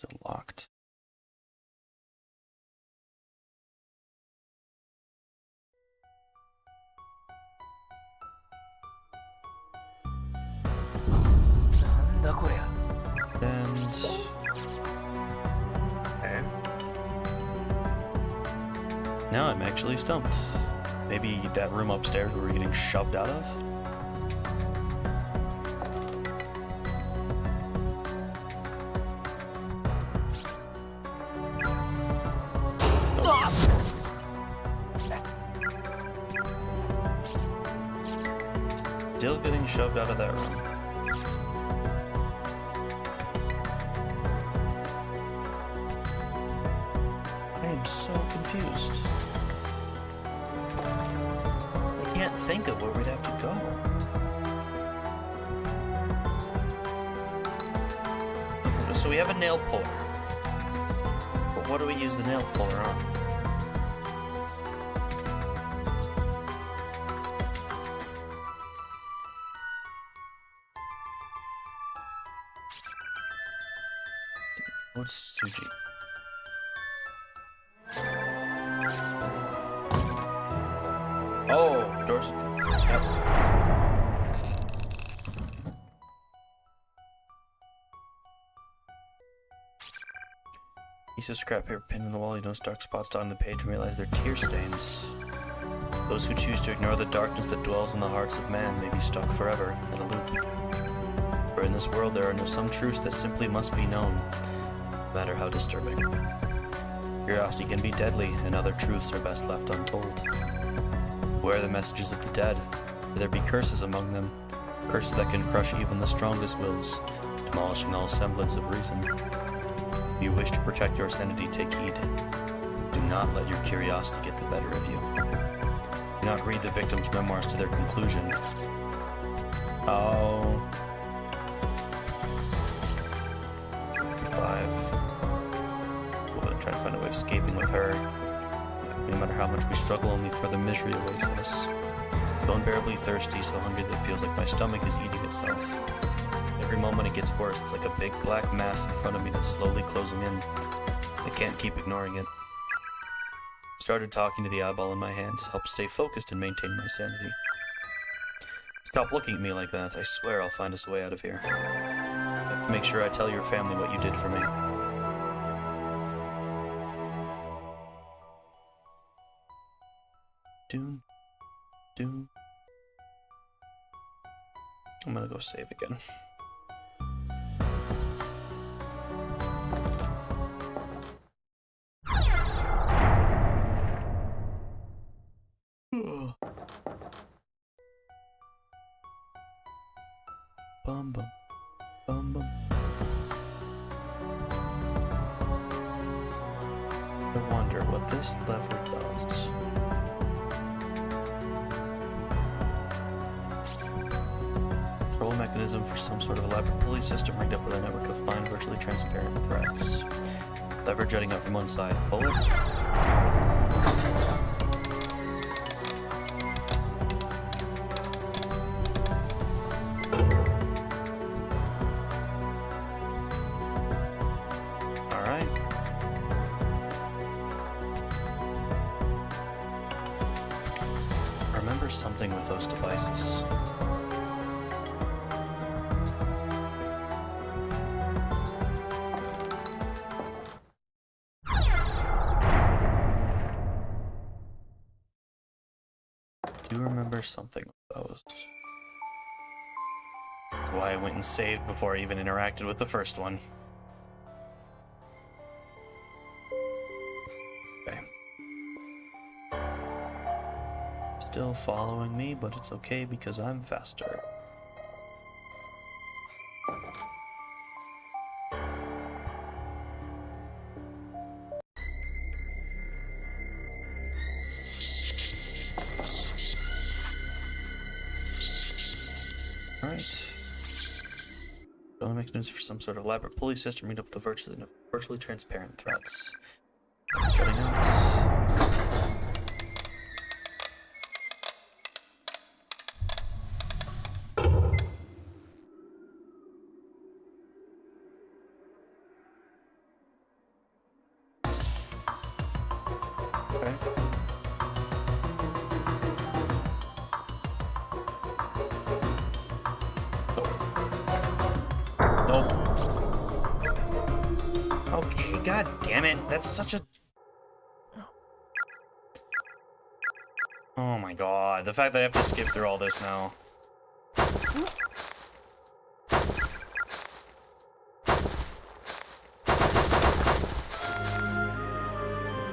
Still locked. And okay. Now I'm actually stumped. Maybe that room upstairs where we're getting shoved out of? Still getting shoved out of that room. I am so confused. I can't think of where we'd have to go. So we have a nail puller. But what do we use the nail puller on? What's Suji? Oh, doors. Yep. Piece of scrap paper pinned in the wall. You notice dark spots dotting the page and realize they're tear stains. Those who choose to ignore the darkness that dwells in the hearts of man may be stuck forever in a loop. For in this world there are some truths that simply must be known, no matter how disturbing. Curiosity can be deadly, and other truths are best left untold. Where are the messages of the dead? May there be curses among them, curses that can crush even the strongest wills, demolishing all semblance of reason. If you wish to protect your sanity, take heed. Do not let your curiosity get the better of you. Do not read the victim's memoirs to their conclusion. Oh. 5. We'll try to find a way of escaping with her. No matter how much we struggle, only further misery awaits us. So unbearably thirsty, so hungry that it feels like my stomach is eating itself. Every moment it gets worse. It's like a big black mass in front of me that's slowly closing in. I can't keep ignoring it. I started talking to the eyeball in my hand to help stay focused and maintain my sanity. Stop looking at me like that. I swear I'll find us a way out of here. I have to make sure I tell your family what you did for me. Doom. Doom. I'm gonna go save again. Bum bum. Bum bum. I wonder what this lever does. Control mechanism for some sort of elaborate pulley system rigged up with a network of fine, virtually transparent threads. Lever jutting out from one side. Pull it. Alright. Remember something with those devices. Do remember something with those. That's why I went and saved before I even interacted with the first one. Okay. Still following me, but it's okay because I'm faster. Alright. Control mechanisms for some sort of elaborate pulley system rigged up with the virtually transparent threads. Jutting out. Okay. Nope. Okay, god damn it. That's such a... Oh my god. The fact that I have to skip through all this now.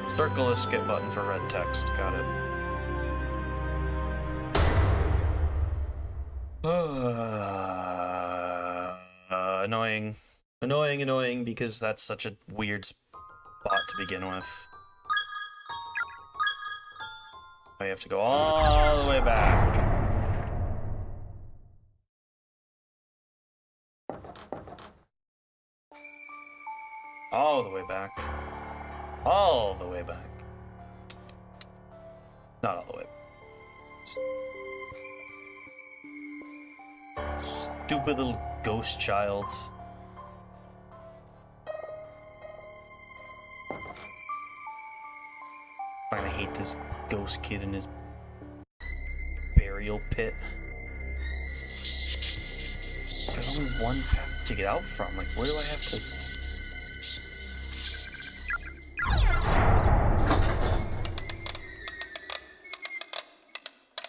Circle the skip button for red text. Got it. Annoying. Annoying, because that's such a weird spot to begin with. I have to go all the way back. All the way back. All the way back. Not all the way. Stupid little ghost child. I'm gonna hate this ghost kid in his burial pit. There's only one path to get out from. Like, where do I have to...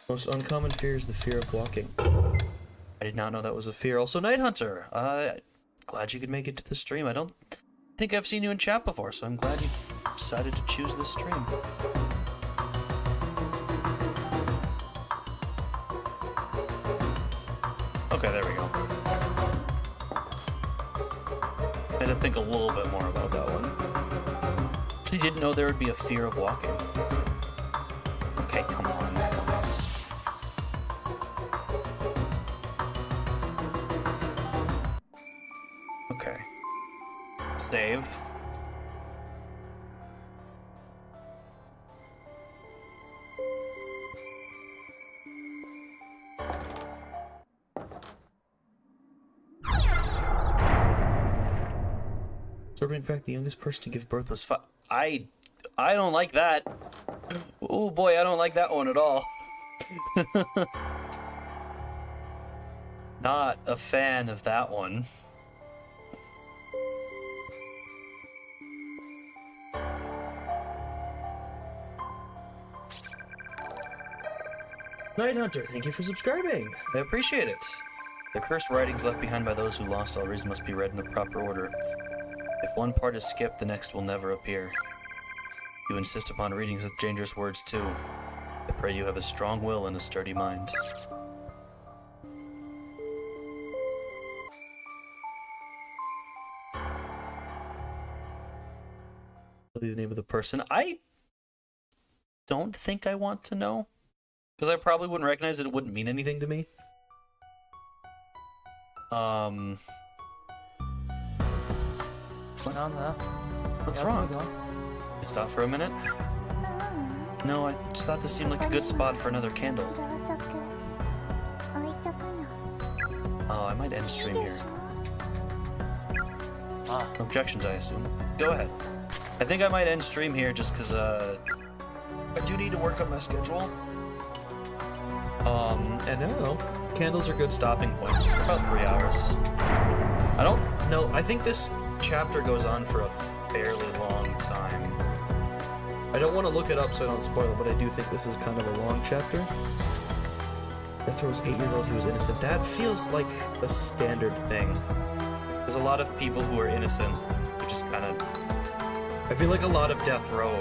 Most uncommon fear is the fear of walking. I did not know that was a fear. Also, Night Hunter. Glad you could make it to the stream. I don't think I've seen you in chat before, so I'm glad you decided to choose this stream. Okay, there we go. I had to think a little bit more about that one. Actually, didn't know there would be a fear of walking. Okay, come on. Okay. Save. In fact, the youngest person to give birth was I don't like that. Oh boy, I don't like that one at all. Not a fan of that one. Night Hunter, thank you for subscribing. I appreciate it. The cursed writings left behind by those who lost all reason must be read in the proper order. If one part is skipped, the next will never appear. You insist upon reading such dangerous words too. I pray you have a strong will and a sturdy mind. The name of the person. I don't think I want to know. Because I probably wouldn't recognize it. It wouldn't mean anything to me. What's wrong? You stop for a minute? No, I just thought this seemed like a good spot for another candle. Oh, I might end stream here. Objections, I assume. Go ahead. I think I might end stream here just because, I do need to work on my schedule. And I don't know. Candles are good stopping points for about 3 hours. I don't know. I think this chapter goes on for a fairly long time. I don't want to look it up so I don't spoil it, but I do think this is kind of a long chapter. Deathro was 8 years old, he was innocent. That feels like a standard thing. There's a lot of people who are innocent who just kind of... I feel like a lot of death row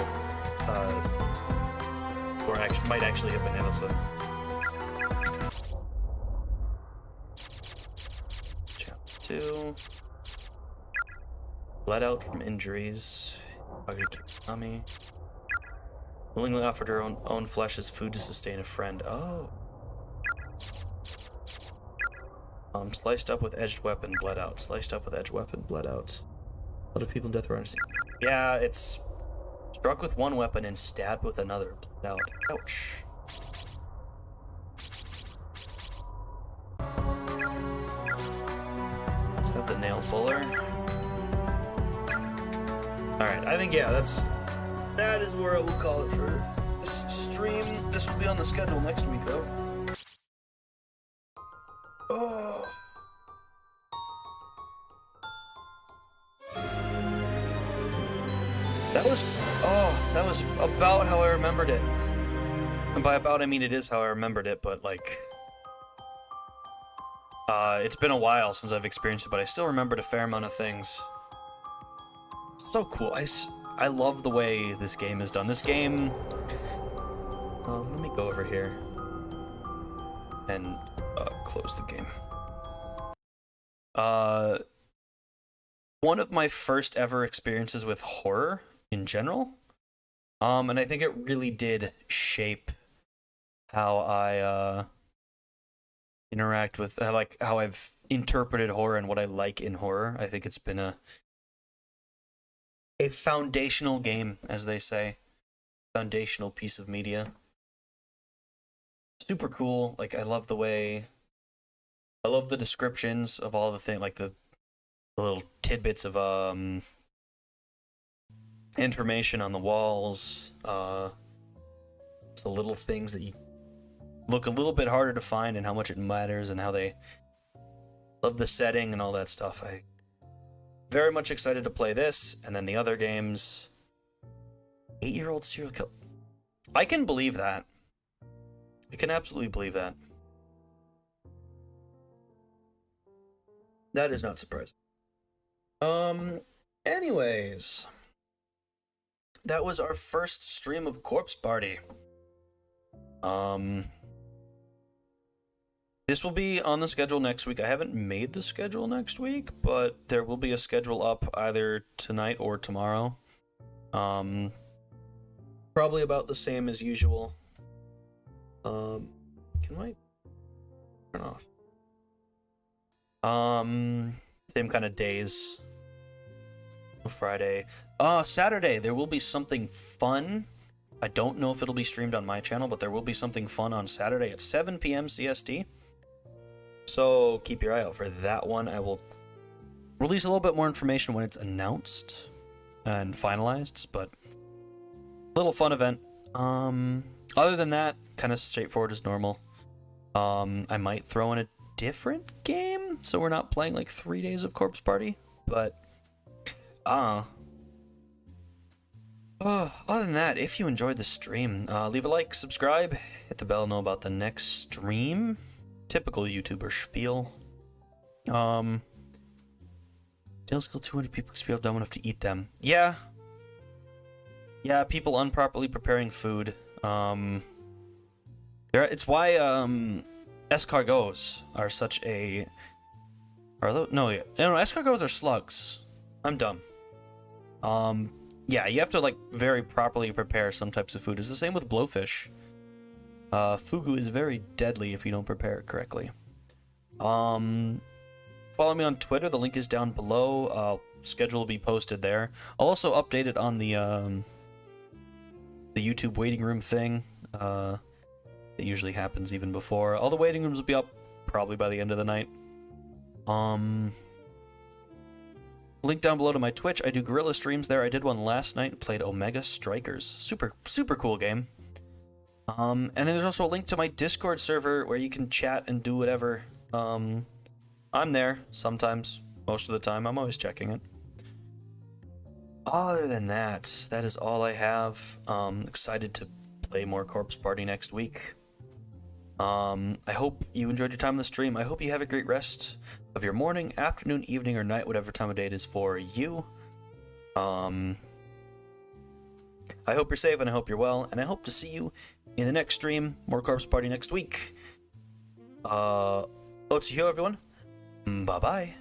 might actually have been innocent. Chapter 2. Bled out from injuries. Akikami. Willingly offered her own flesh as food to sustain a friend. Oh. Sliced up with edged weapon, bled out. Sliced up with edged weapon, bled out. A lot of people in death row. Yeah, it's struck with one weapon and stabbed with another, bled out. Ouch. Let's have the nail puller. Alright, I think, yeah, that's that is where I will call it for this stream. This will be on the schedule next week, though. Oh. That was about how I remembered it. And by about, I mean it is how I remembered it, but like, it's been a while since I've experienced it, but I still remembered a fair amount of things. So cool. I love the way this game is done. This game, let me go over here and close the game. One of my first ever experiences with horror in general, and I think it really did shape how I interact with, how I've interpreted horror and what I like in horror. I think it's been a foundational game, as they say, foundational piece of media. Super cool. Like, I love the descriptions of all the things, like the little tidbits of information on the walls, the little things that you look a little bit harder to find, and how much it matters, and how they love the setting and all that stuff. I very much excited to play this, and then the other games. 8-year-old serial killer. I can believe that. I can absolutely believe that. That is not surprising. Anyways, that was our first stream of Corpse Party. This will be on the schedule next week. I haven't made the schedule next week, but there will be a schedule up either tonight or tomorrow. Probably about the same as usual. Can I turn off? Same kind of days. Friday. Saturday, there will be something fun. I don't know if it'll be streamed on my channel, but there will be something fun on Saturday at 7 p.m. CST. So keep your eye out for that one. I will release a little bit more information when it's announced and finalized, but little fun event. Other than that, kind of straightforward as normal. I might throw in a different game, so we're not playing like 3 days of Corpse Party, but other than that, if you enjoyed the stream, leave a like, subscribe, hit the bell, know about the next stream. Typical YouTuber spiel. Jail skill 200 people spiel dumb enough to eat them. Yeah, people improperly preparing food. It's why escargots are such a. Escargots are slugs. I'm dumb. Yeah, you have to like very properly prepare some types of food. It's the same with blowfish. Fugu is very deadly if you don't prepare it correctly. Follow me on Twitter. The link is down below. Schedule will be posted there. I'll also update it on the YouTube waiting room thing. It usually happens even before. All the waiting rooms will be up probably by the end of the night. Link down below to my Twitch. I do gorilla streams there. I did one last night. Played Omega Strikers. Super cool game. And then there's also a link to my Discord server where you can chat and do whatever. I'm there sometimes. Most of the time. I'm always checking it. Other than that, that is all I have. Excited to play more Corpse Party next week. I hope you enjoyed your time on the stream. I hope you have a great rest of your morning, afternoon, evening, or night, whatever time of day it is for you. I hope you're safe, and I hope you're well, and I hope to see you in the next stream. More Corpse Party next week. OhaHyou, everyone. Bye-bye.